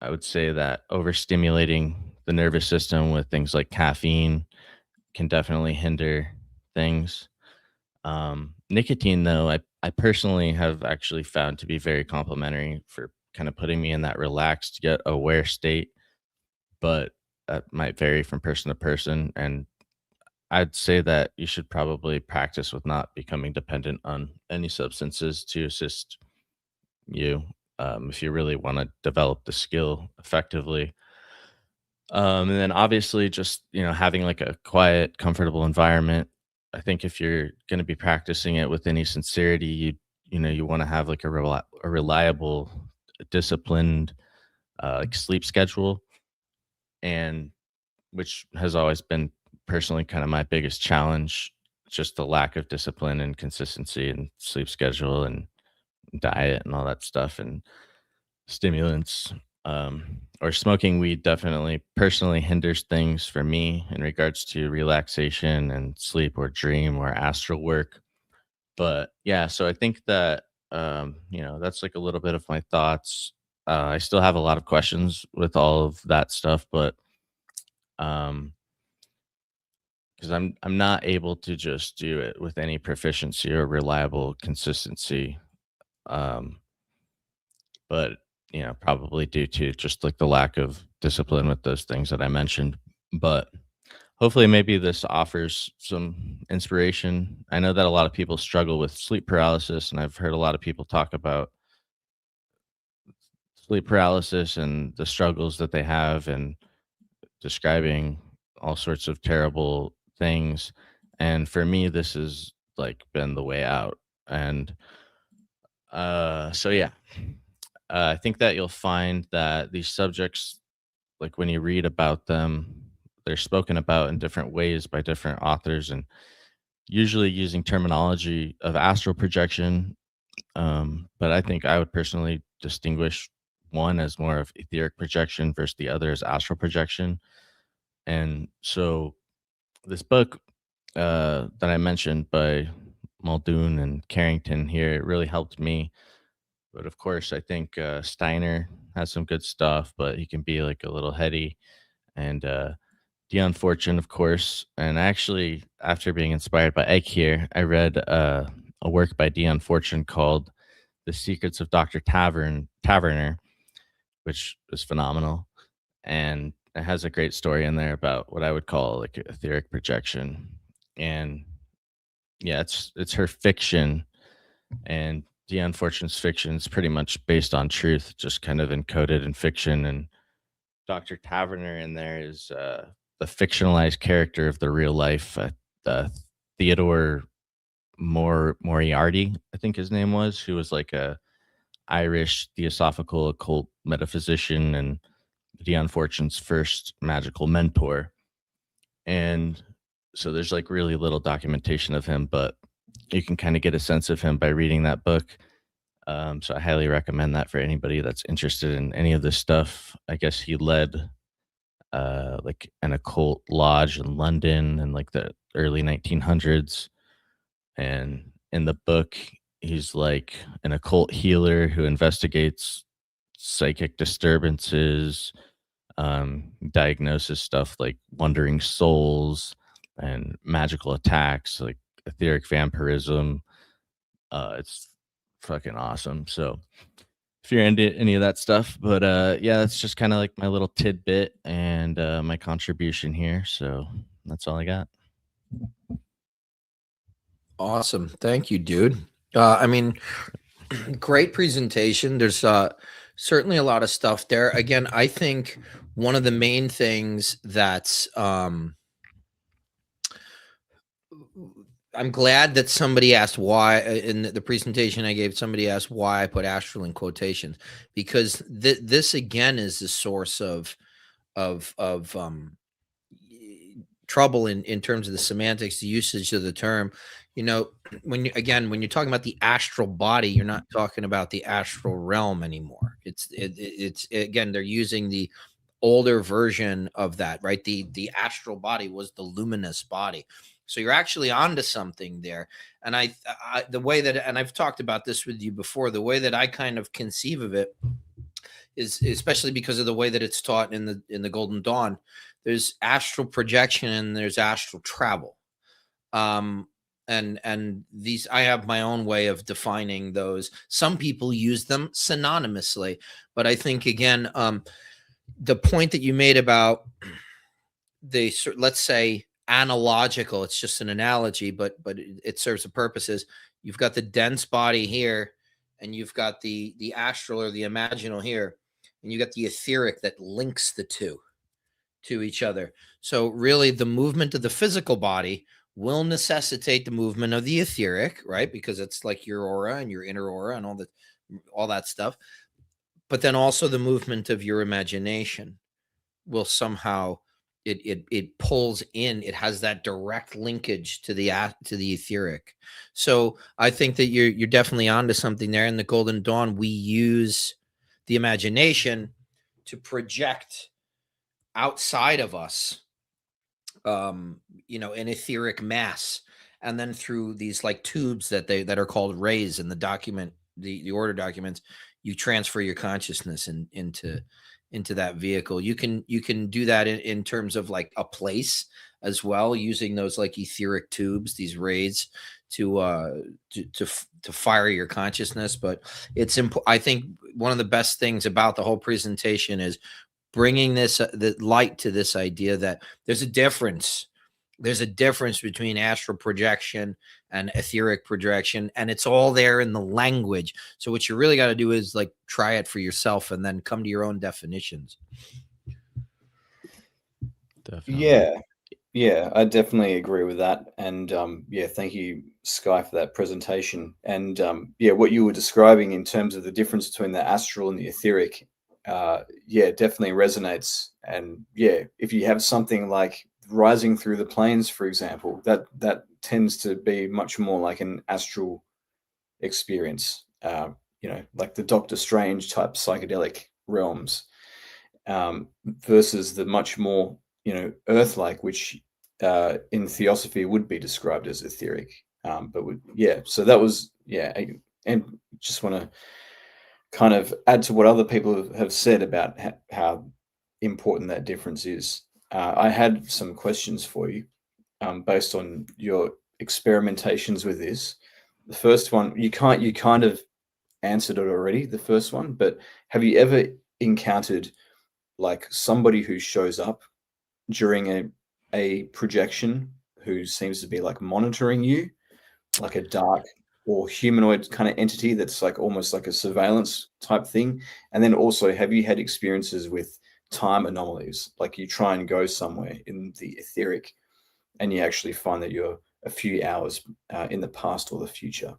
I would say that overstimulating the nervous system with things like caffeine can definitely hinder things. Nicotine, though, I personally have actually found to be very complimentary for kind of putting me in that relaxed yet aware state, but that might vary from person to person. And I'd say that you should probably practice with not becoming dependent on any substances to assist you, if you really want to develop the skill effectively. And then obviously just, having like a quiet, comfortable environment. I think if you're going to be practicing it with any sincerity, you want to have like a reliable, disciplined, like sleep schedule, and which has always been personally kind of my biggest challenge, just the lack of discipline and consistency and sleep schedule and diet and all that stuff and stimulants. Or smoking weed definitely personally hinders things for me in regards to relaxation and sleep or dream or astral work. But yeah, so I think that that's like a little bit of my thoughts. I still have a lot of questions with all of that stuff, but um because I'm not able to just do it with any proficiency or reliable consistency. Um, but probably due to just like the lack of discipline with those things that I mentioned. But hopefully, maybe this offers some inspiration. I know that a lot of people struggle with sleep paralysis, and I've heard a lot of people talk about sleep paralysis and the struggles that they have, and describing all sorts of terrible things. And for me, this has like been the way out. And so yeah, I think that you'll find that these subjects, like when you read about them, they're spoken about in different ways by different authors, and usually using terminology of astral projection. But I think I would personally distinguish one as more of etheric projection versus the other as astral projection. And so this book that I mentioned by Muldoon and Carrington here, it really helped me. But of course, I think Steiner has some good stuff, but he can be like a little heady. And Dion Fortune, of course. And actually, after being inspired by Egg here, I read a work by Dion Fortune called The Secrets of Dr. Taverner, which is phenomenal. And it has a great story in there about what I would call like etheric projection. And yeah, it's her fiction, and Dion Fortune's fiction is pretty much based on truth, just kind of encoded in fiction. And Dr. Taverner in there is the fictionalized character of the real life Theodore Moriarty, I think his name was, who was like a Irish theosophical occult metaphysician and Dion Fortune's first magical mentor. And so there's like really little documentation of him, but you can kind of get a sense of him by reading that book. So I highly recommend that for anybody that's interested in any of this stuff. I guess he led like an occult lodge in London in like the early 1900s. And in the book, he's like an occult healer who investigates psychic disturbances, diagnoses stuff like wandering souls and magical attacks like etheric vampirism. It's fucking awesome. So if you're into any of that stuff, but yeah, that's just kind of like my little tidbit and my contribution here. So that's all I got. Awesome. Thank you, dude. I mean, great presentation. There's certainly a lot of stuff there. Again, I think one of the main things that's I'm glad that somebody asked why in the presentation I gave, somebody asked why I put astral in quotations, because this again is the source of trouble in terms of the semantics, the usage of the term. When you're talking about the astral body, you're not talking about the astral realm anymore. It's again, they're using the older version of that, right? The astral body was the luminous body. So you're actually onto something there. And the way that, and I've talked about this with you before, the way that I kind of conceive of it is, especially because of the way that it's taught in the Golden Dawn, there's astral projection and there's astral travel. And these, I have my own way of defining those. Some people use them synonymously, but I think again, the point that you made about let's say analogical. It's just an analogy, but it serves the purposes. You've got the dense body here, and you've got the astral or the imaginal here, and you got the etheric that links the two to each other. So really, the movement of the physical body will necessitate the movement of the etheric, right? Because it's like your aura and your inner aura and all that stuff. But then also the movement of your imagination will somehow it pulls in. It has that direct linkage to the etheric. So I think that you're definitely onto something there. In the Golden Dawn, we use the imagination to project outside of us, an etheric mass, and then through these like tubes that are called rays in the document, the order documents, you transfer your consciousness into that vehicle. You can do that in terms of like a place as well, using those like etheric tubes, these rays to fire your consciousness. But it's I think one of the best things about the whole presentation is bringing the light to this idea that there's a difference. There's a difference between astral projection and etheric projection, and it's all there in the language. So what you really got to do is like try it for yourself and then come to your own definitions. Definitely. Yeah, I definitely agree with that. And thank you, Sky, for that presentation. And what you were describing in terms of the difference between the astral and the etheric, definitely resonates. And if you have something like rising through the planes, for example, that tends to be much more like an astral experience, like the Doctor Strange type psychedelic realms, versus the much more earth-like, which in theosophy would be described as etheric. So that was and just want to kind of add to what other people have said about how important that difference is. I had some questions for you based on your experimentations with this. The first one, you kind of answered it already, the first one, but have you ever encountered like somebody who shows up during a projection who seems to be like monitoring you, like a dark or humanoid kind of entity that's like almost like a surveillance type thing? And then also, have you had experiences with time anomalies, like you try and go somewhere in the etheric and you actually find that you're a few hours in the past or the future?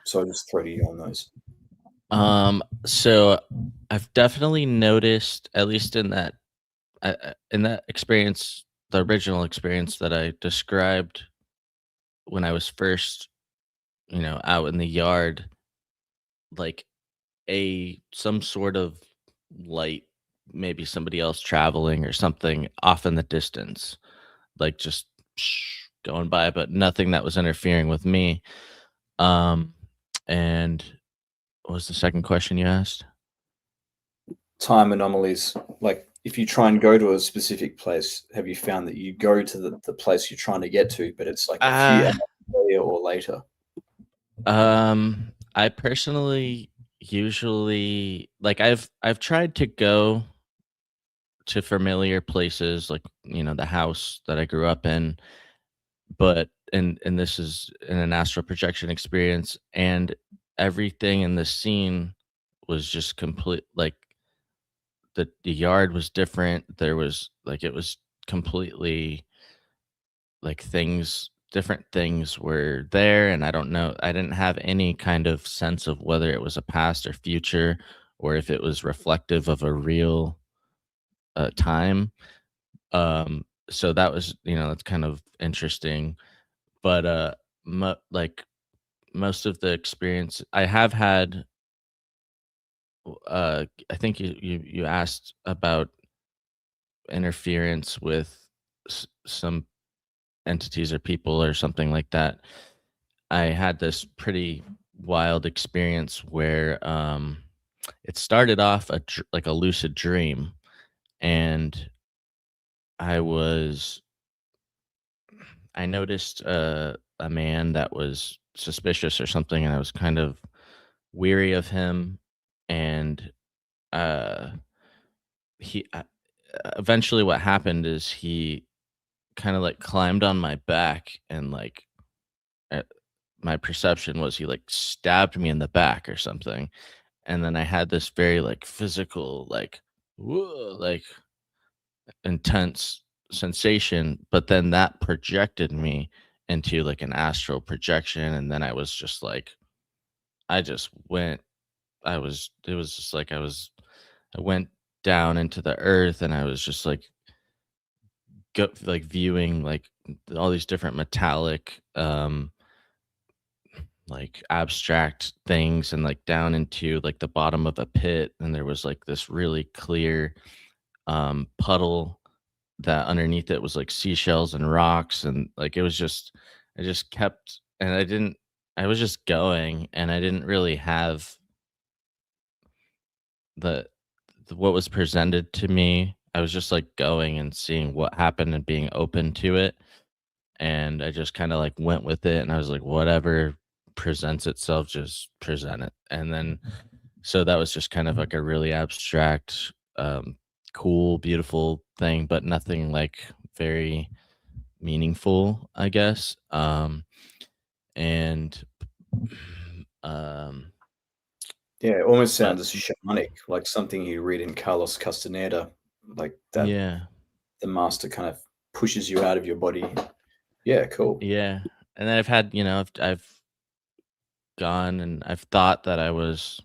So I'll just throw to you on those. So I've definitely noticed, at least in that experience, the original experience that I described when I was first, out in the yard, like some sort of light, maybe somebody else traveling or something off in the distance, like just going by, but nothing that was interfering with me. And what was the second question you asked? Time anomalies, like if you try and go to a specific place, have you found that you go to the place you're trying to get to, but it's like a few hours earlier or later? I personally usually, like, I've tried to go to familiar places, like, the house that I grew up in, but and this is in an astral projection experience, and everything in the scene was just complete, like the yard was different. There was like, it was completely like different things were there, and I don't know, I didn't have any kind of sense of whether it was a past or future, or if it was reflective of a real time. So that was, that's kind of interesting. But like most of the experience I have had, I think you asked about interference with some entities or people or something like that. I had this pretty wild experience where it started off like a lucid dream, and I noticed a man that was suspicious or something, and I was kind of weary of him. And he eventually, what happened is he kind of like climbed on my back, and like my perception was he like stabbed me in the back or something. And then I had this very like physical, like, whoa, like intense sensation, but then that projected me into like an astral projection. And then I was just like, I just went, it was just like I went down into the earth, and I was just like, like viewing like all these different metallic, like abstract things, and like down into like the bottom of a pit, and there was like this really clear puddle that underneath it was like seashells and rocks, and like it was just, I just kept, and I was just going, and I didn't really have the what was presented to me. I was just like going and seeing what happened and being open to it, and I just kind of like went with it, and I was like, whatever presents itself, just present it. And then so that was just kind of like a really abstract, cool, beautiful thing, but nothing like very meaningful, I guess. And um Yeah, it almost but sounds shamanic, like something you read in Carlos Castaneda, like that yeah, the master kind of pushes you out of your body. Yeah, cool. yeah. And then I've had, I've gone, and I've thought that I was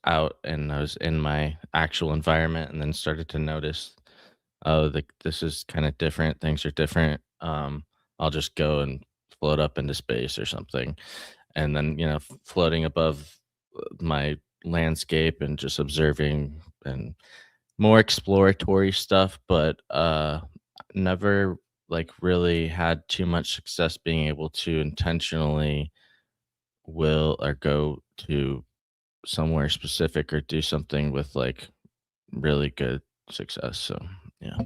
out and I was in my actual environment, and then started to notice, oh, this is kind of different. Things are different. I'll just go and float up into space or something. And then, floating above my landscape and just observing, and more exploratory stuff, but never like really had too much success being able to intentionally will or go to somewhere specific or do something with like really good success. So yeah.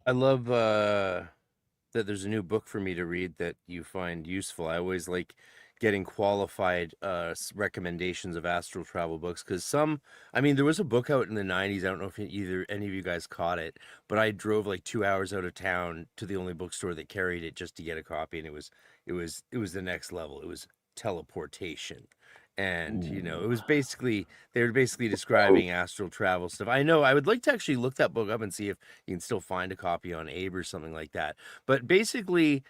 I love that there's a new book for me to read that you find useful. I always like getting qualified recommendations of astral travel books, because I mean, there was a book out in the 90s. I don't know if either any of you guys caught it, but I drove like 2 hours out of town to the only bookstore that carried it just to get a copy, and it was the next level. It was teleportation. And it was basically, they were basically describing astral travel stuff. I know I would like to actually look that book up and see if you can still find a copy on Abe or something like that. But basically,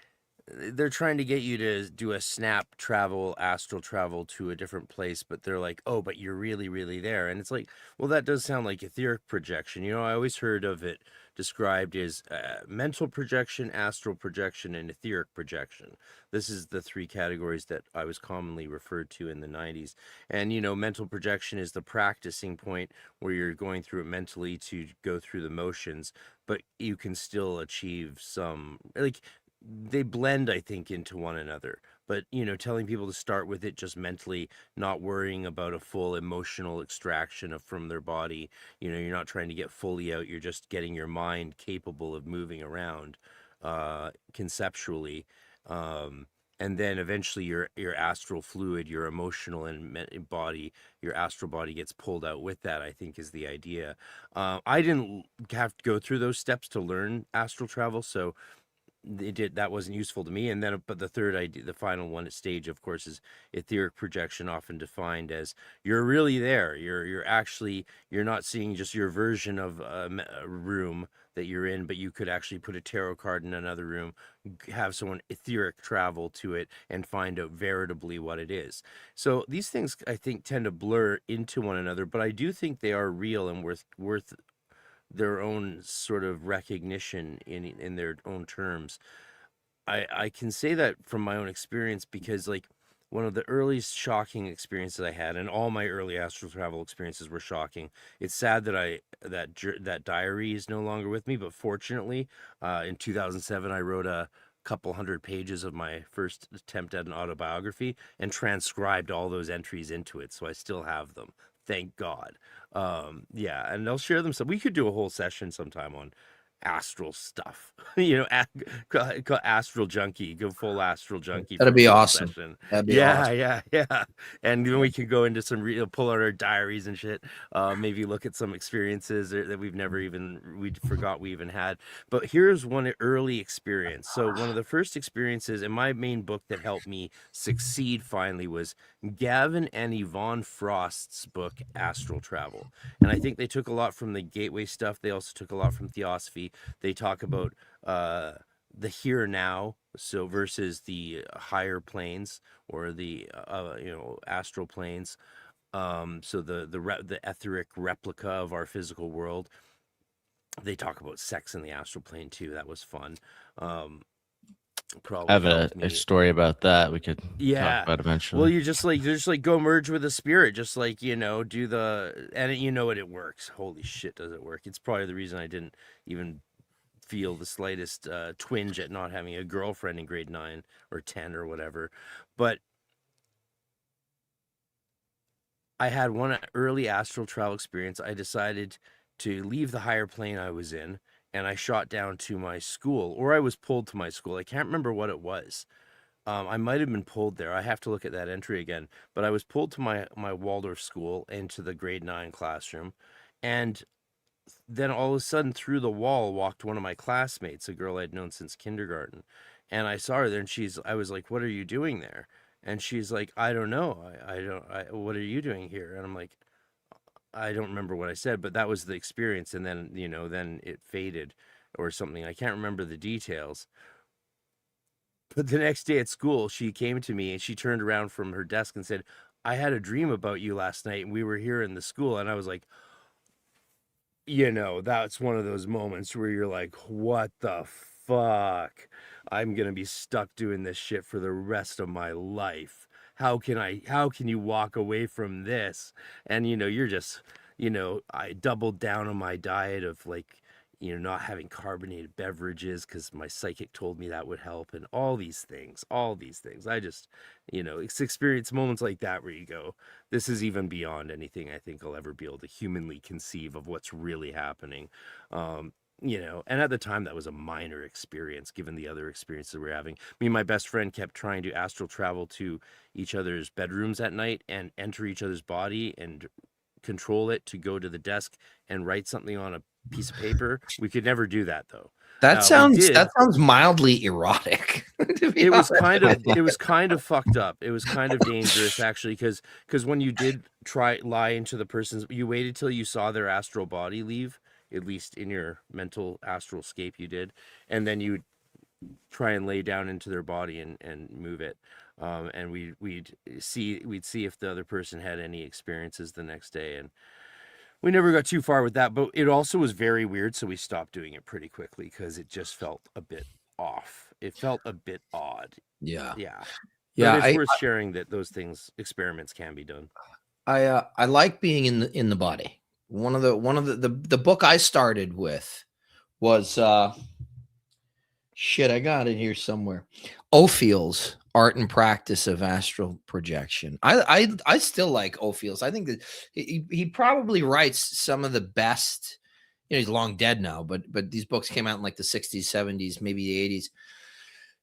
they're trying to get you to do a snap travel, astral travel to a different place, but they're like, oh, but you're really, really there. And it's like, well, that does sound like etheric projection. I always heard of it described as mental projection, astral projection, and etheric projection. This is the three categories that I was commonly referred to in the 90s. And, mental projection is the practicing point where you're going through it mentally to go through the motions, but you can still achieve some, like, they blend, I think, into one another. But telling people to start with it just mentally, not worrying about a full emotional extraction from their body. You're not trying to get fully out, you're just getting your mind capable of moving around conceptually. And then eventually your astral fluid, your emotional and body, your astral body gets pulled out with that, I think, is the idea. I didn't have to go through those steps to learn astral travel, so that wasn't useful to me. And then, but the third idea, the final one stage, of course, is etheric projection, often defined as you're really there. You're not seeing just your version of a room that you're in, but you could actually put a tarot card in another room, have someone etheric travel to it, and find out veritably what it is. So these things, I think, tend to blur into one another, but I do think they are real and worth their own sort of recognition in their own terms. I can say that from my own experience, because like one of the earliest shocking experiences I had, and all my early astral travel experiences were shocking. It's sad that that diary is no longer with me, but fortunately, in 2007, I wrote a couple hundred pages of my first attempt at an autobiography and transcribed all those entries into it, so I still have them. Thank God. Yeah, and I'll share them. So we could do a whole session sometime on astral stuff. Astral junkie, go full astral junkie. That'd for a be full awesome. session. That'd be Yeah, awesome. yeah. And then we can go into some pull out our diaries and shit. Maybe look at some experiences that we forgot we even had. But here's one early experience. So one of the first experiences in my main book that helped me succeed finally was Gavin and Yvonne Frost's book Astral Travel. And I think they took a lot from the Gateway stuff. They also took a lot from Theosophy. They talk about the here and now, so versus the higher planes or the astral planes. So the etheric replica of our physical world. They talk about sex in the astral plane too. That was fun. Probably I have helped a me. story about that we could Yeah. talk about eventually. Well, you're just like go merge with the spirit, just like do the and it works. Holy shit, does it work? It's probably the reason I didn't even feel the slightest twinge at not having a girlfriend in grade 9 or 10 or whatever. But I had one early astral travel experience. I decided to leave the higher plane I was in, and I shot down to my school, or I was pulled to my school. I can't remember what it was. I might have been pulled there. I have to look at that entry again. But I was pulled to my Waldorf school into the grade 9 classroom. And then all of a sudden through the wall walked one of my classmates, a girl I'd known since kindergarten. And I saw her there, and I was like, "What are you doing there?" And she's like, "I don't know. What are you doing here?" And I'm like, I don't remember what I said, but that was the experience. And then, then it faded or something. I can't remember the details. But the next day at school, she came to me and she turned around from her desk and said, "I had a dream about you last night and we were here in the school." And I was like, that's one of those moments where you're like, what the fuck? I'm going to be stuck doing this shit for the rest of my life. How can you walk away from this? And, you're just, I doubled down on my diet of not having carbonated beverages because my psychic told me that would help, and all these things. I just, it's experience moments like that where you go, this is even beyond anything I think I'll ever be able to humanly conceive of what's really happening. And at the time that was a minor experience given the other experiences we're having. Me and my best friend kept trying to astral travel to each other's bedrooms at night and enter each other's body and control it to go to the desk and write something on a piece of paper. We could never do that though. That sounds mildly erotic. It was kind of fucked up. It was kind of dangerous actually, because when you did lie into the person's, you waited till you saw their astral body leave, at least in your mental astral scape you did, and then you would try and lay down into their body and move it. And we'd see if the other person had any experiences the next day, and we never got too far with that. But it also was very weird, so we stopped doing it pretty quickly because it just felt a bit off. It felt a bit odd. Yeah. But it's worth sharing that those experiments can be done. I like being in the body. One of the book I started with was I got it here somewhere. Ophiel's Art and Practice of Astral Projection. I still like Ophiel's. I think that he probably writes some of the best. He's long dead now, but these books came out in like the 60s, 70s, maybe the 80s.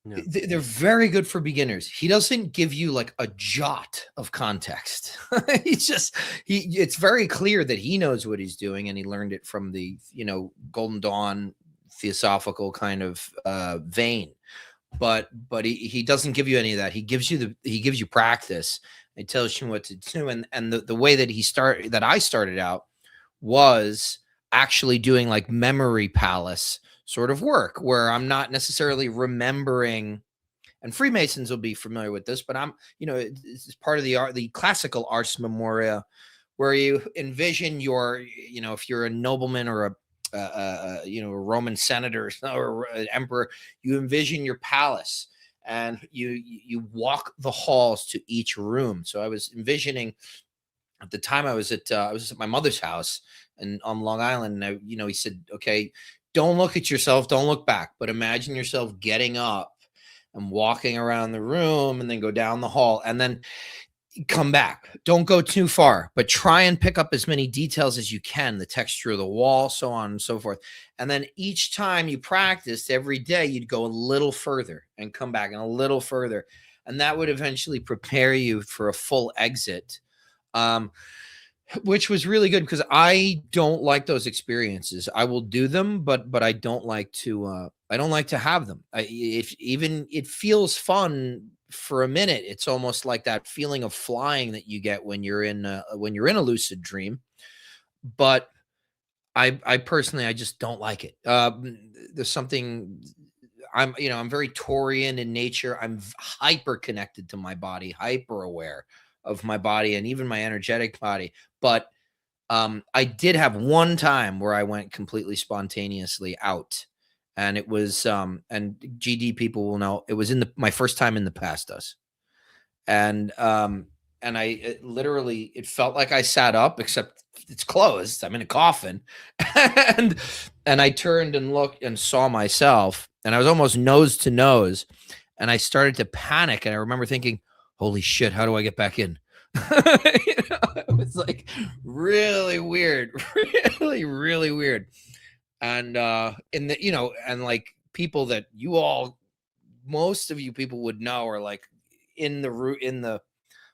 Yeah. They're very good for beginners. He doesn't give you like a jot of context. It's very clear that he knows what he's doing, and he learned it from the Golden Dawn theosophical kind of vein. But he doesn't give you any of that. He gives you practice. He tells you what to do. And the way that I started out was actually doing like memory palace sort of work, where I'm not necessarily remembering, and Freemasons will be familiar with this, but it's part of the classical Ars Memoria, where you envision if you're a nobleman or a Roman senator or an emperor, you envision your palace and you walk the halls to each room. So I was envisioning, at the time I was at my mother's house and on Long Island, and he said, okay, don't look at yourself, don't look back, but imagine yourself getting up and walking around the room and then go down the hall. And then come back. Don't go too far, but try and pick up as many details as you can, the texture of the wall, so on and so forth. And then each time you practiced every day, you'd go a little further and come back and a little further. And that would eventually prepare you for a full exit, which was really good because I don't like those experiences. I will do them, but I don't like to have them. If even it feels fun for a minute, it's almost like that feeling of flying that you get when you're in a lucid dream. But I personally, I just don't like it. There's something. I'm very Taurian in nature. I'm hyper connected to my body, hyper aware of my body and even my energetic body. But I did have one time where I went completely spontaneously out, and it was and GD people will know, it was my first time in the pastas, and I literally, it felt like I sat up, except it's closed. I'm in a coffin, and I turned and looked and saw myself, and I was almost nose to nose, and I started to panic, and I remember thinking, "Holy shit, how do I get back in?" It was like really weird, really, really weird. And in the, and like people that most of you people would know are like in the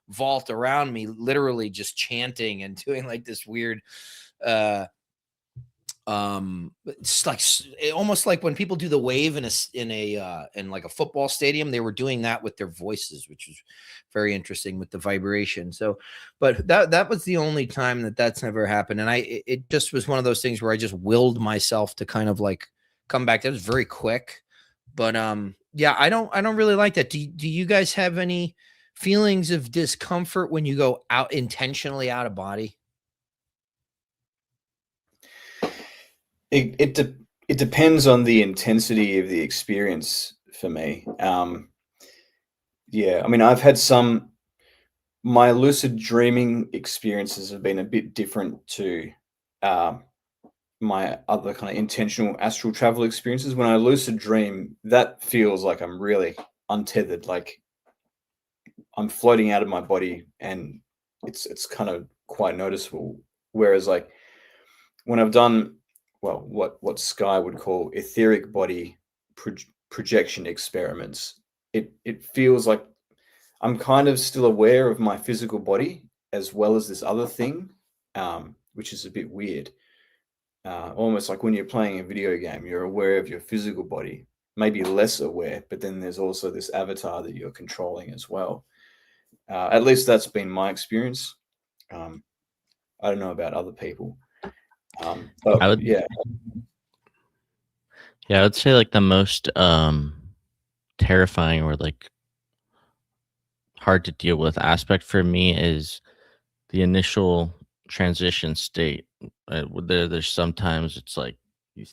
vault around me, literally just chanting and doing like this weird, it's like almost like when people do the wave in like a football stadium, they were doing that with their voices, which was very interesting with the vibration. So, but that was the only time that's never happened. And it just was one of those things where I just willed myself to kind of like come back. That was very quick, but yeah, I don't really like that. Do you guys have any feelings of discomfort when you go out intentionally out of body? It depends on the intensity of the experience for me. Yeah, I mean, I've had my lucid dreaming experiences have been a bit different to my other kind of intentional astral travel experiences. When I lucid dream, that feels like I'm really untethered, like I'm floating out of my body, and it's kind of quite noticeable. Whereas like when I've done, well, what Sky would call etheric body projection experiments, it feels like I'm kind of still aware of my physical body as well as this other thing, which is a bit weird. Almost like when you're playing a video game, you're aware of your physical body, maybe less aware, but then there's also this avatar that you're controlling as well. At least that's been my experience. I don't know about other people. But yeah. Yeah, I would say like the most terrifying or like hard to deal with aspect for me is the initial transition state. There's sometimes it's like you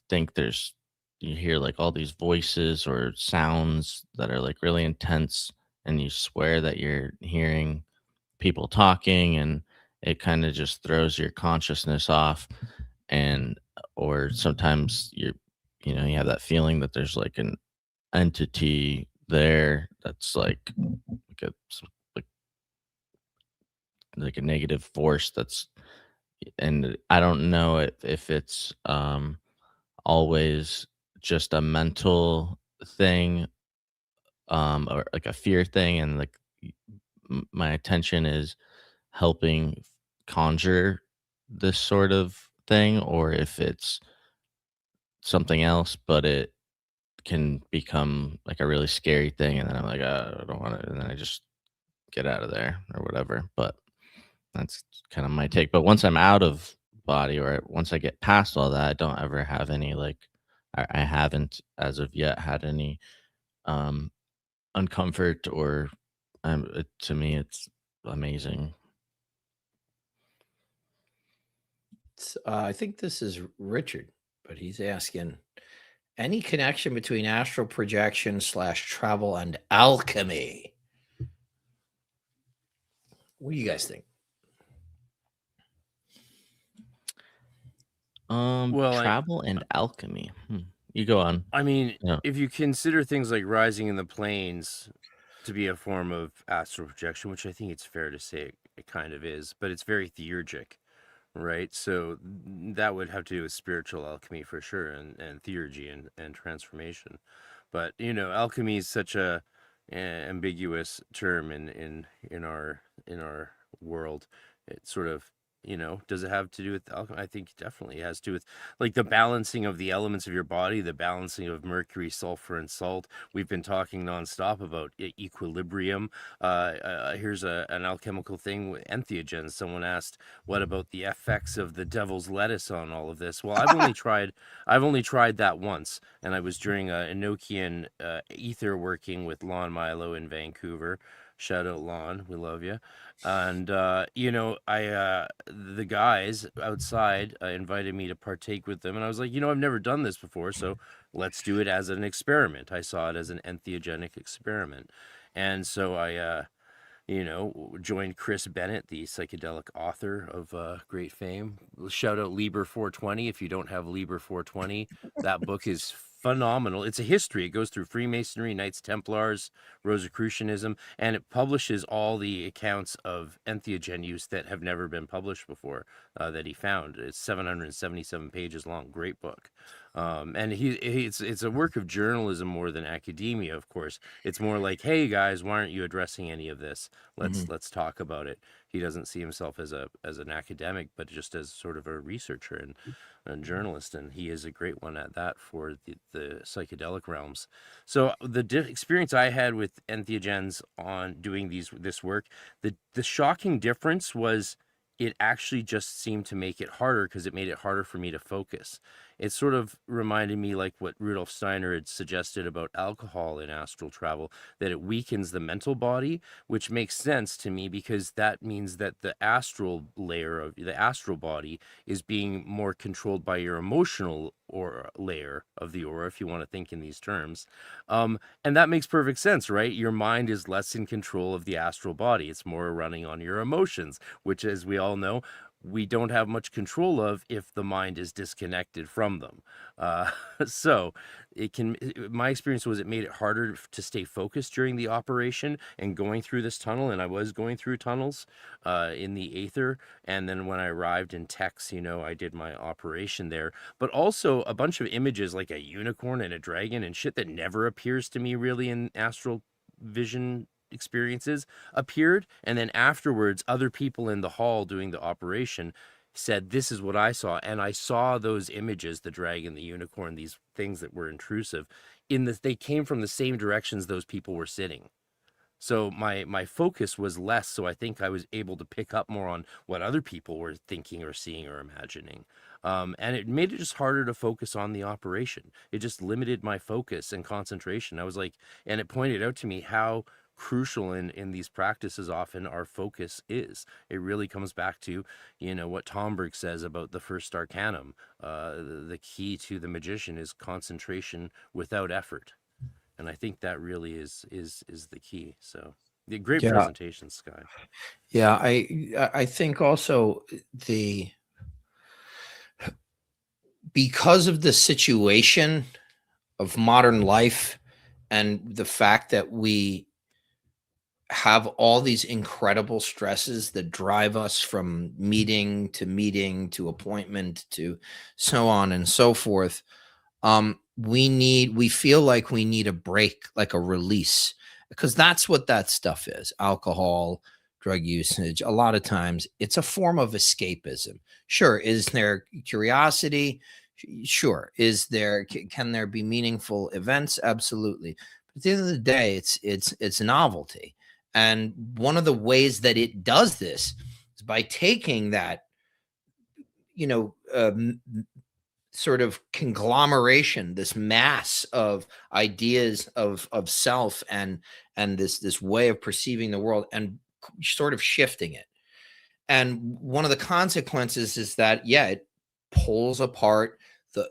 hear like all these voices or sounds that are like really intense, and you swear that you're hearing people talking, and it kind of just throws your consciousness off. And or sometimes you have that feeling that there's like an entity there that's like a like a negative force and I don't know if it's always just a mental thing, or like a fear thing, and like my attention is helping conjure this sort of thing, or if it's something else, but it can become like a really scary thing, and then I'm like, I don't want to, and then I just get out of there or whatever. But that's kind of my take. But once I'm out of body, or once I get past all that, I don't ever have any like I haven't as of yet had any uncomfort or to me it's amazing. I think this is Richard, but he's asking any connection between astral projection / travel and alchemy. What do you guys think? Well, travel and alchemy. You go on. I mean, Yeah. if you consider things like rising in the planes to be a form of astral projection, which I think it's fair to say it kind of is, but it's very theurgic, right? So that would have to do with spiritual alchemy for sure, and theurgy and transformation. But alchemy is such a ambiguous term in our world. It sort of, does it have to do with alchemy? I think definitely it has to do with like the balancing of the elements of your body, the balancing of mercury, sulfur, and salt. We've been talking nonstop about equilibrium. Here's an alchemical thing with entheogens. Someone asked, what about the effects of the devil's lettuce on all of this? Well, I've only tried that once, and I was during a Enochian ether working with Lon Milo in Vancouver. Shout out Lon, we love you. And the guys outside invited me to partake with them, and I was like, I've never done this before, so let's do it as an experiment. I saw it as an entheogenic experiment, and so I joined Chris Bennett, the psychedelic author of great fame. Shout out Liber 420. If you don't have Liber 420, that book is phenomenal. It's a history. It goes through Freemasonry, Knights Templars, Rosicrucianism, and it publishes all the accounts of entheogen use that have never been published before that he found. It's 777 pages long. Great book. And it's a work of journalism more than academia, of course. It's more like, hey guys, why aren't you addressing any of this? Let's talk about it. He doesn't see himself as an academic, but just as sort of a researcher and a journalist, and he is a great one at that for the psychedelic realms. So the experience I had with entheogens on doing this work, the shocking difference was it actually just seemed to make it harder because it made it harder for me to focus. It sort of reminded me like what Rudolf Steiner had suggested about alcohol in astral travel, that it weakens the mental body, which makes sense to me because that means that the astral layer of the astral body is being more controlled by your emotional or layer of the aura, if you want to think in these terms. And that makes perfect sense, right? Your mind is less in control of the astral body. It's more running on your emotions, which, as we all know, we don't have much control of if the mind is disconnected from them. So my experience was it made it harder to stay focused during the operation and going through this tunnel. And I was going through tunnels in the Aether. And then when I arrived in Tex, I did my operation there, but also a bunch of images like a unicorn and a dragon and shit that never appears to me really in astral vision experiences appeared. And then afterwards, other people in the hall doing the operation said, this is what I saw. And I saw those images, the dragon, the unicorn, these things that were intrusive, they came from the same directions those people were sitting. So my focus was less. So I think I was able to pick up more on what other people were thinking or seeing or imagining. And it made it just harder to focus on the operation. It just limited my focus and concentration. I was like, and it pointed out to me how crucial in these practices often our focus is. It really comes back to what Tomberg says about the first arcanum. The key to the magician is concentration without effort, and I think that really is the key. So great presentation, Sky. Yeah, I think also because of the situation of modern life and the fact that we have all these incredible stresses that drive us from meeting to appointment to so on and so forth. We feel like we need a break, like a release, because that's what that stuff is. Alcohol, drug usage, a lot of times it's a form of escapism. Sure. Is there curiosity? Sure. Can there be meaningful events? Absolutely. But at the end of the day, it's novelty. And one of the ways that it does this is by taking that, sort of conglomeration, this mass of ideas of self and this way of perceiving the world and sort of shifting it. And one of the consequences is that, it pulls apart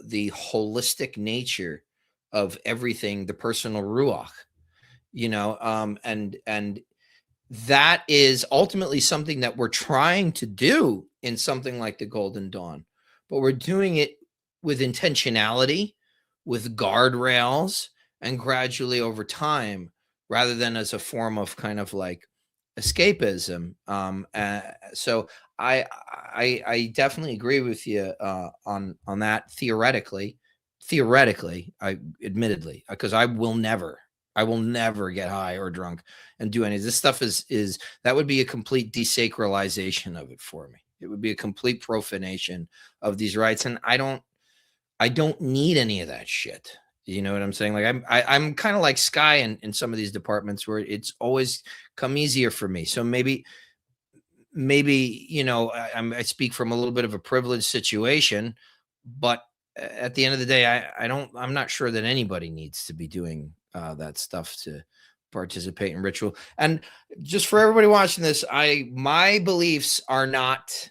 the holistic nature of everything, the personal Ruach, and that is ultimately something that we're trying to do in something like the Golden Dawn, but we're doing it with intentionality, with guardrails, and gradually over time, rather than as a form of kind of like escapism. So I definitely agree with you on that theoretically. Theoretically, I admittedly, because I will never get high or drunk and do any of this stuff. Is that would be a complete desacralization of it for me. It would be a complete profanation of these rites, and I don't need any of that shit. You know what I'm saying? Like I'm kind of like Sky in some of these departments where it's always come easier for me. So maybe I speak from a little bit of a privileged situation, but at the end of the day, I'm not sure that anybody needs to be doing that stuff to participate in ritual. And just for everybody watching this, my beliefs are not.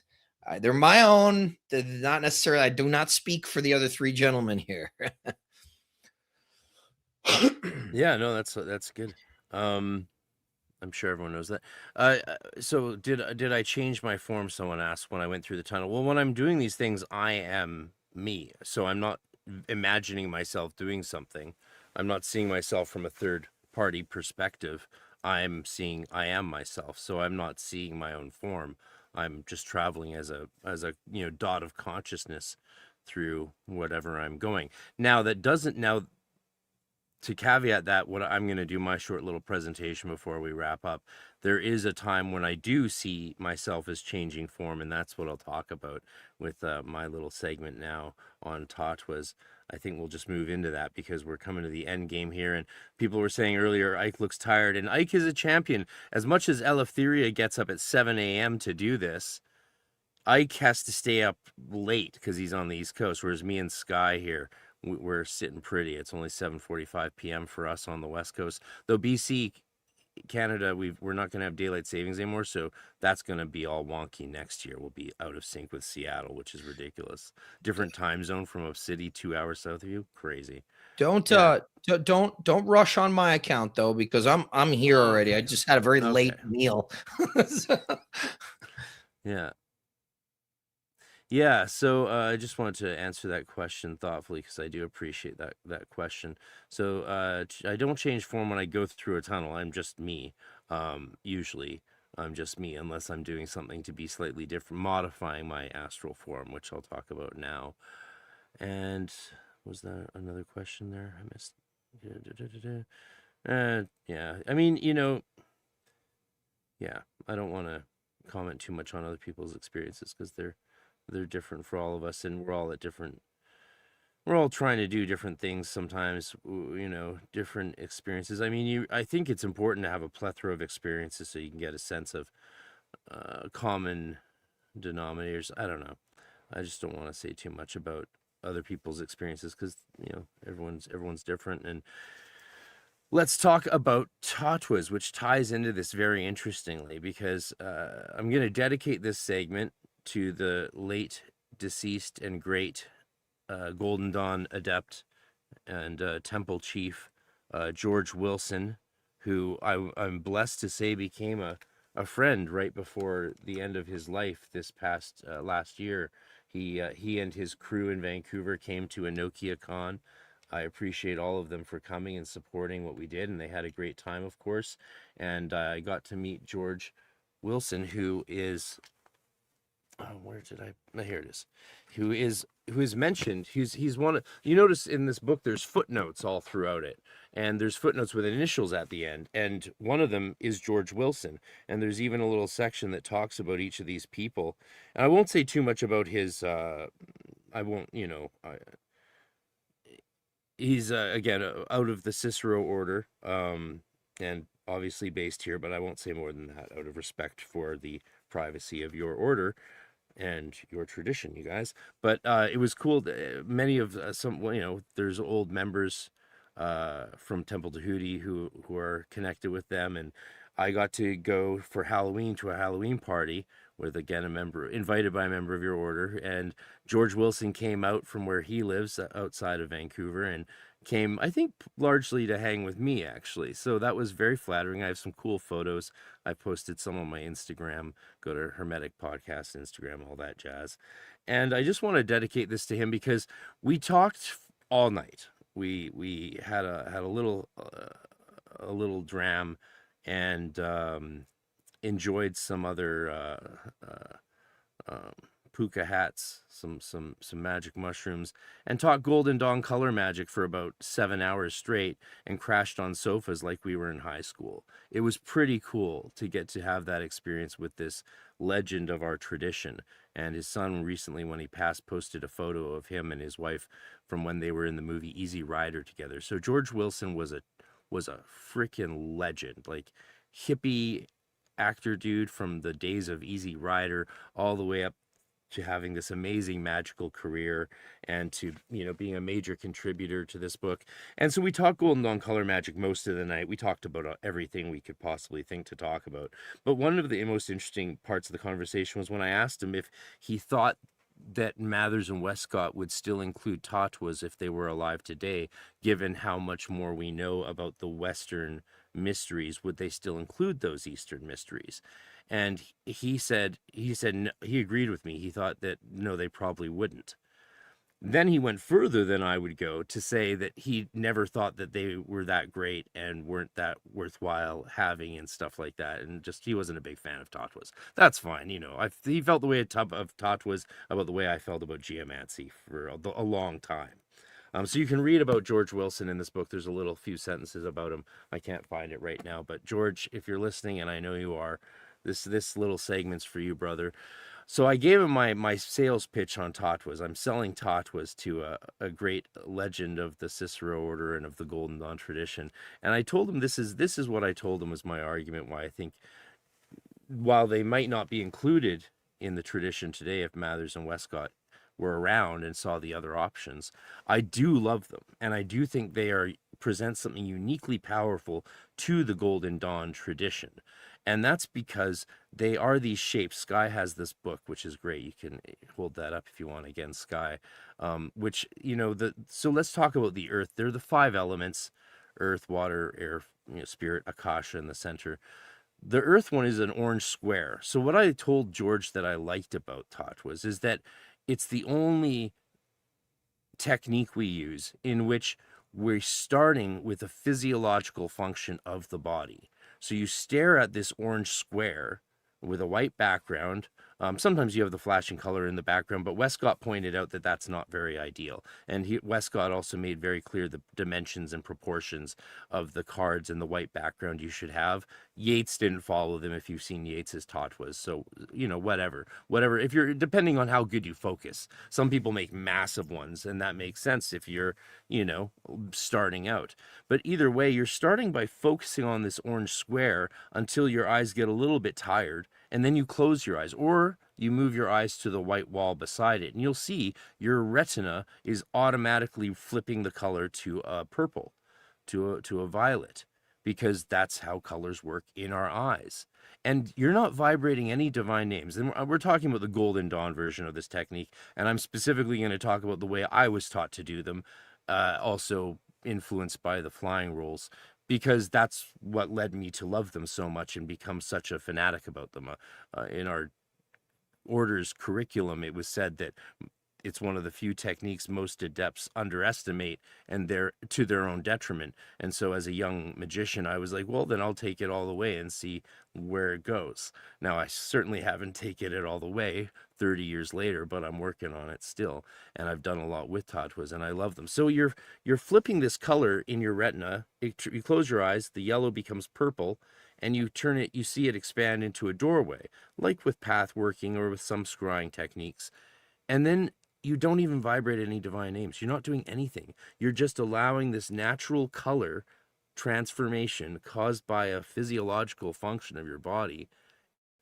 They're my own. They're not necessarily. I do not speak for the other three gentlemen here. Yeah, no, that's good. I'm sure everyone knows that. So did I change my form? Someone asked when I went through the tunnel. Well, when I'm doing these things, I am me. So I'm not imagining myself doing something. I'm not seeing myself from a third party perspective. I am myself. So I'm not seeing my own form. I'm just traveling as a dot of consciousness through whatever I'm going. Now to caveat that, what I'm going to do my short little presentation before we wrap up, there is a time when I do see myself as changing form, and that's what I'll talk about with my little segment now on Tattwas. I think we'll just move into that because we're coming to the end game here, and people were saying earlier Ike looks tired, and Ike is a champion. As much as Eleftheria gets up at 7 a.m. to do this, Ike has to stay up late because he's on the East Coast, whereas me and Sky here, we're sitting pretty. It's only 7:45 p.m. for us on the West Coast. Though BC, Canada, we're not going to have daylight savings anymore, so that's going to be all wonky next year. We'll be out of sync with Seattle, which is ridiculous. Different time zone from a city 2 hours south of you. Crazy. Don't rush on my account though, because I'm here already. I just had a very late meal. Yeah. Yeah, so I just wanted to answer that question thoughtfully because I do appreciate that question. So I don't change form when I go through a tunnel. I'm just me. Usually, I'm just me unless I'm doing something to be slightly different, modifying my astral form, which I'll talk about now. And was there another question there? I missed. Yeah, I mean, yeah, I don't want to comment too much on other people's experiences because they're different for all of us, and we're all trying to do different things sometimes, different experiences. I mean, I think it's important to have a plethora of experiences so you can get a sense of common denominators. I don't know. I just don't want to say too much about other people's experiences because, everyone's different. And let's talk about Tattwas, which ties into this very interestingly because I'm going to dedicate this segment to the late deceased and great Golden Dawn adept and temple chief George Wilson, who I'm blessed to say became a friend right before the end of his life this past last year. He and his crew in Vancouver came to AnokiaCon. I appreciate all of them for coming and supporting what we did, and they had a great time, of course. And I got to meet George Wilson, who is where did I? Here it is. Who is mentioned? He's one of, you notice in this book there's footnotes all throughout it, and there's footnotes with initials at the end, and one of them is George Wilson, and there's even a little section that talks about each of these people. And I won't say too much about his. I won't. He's again out of the Cicero order, and obviously based here, but I won't say more than that out of respect for the privacy of your order and your tradition, you guys. But it was cool. Many of there's old members from Temple Tahuti who are connected with them, and I got to go for Halloween to a Halloween party with, again, invited by a member of your order, and George Wilson came out from where he lives outside of Vancouver and came, I think, largely to hang with me, actually. So that was very flattering. I have some cool photos. I posted some on my Instagram. Go to Hermetic Podcast Instagram, all that jazz. And I just want to dedicate this to him because we talked all night. We had a little a little dram and enjoyed some other puka hats, some magic mushrooms, and taught Golden Dawn color magic for about 7 hours straight and crashed on sofas like we were in high school. It was pretty cool to get to have that experience with this legend of our tradition. And his son recently, when he passed, posted a photo of him and his wife from when they were in the movie Easy Rider together. So George Wilson was a freaking legend, like hippie actor dude from the days of Easy Rider all the way up to having this amazing magical career and to, being a major contributor to this book. And so we talked Golden Dawn color magic most of the night. We talked about everything we could possibly think to talk about. But one of the most interesting parts of the conversation was when I asked him if he thought that Mathers and Westcott would still include Tattwas if they were alive today, given how much more we know about the Western mysteries. Would they still include those Eastern mysteries? And he said no, he agreed with me. He thought that no, they probably wouldn't. Then he went further than I would go to say that he never thought that they were that great and weren't that worthwhile having and stuff like that. And just, he wasn't a big fan of Tattwas. That's fine. He felt the way of Tattwas about the way I felt about geomancy for a long time. So you can read about George Wilson in this book. There's a few sentences about him. I can't find it right now, but George, if you're listening, and I know you are, this little segment's for you, brother. So I gave him my sales pitch on Tattwas. I'm selling Tattwas to a great legend of the Cicero order and of the Golden Dawn tradition. And I told him this is what I told him was my argument why I think, while they might not be included in the tradition today if Mathers and Westcott were around and saw the other options, I do love them, and I do think they present something uniquely powerful to the Golden Dawn tradition. And that's because they are these shapes. Sky has this book, which is great. You can hold that up if you want. Again, Sky, which, so let's talk about the earth. They're the 5 elements: earth, water, air, spirit, akasha in the center. The earth one is an orange square. So what I told George that I liked about Tattwas is that it's the only technique we use in which we're starting with a physiological function of the body. So you stare at this orange square with a white background. Sometimes you have the flashing color in the background, but Westcott pointed out that that's not very ideal. And Westcott also made very clear the dimensions and proportions of the cards and the white background you should have. Yeats didn't follow them, if you've seen Yeats's Tattwas. So, whatever, if you're, depending on how good you focus. Some people make massive ones, and that makes sense if you're, starting out. But either way, you're starting by focusing on this orange square until your eyes get a little bit tired, and then you close your eyes, or you move your eyes to the white wall beside it, and you'll see your retina is automatically flipping the color to a purple, to a violet, because that's how colors work in our eyes. And you're not vibrating any divine names. And we're talking about the Golden Dawn version of this technique, and I'm specifically going to talk about the way I was taught to do them, also influenced by the flying rules, because that's what led me to love them so much and become such a fanatic about them. In our order's curriculum, it was said that it's one of the few techniques most adepts underestimate, and they're to their own detriment. And so as a young magician, I was like, well, then I'll take it all the way and see where it goes. Now, I certainly haven't taken it all the way 30 years later, but I'm working on it still. And I've done a lot with Tattwas, and I love them. So you're flipping this color in your retina. You close your eyes, the yellow becomes purple, and you turn it, you see it expand into a doorway, like with path working or with some scrying techniques. And then you don't even vibrate any divine names. You're not doing anything. You're just allowing this natural color transformation caused by a physiological function of your body,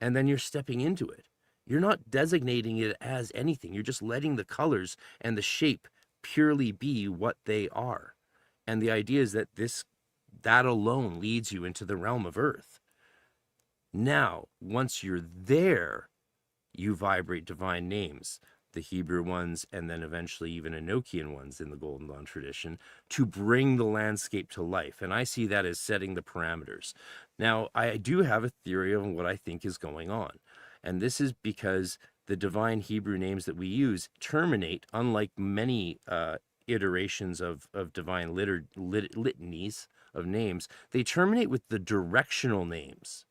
and then you're stepping into it. You're not designating it as anything. You're just letting the colors and the shape purely be what they are. And the idea is that that alone leads you into the realm of earth. Now, once you're there, you vibrate divine names, the Hebrew ones, and then eventually even Enochian ones in the Golden Dawn tradition, to bring the landscape to life. And I see that as setting the parameters. Now, I do have a theory on what I think is going on. And this is because the divine Hebrew names that we use terminate, unlike many iterations of divine litanies, of names, they terminate with the directional names.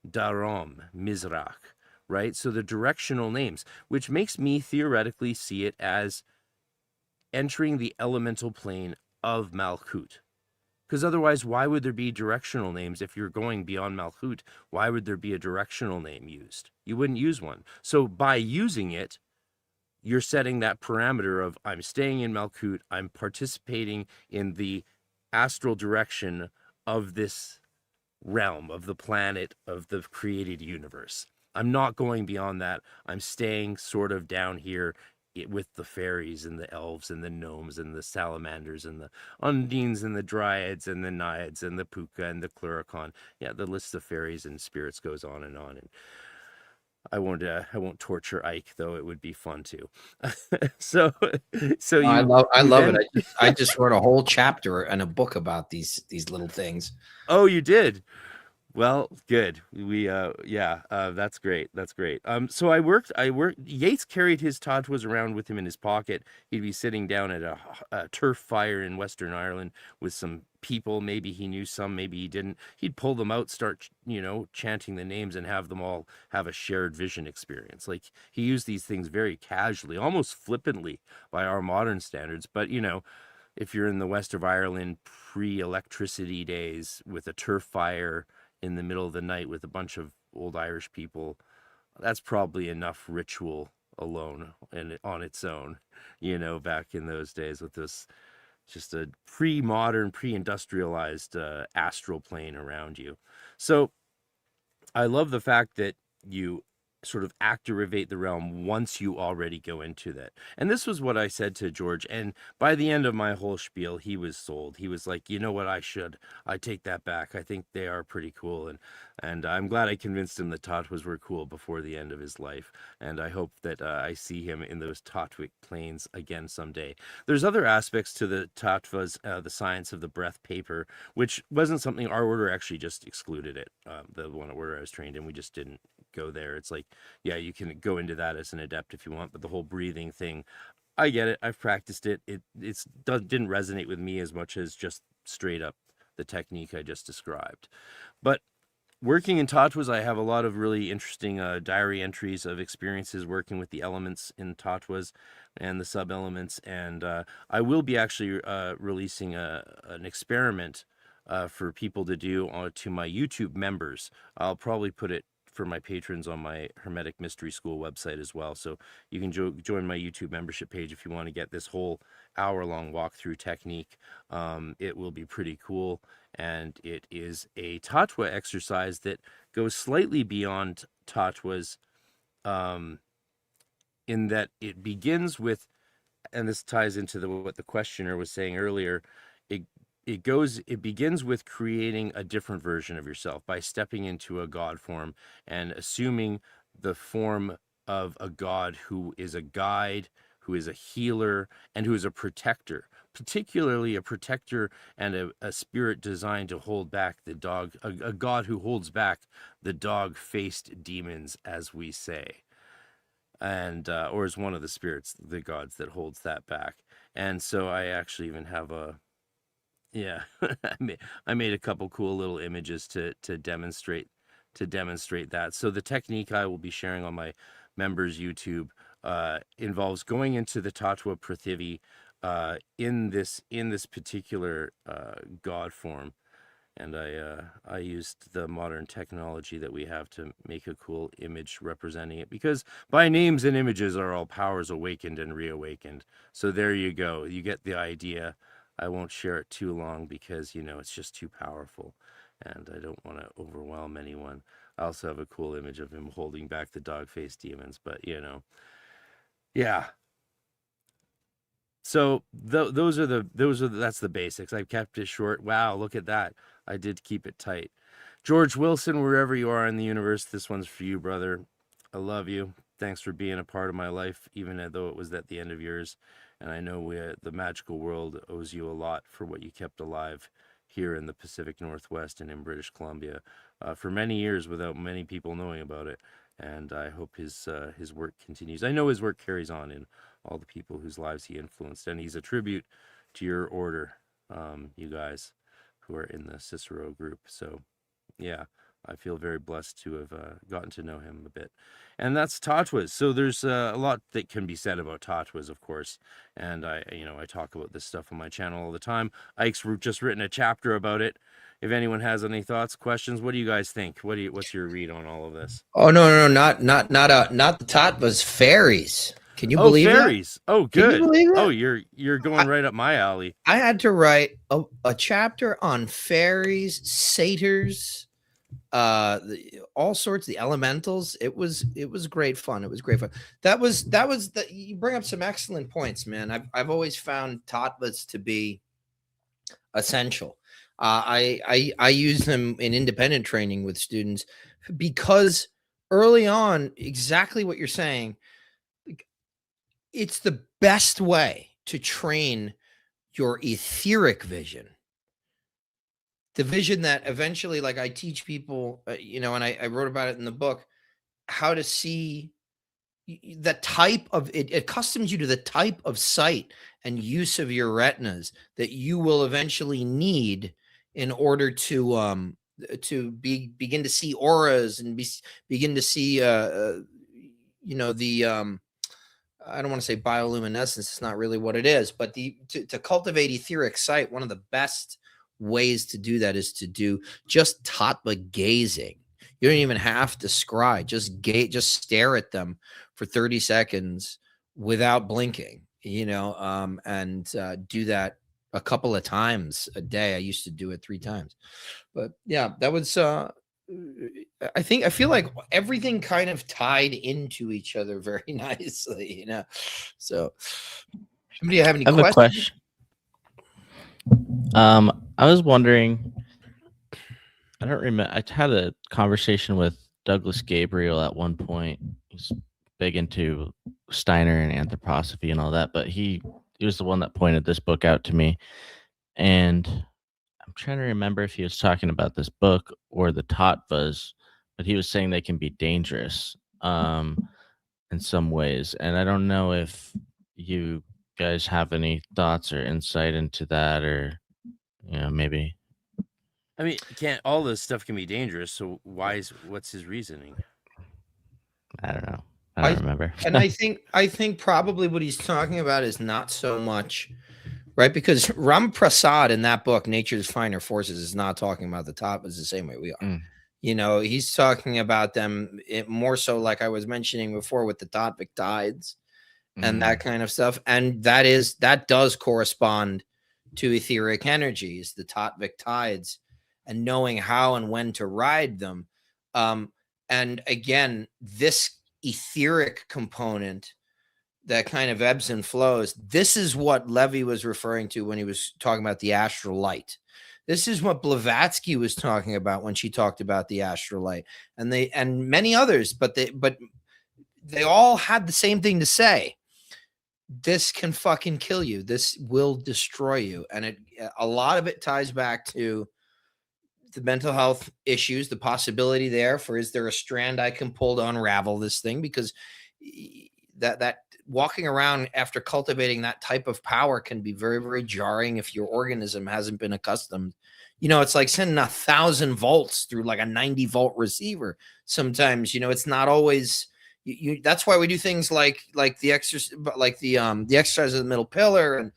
Darom, Mizrach, right? So the directional names, which makes me theoretically see it as entering the elemental plane of Malkut. Because otherwise, why would there be directional names if you're going beyond Malkut? Why would there be a directional name used? You wouldn't use one. So by using it, you're setting that parameter of I'm staying in Malkut, I'm participating in the astral direction of this realm, of the planet, of the created universe. I'm not going beyond that. I'm staying sort of down here with the fairies and the elves and the gnomes and the salamanders and the undines and the dryads and the naiads and the puka and the cluricon. Yeah, the list of fairies and spirits goes on and on. And I won't torture Ike, though it would be fun to. so I love it. I just wrote a whole chapter and a book about these little things. Oh, you did? Well, good. That's great. That's great. So I worked. Yates carried his Tattwas around with him in his pocket. He'd be sitting down at a turf fire in Western Ireland with some people. Maybe he knew some, maybe he didn't. He'd pull them out, start, chanting the names, and have them all have a shared vision experience. Like, he used these things very casually, almost flippantly by our modern standards. But, if you're in the west of Ireland pre-electricity days with a turf fire in the middle of the night with a bunch of old Irish people, that's probably enough ritual alone and on its own, back in those days with this just a pre-modern, pre-industrialized astral plane around you. So I love the fact that you sort of activate the realm once you already go into that. And this was what I said to George. And by the end of my whole spiel, he was sold. He was like, you know what, I take that back. I think they are pretty cool. And I'm glad I convinced him that Tattwas were cool before the end of his life. And I hope that I see him in those Tattwic planes again someday. There's other aspects to the Tattwas, the Science of the Breath paper, which wasn't something our order actually just excluded it. The one order I was trained in, we just didn't go there. It's like, yeah, you can go into that as an adept if you want, but the whole breathing thing, I get it. I've practiced it. Didn't resonate with me as much as just straight up the technique I just described. But working in Tattwas, I have a lot of really interesting diary entries of experiences working with the elements in Tattwas and the sub-elements. And I will be actually releasing an experiment for people to do to my YouTube members. I'll probably put it for my patrons on my Hermetic Mystery School website as well. So you can join my YouTube membership page if you want to get this whole hour-long walkthrough technique. It will be pretty cool. And it is a Tattwa exercise that goes slightly beyond Tattwas in that it begins with, and this ties into what the questioner was saying earlier, it begins with creating a different version of yourself by stepping into a God form and assuming the form of a God who is a guide, who is a healer, and who is a protector, particularly a protector and a spirit designed to hold back the dog, a God who holds back the dog-faced demons, as we say. And or is one of the spirits, the gods that holds that back. And so I actually even have I made a couple cool little images to demonstrate that. So the technique I will be sharing on my members YouTube involves going into the Tattwa Prithivi in this particular god form, and I used the modern technology that we have to make a cool image representing it, because by names and images are all powers awakened and reawakened. So there you go, you get the idea. I won't share it too long because, it's just too powerful and I don't want to overwhelm anyone. I also have a cool image of him holding back the dog-faced demons, but, yeah. So that's the basics. I've kept it short. Wow, look at that. I did keep it tight. George Wilson, wherever you are in the universe, this one's for you, brother. I love you. Thanks for being a part of my life, even though it was at the end of yours. And I know the magical world owes you a lot for what you kept alive here in the Pacific Northwest and in British Columbia for many years without many people knowing about it. And I hope his work continues. I know his work carries on in all the people whose lives he influenced. And he's a tribute to your order, you guys, who are in the Cicero group. So yeah, I feel very blessed to have gotten to know him a bit. And that's Tattwas. So there's a lot that can be said about Tattwas, of course. And I talk about this stuff on my channel all the time. Ike's just written a chapter about it. If anyone has any thoughts, questions, what do you guys think? What's your read on all of this? Oh no, not the Tattwas, fairies. Can you believe fairies? that? Oh, good. Can you believe that? Oh, you're going right up my alley. I had to write a chapter on fairies, satyrs, all sorts, the elementals. It was great fun. It was great fun. That was you bring up some excellent points, man. I've always found Tattwas to be essential. I use them in independent training with students because early on, exactly what you're saying, it's the best way to train your etheric vision. The vision that eventually, like I teach people, and I wrote about it in the book, how to see the type of, it accustoms you to the type of sight and use of your retinas that you will eventually need in order to begin to see auras and begin to see, I don't want to say bioluminescence. It's not really what it is, but to cultivate etheric sight, one of the best ways to do that is to do just Tattva gazing. You don't even have to scry. Just stare at them for 30 seconds without blinking, and do that a couple of times a day. I used to do it 3 times, but yeah, that was, I feel like everything kind of tied into each other very nicely, So, somebody have any questions? A question. I was wondering. I don't remember. I had a conversation with Douglas Gabriel at one point. He's big into Steiner and anthroposophy and all that, but he was the one that pointed this book out to me, and I'm trying to remember if he was talking about this book or the Tattvas, but he was saying they can be dangerous in some ways. And I don't know if you guys have any thoughts or insight into that, or maybe. I mean, all this stuff can be dangerous, so what's his reasoning? I don't know. I don't remember. And I think probably what he's talking about is not so much, right? Because Ram Prasad in that book, Nature's Finer Forces, is not talking about the Tattvas the same way we are. He's talking about them more so, like I was mentioning before, with the Tattvic tides and that kind of stuff. And that does correspond to etheric energies, the Tattvic tides, and knowing how and when to ride them. And again, this etheric component that kind of ebbs and flows, this is what Levy was referring to when he was talking about the astral light. This is what Blavatsky was talking about when she talked about the astral light, and many others, but they all had the same thing to say. This can fucking kill you. This will destroy you. And a lot of it ties back to the mental health issues, the possibility there for, is there a strand I can pull to unravel this thing? Because that walking around after cultivating that type of power can be very, very jarring if your organism hasn't been accustomed. It's like sending 1,000 volts through like a 90-volt receiver. Sometimes, it's not always. That's why we do things like the exercise, the exercise of the middle pillar, and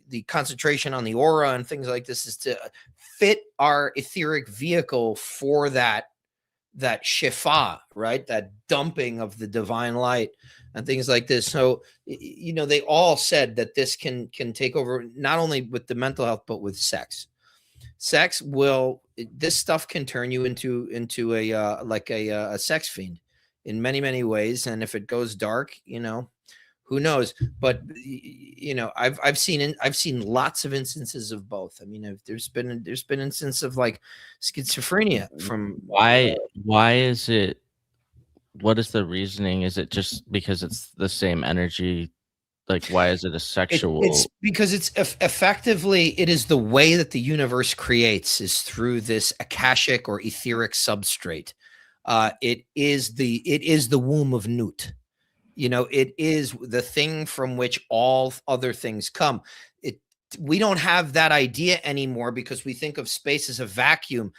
the concentration on the aura and things like this, is to fit our etheric vehicle for that shifa, right? That dumping of the divine light and things like this. So, they all said that this can take over not only with the mental health, but with sex. This stuff can turn you into a sex fiend in many, many ways. And if it goes dark, who knows? But I've seen lots of instances of both. I mean, there's been instances of like schizophrenia from. Why is it? What is the reasoning? Is it just because it's the same energy? Like, why is it a sexual? It's because it's effectively, it is the way that the universe creates is through this akashic or etheric substrate. It is the womb of Nut. It is the thing from which all other things come. we don't have that idea anymore because we think of space as a vacuum.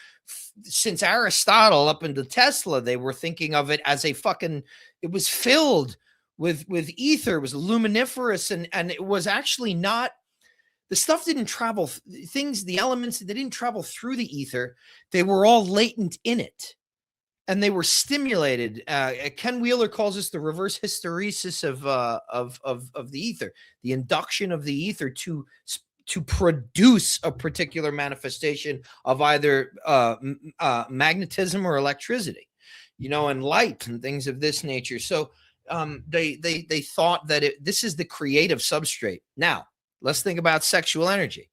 Since Aristotle up into Tesla, they were thinking of it as a fucking, it was filled with ether, it was luminiferous, and it was actually not, the stuff didn't travel, things, the elements, they didn't travel through the ether. They were all latent in it. And they were stimulated. Ken Wheeler calls this the reverse hysteresis of the ether, the induction of the ether to produce a particular manifestation of either magnetism or electricity, and light and things of this nature. So they thought that this is the creative substrate. Now let's think about sexual energy.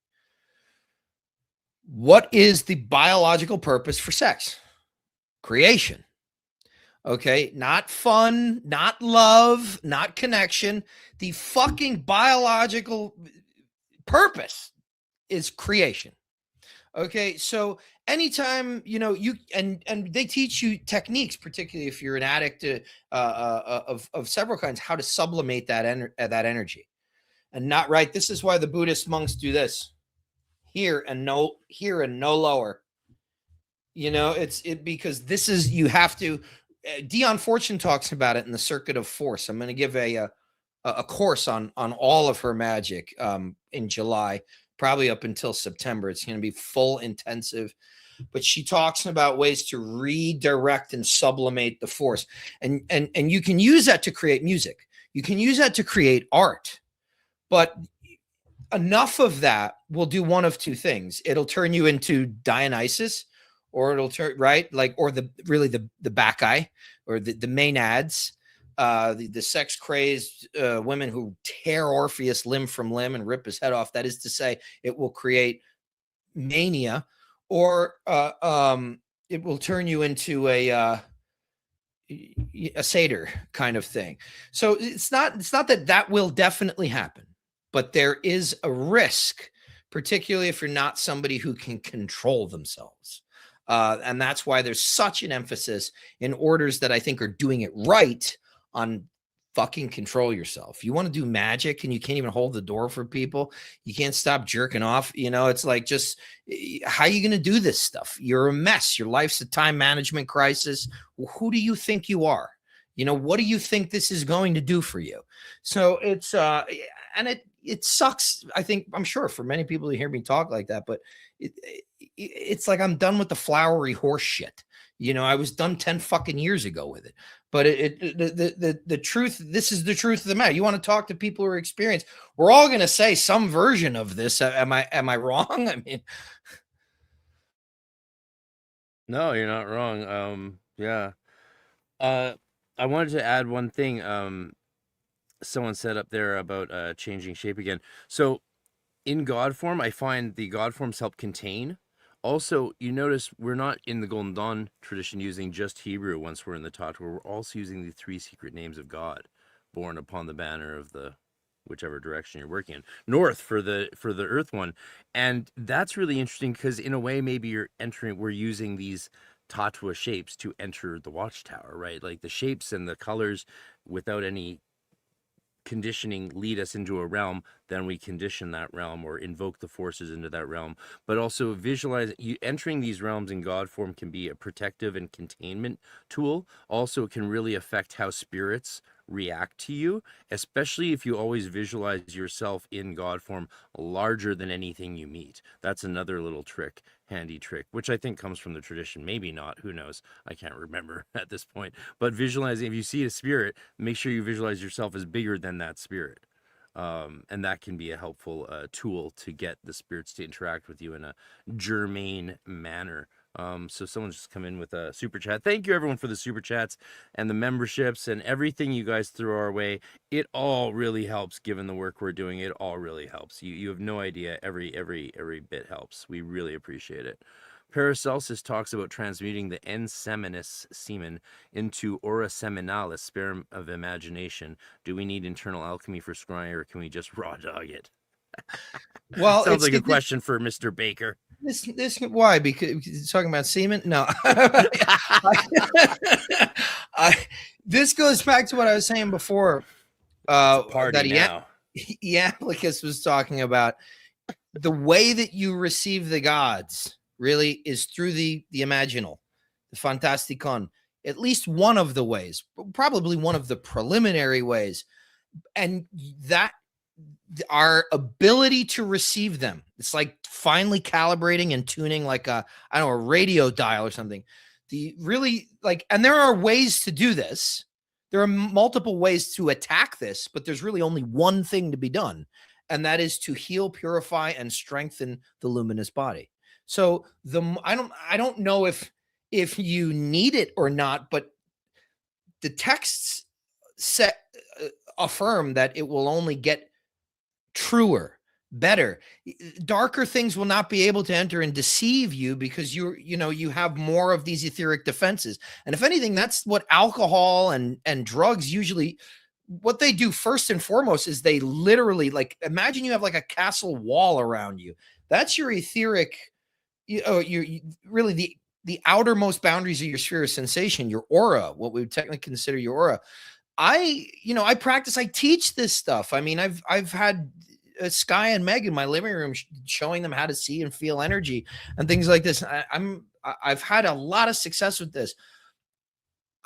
What is the biological purpose for sex? Creation. Okay, not fun, not love, not connection. The fucking biological purpose is creation. Okay, so anytime you and they teach you techniques, particularly if you're an addict of several kinds, how to sublimate that energy, and not right. This is why the Buddhist monks do this: here and no lower. It's because this is, you have to, Dion Fortune talks about it in the Circuit of Force. I'm going to give a course on all of her magic in July, probably up until September. It's going to be full intensive, but she talks about ways to redirect and sublimate the force. And you can use that to create music. You can use that to create art, but enough of that will do one of two things. It'll turn you into Dionysus, or it'll turn or the Bacchae, or the Maenads, the sex crazed women who tear Orpheus limb from limb and rip his head off. That is to say, it will create mania, or it will turn you into a satyr kind of thing. So it's not that will definitely happen, but there is a risk, particularly if you're not somebody who can control themselves. And that's why there's such an emphasis in orders that I think are doing it right on fucking control yourself. You want to do magic and you can't even hold the door for people. You can't stop jerking off. It's like, just how are you going to do this stuff? You're a mess. Your life's a time management crisis. Well, who do you think you are? What do you think this is going to do for you? So it's, and it sucks. I'm sure for many people who hear me talk like that, but it's like I'm done with the flowery horse shit. I was done 10 fucking years ago with it. But the truth, this is the truth of the matter. You want to talk to people who are experienced, we're all going to say some version of this. Am I wrong? I mean, no, you're not wrong. Yeah. I wanted to add one thing. Someone said up there about changing shape again. So in God form, I find the God forms help contain. Also, you notice we're not in the Golden Dawn tradition using just Hebrew once we're in the Tattwa. We're also using the 3 secret names of God, born upon the banner of the whichever direction you're working in. North for the Earth one. And that's really interesting because in a way, maybe we're using these Tattwa shapes to enter the watchtower, right? Like the shapes and the colors without any conditioning lead us into a realm, then we condition that realm or invoke the forces into that realm. But also entering these realms in God form can be a protective and containment tool. Also, it can really affect how spirits react to you, especially if you always visualize yourself in God form larger than anything you meet. That's another little trick, handy trick, which I think comes from the tradition. Maybe not, who knows? I can't remember at this point. But visualizing, if you see a spirit, make sure you visualize yourself as bigger than that spirit. And that can be a helpful tool to get the spirits to interact with you in a germane manner. So someone's just come in with a super chat. Thank you everyone for the super chats and the memberships and everything you guys throw our way. It all really helps given the work we're doing. It all really helps. You have no idea. Every bit helps. We really appreciate it. Paracelsus talks about transmuting the enseminis semen into aura seminalis, sperm of imagination. Do we need internal alchemy for scrying, or can we just raw dog it? Well, sounds like a question for Mr. Baker. This why? Because it's talking about semen? No. This goes back to what I was saying before. That Iamblichus was talking about. the way that you receive the gods really is through the imaginal, the fantasticon. At least one of the ways, probably one of the preliminary ways, and that our ability to receive them, it's like finely calibrating and tuning like a radio dial or something. The really like, and there are ways to do this. There are multiple ways to attack this, but there's really only one thing to be done, and that is to heal, purify, and strengthen the luminous body. So I don't know if you need it or not, but the texts affirm that it will only get truer, better. Darker things will not be able to enter and deceive you because you have more of these etheric defenses. And if anything, that's what alcohol and drugs usually, what they do first and foremost is they literally, like, imagine you have like a castle wall around you. That's your etheric, you really the outermost boundaries of your sphere of sensation, your aura, what we would technically consider your aura. I practice, I teach this stuff. I mean, I've had Sky and Meg in my living room showing them how to see and feel energy and things like this. I've had a lot of success with this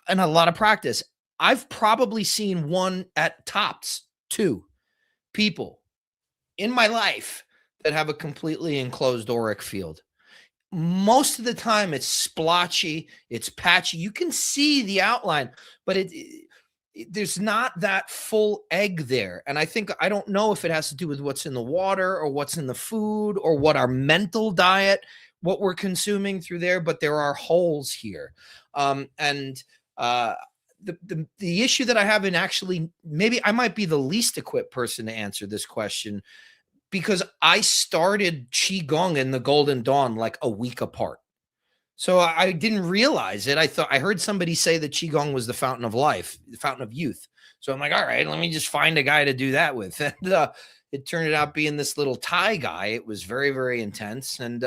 and a lot of practice. I've probably seen one at tops 2 people in my life that have a completely enclosed auric field. Most of the time it's splotchy, it's patchy. You can see the outline, but there's not that full egg there. And I don't know if it has to do with what's in the water or what's in the food or what our mental diet, what we're consuming through there, but there are holes here. The issue that I have in actually, maybe I might be the least equipped person to answer this question, because I started Qigong in the Golden Dawn like a week apart. So I didn't realize it. I heard somebody say that Qigong was the fountain of life, the fountain of youth. So I'm like, all right, let me just find a guy to do that with. And it turned out being this little Thai guy. It was very, very intense. And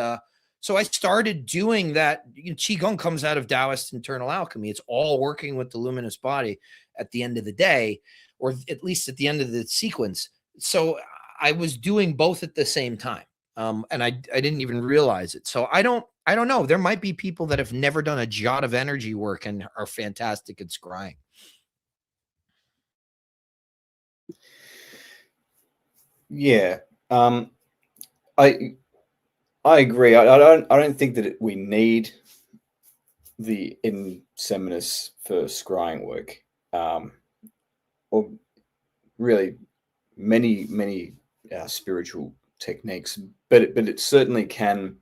so I started doing that. Qigong comes out of Taoist internal alchemy. It's all working with the luminous body at the end of the day, or at least at the end of the sequence. So I was doing both at the same time. And I didn't even realize it. So I don't know. There might be people that have never done a jot of energy work and are fantastic at scrying. Yeah. I agree. I don't think that we need the inseminis for scrying work. Or really many spiritual techniques, but it certainly can.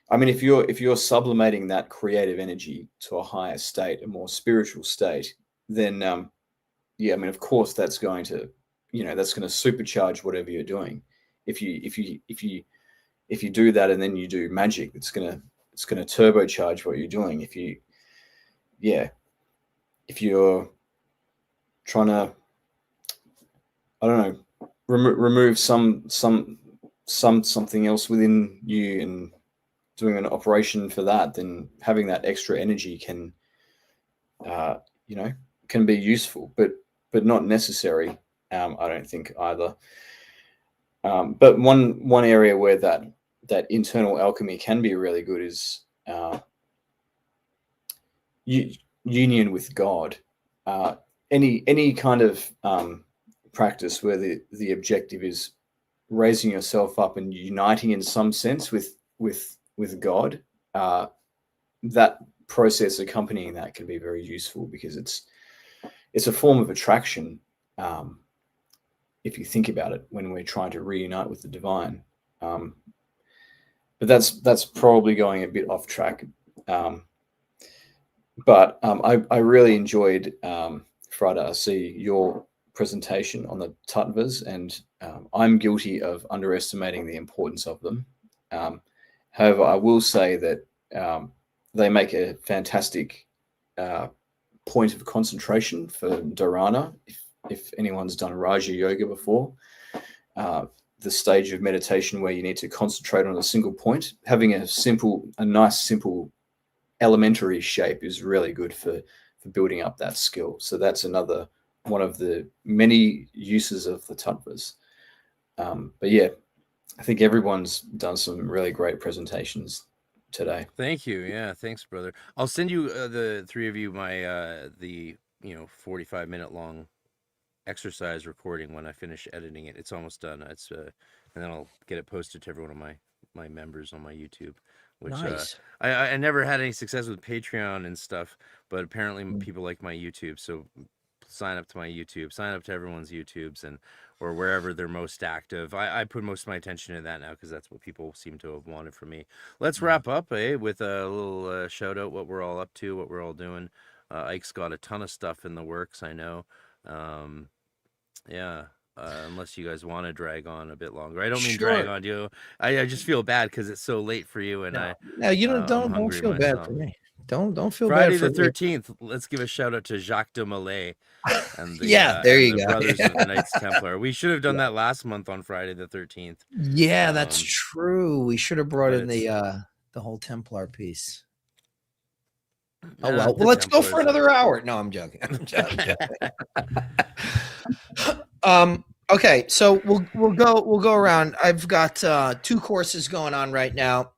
I mean, if you're sublimating that creative energy to a higher state, a more spiritual state, then yeah, I mean, of course, that's going to supercharge whatever you're doing. If you do that and then you do magic, it's gonna turbocharge what you're doing. If you're trying to, I don't know, remove something else within you and doing an operation for that, then having that extra energy can be useful, but not necessary. I don't think either. But one area where that internal alchemy can be really good is union with God. Any kind of practice where the objective is raising yourself up and uniting in some sense with God, that process accompanying that can be very useful, because it's a form of attraction, if you think about it, when we're trying to reunite with the divine. But that's probably going a bit off track. But I really enjoyed, Frada, I see your presentation on the Tattwas, and I'm guilty of underestimating the importance of them. However, I will say that they make a fantastic point of concentration for dharana. If anyone's done Raja Yoga before, the stage of meditation where you need to concentrate on a single point, having a nice, simple elementary shape is really good for building up that skill. So that's another one of the many uses of the Tattwas. But yeah, I think everyone's done some really great presentations today. Thank you. Yeah, thanks, brother. I'll send you the three of you my the 45-minute long exercise recording when I finish editing it. It's almost done. It's and then I'll get it posted to every one of my members on my YouTube. Which Nice. I never had any success with Patreon and stuff, but apparently people like my YouTube. So sign up to my YouTube, sign up to everyone's YouTubes, and or wherever they're most active. I put most of my attention to that now because that's what people seem to have wanted from me. Let's wrap up, with a little shout out what we're all up to, what we're all doing. Ike's got a ton of stuff in the works, I know. Yeah. Unless you guys want to drag on a bit longer. I don't mean drag on you. I just feel bad because it's so late for you, and no, you don't hungry feel bad myself. for me. Don't feel Friday bad for the 13th. Let's give a shout out to Jacques de Malay and the there you the go. Brothers of the Knights Templar. We should have done that last month on Friday the 13th. Yeah, that's true. We should have brought but in the whole Templar piece. Oh Yeah, well, the let's go Templars for another hour. No, I'm joking. I'm joking. Okay, so we'll go around. I've got 2 courses going on right now.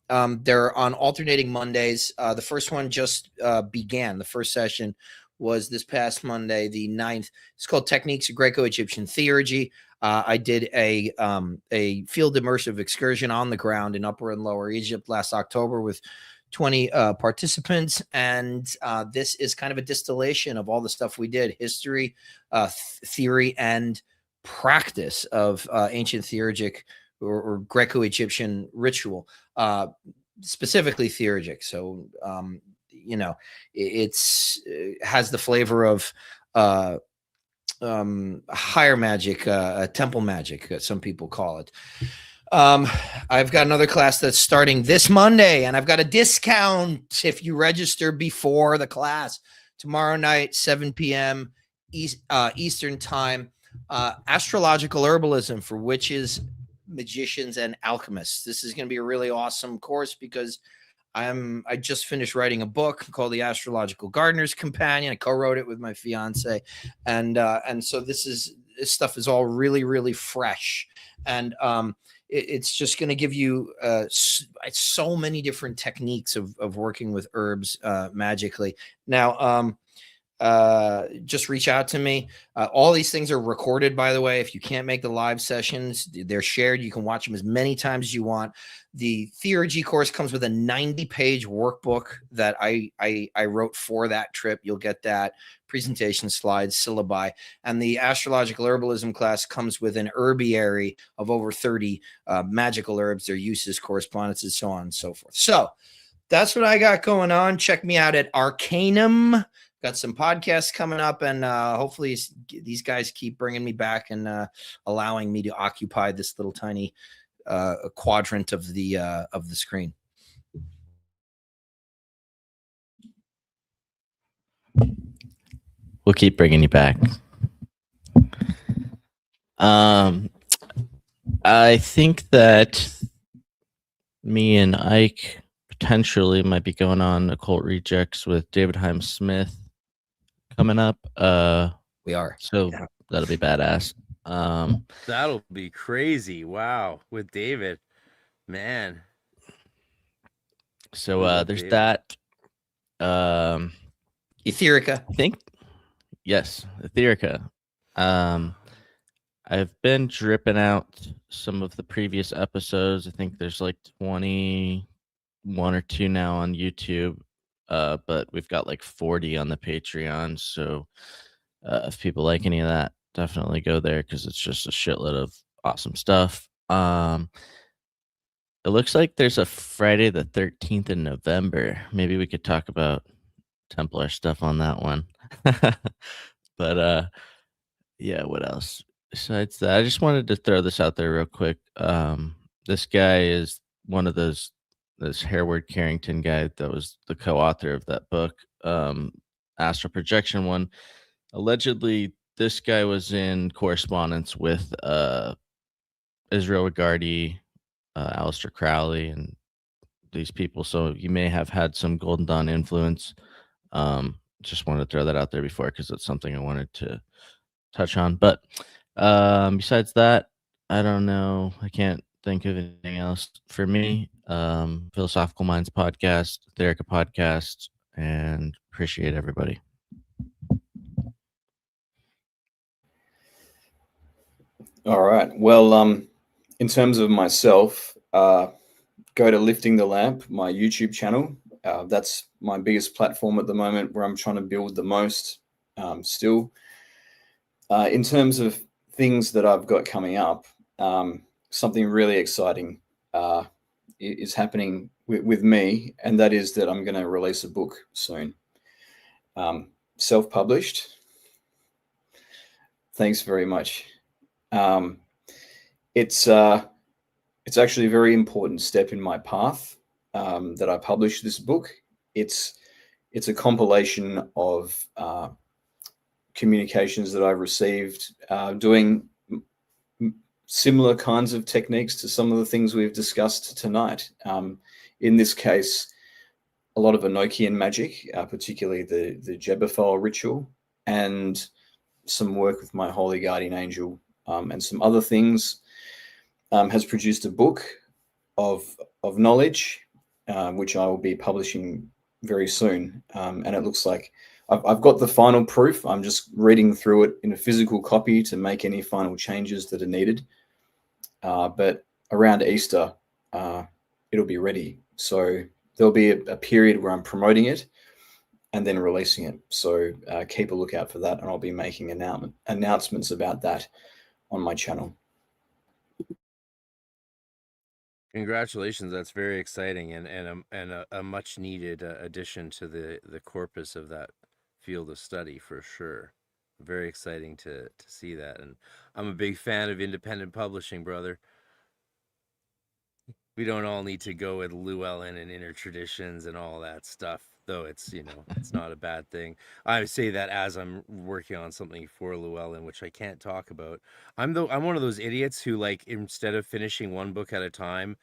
They're on alternating Mondays. The first one just began. The first session was this past Monday, the 9th. It's called Techniques of Greco-Egyptian Theurgy. I did a field immersive excursion on the ground in Upper and Lower Egypt last October with 20 participants, and this is kind of a distillation of all the stuff we did: history, theory, and practice of ancient theurgic or Greco-Egyptian ritual, specifically theurgic. So it has the flavor of higher magic, temple magic, some people call it. I've got another class that's starting this Monday, and I've got a discount if you register before the class. Tomorrow night, 7 p.m. Eastern time. Astrological herbalism for witches, magicians, and alchemists. This is going to be a really awesome course because I just finished writing a book called The Astrological Gardener's Companion. I co-wrote it with my fiance, and so this stuff is all really, really fresh, and it's just going to give you so many different techniques of working with herbs magically. Now, just reach out to me. All these things are recorded, by the way. If you can't make the live sessions, they're shared. You can watch them as many times as you want. The Theurgy course comes with a 90-page workbook that I wrote for that trip. You'll get that, presentation slides, syllabi, and the astrological herbalism class comes with an herbiary of over 30 magical herbs, their uses, correspondences, so on and so forth. So that's what I got going on. Check me out at Arcanum. Got some podcasts coming up, and hopefully these guys keep bringing me back and allowing me to occupy this little tiny quadrant of the screen. We'll keep bringing you back. I think that me and Ike potentially might be going on Occult Rejects with David Heim Smith coming up. We are. So that'll be badass. That'll be crazy. Wow. With David, man. So there's David. that. Etherica. I think, yes, Etherica. I've been dripping out some of the previous episodes. I think there's like 21 or 2 now on YouTube, but we've got like 40 on the Patreon. So if people like any of that, definitely go there because it's just a shitload of awesome stuff. It looks like there's a Friday the 13th in November. Maybe we could talk about Templar stuff on that one. But yeah, what else? Besides that, I just wanted to throw this out there real quick. This guy is one of this Hereward Carrington guy that was the co-author of that book, Astral Projection one. Allegedly, this guy was in correspondence with Israel Regardie, Aleister Crowley, and these people. So you may have had some Golden Dawn influence. Just wanted to throw that out there before because it's something I wanted to touch on. But besides that, I don't know. I can't think of anything else for me. Philosophical Minds podcast, Etheric podcast, and appreciate everybody. All right. Well, in terms of myself, go to Lifting the Lamp, my YouTube channel. That's my biggest platform at the moment, where I'm trying to build the most. Still, in terms of things that I've got coming up, something really exciting is happening with me, and that is that I'm going to release a book soon. Self-published. Thanks very much. It's actually a very important step in my path that I published this book. It's a compilation of communications that I've received doing similar kinds of techniques to some of the things we've discussed tonight. In this case, a lot of Enochian magic, particularly the Jebethal ritual, and some work with my holy guardian angel, and some other things. Has produced a book of knowledge, which I will be publishing very soon. And it looks like I've got the final proof. I'm just reading through it in a physical copy to make any final changes that are needed. But around Easter, it'll be ready. So there'll be a period where I'm promoting it and then releasing it. So keep a lookout for that, and I'll be making announcements about that on my channel. Congratulations, that's very exciting, and a much needed addition to the corpus of that field of study for sure. Very exciting to see that, and I'm a big fan of independent publishing, brother. We don't all need to go with Llewellyn and inner traditions and all that stuff, though it's, you know, it's not a bad thing. I say that as I'm working on something for Llewellyn, which I can't talk about. I'm one of those idiots who, like, instead of finishing one book at a time,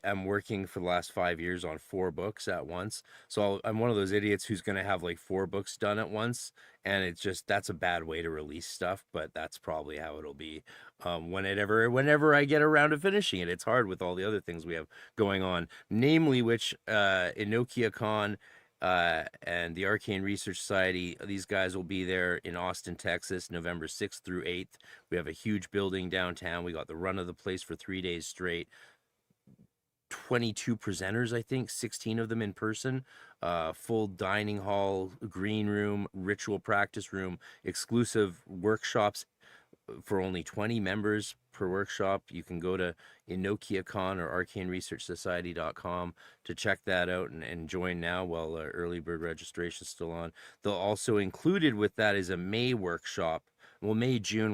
I'm working for the last 5 years on 4 books at once. So I'm one of those idiots who's going to have like 4 books done at once. And it's just, that's a bad way to release stuff, but that's probably how it'll be whenever I get around to finishing it. It's hard with all the other things we have going on, namely which Enochiacon and the Arcane Research Society. These guys will be there in Austin, Texas, November 6th through 8th. We have a huge building downtown. We got the run of the place for 3 days straight. 22 presenters, I think, 16 of them in person, full dining hall, green room, ritual practice room, exclusive workshops for only 20 members per workshop. You can go to Enochiacon or arcaneresearchsociety.com to check that out and join now while early bird registration is still on. They'll also included with that is a May-June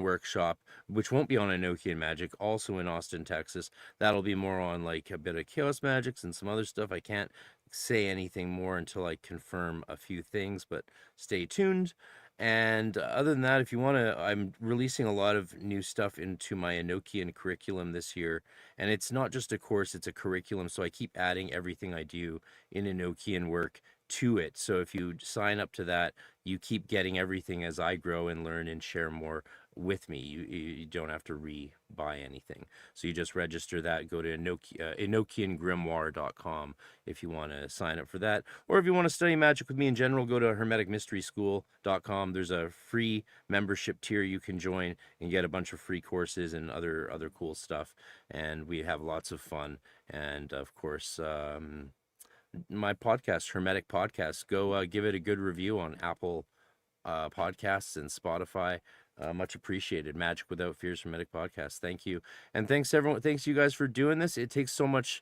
workshop, which won't be on Enochian magic, also in Austin, Texas. That'll be more on like a bit of chaos magics and some other stuff. I can't say anything more until I confirm a few things, but stay tuned. And other than that, if you want to, I'm releasing a lot of new stuff into my Enochian curriculum this year. And it's not just a course, it's a curriculum. So I keep adding everything I do in Enochian work to it. So if you sign up to that, you keep getting everything as I grow and learn and share more with me. You don't have to buy anything. So you just register that, go to EnochianGrimoire.com if you want to sign up for that. Or if you want to study magic with me in general, go to HermeticMysterySchool.com. There's a free membership tier you can join and get a bunch of free courses and other cool stuff. And we have lots of fun. And of course, my podcast, Hermetic Podcast, go give it a good review on Apple podcasts and Spotify. Much appreciated. Magic Without Fears, Hermetic Podcast. Thank you. And thanks everyone. Thanks you guys for doing this. It takes a lot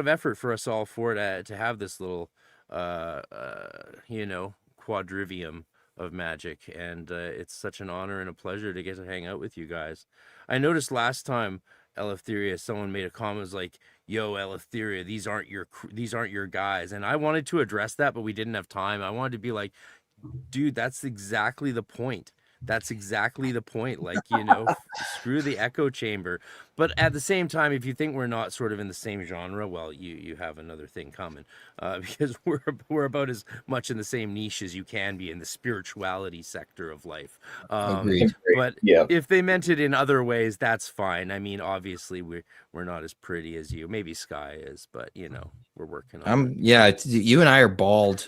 of effort for us all for it to have this little quadrivium of magic, and it's such an honor and a pleasure to get to hang out with you guys. I noticed last time, Eleftheria, someone made a comment, was like, yo, Eleftheria, these aren't your guys. And I wanted to address that, but we didn't have time. I wanted to be like, dude, that's exactly the point. That's exactly the point. Like, screw the echo chamber. But at the same time, if you think we're not sort of in the same genre, well, you have another thing coming, because we're about as much in the same niche as you can be in the spirituality sector of life. Agreed. But Yeah. if they meant it in other ways, that's fine. I mean, obviously we're not as pretty as you. Maybe Sky is, but we're working on it. Yeah, you and I are bald.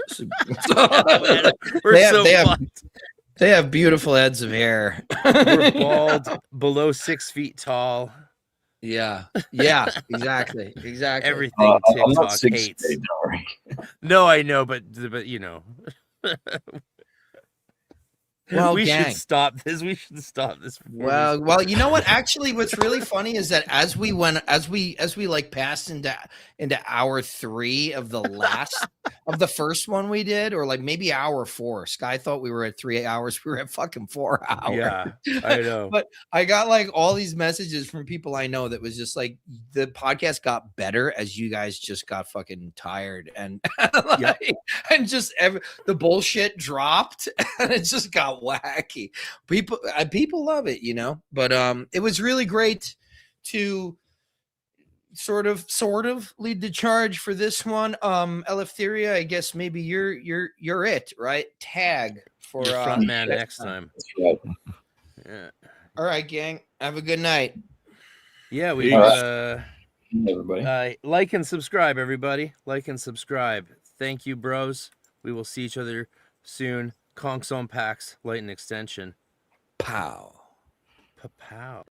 They have beautiful heads of hair. We're bald, below 6 feet tall. Yeah, exactly. Everything I'm not TikTok 6 hates. feet, don't worry. No, I know, but Well, we gang. should stop this. We should stop this. Well, you know what? Actually, what's really funny is that as we like passed into hour 3 of the last of the first one we did, or like maybe hour 4. Sky thought we were at 3 hours. We were at fucking 4 hours. Yeah, I know. But I got like all these messages from people I know that was just like the podcast got better as you guys just got fucking tired and and just the bullshit dropped and it just got wacky. People love it, but it was really great to sort of lead the charge for this one. Eleftheria, I guess maybe you're it, right? Tag for front man next time. That's right. Yeah. All right, gang, have a good night. Yeah, we Everybody. like and subscribe, everybody. Like and subscribe. Thank you, bros. We will see each other soon. Conks on Pax, Light and Extension. Pow. Pa-pow.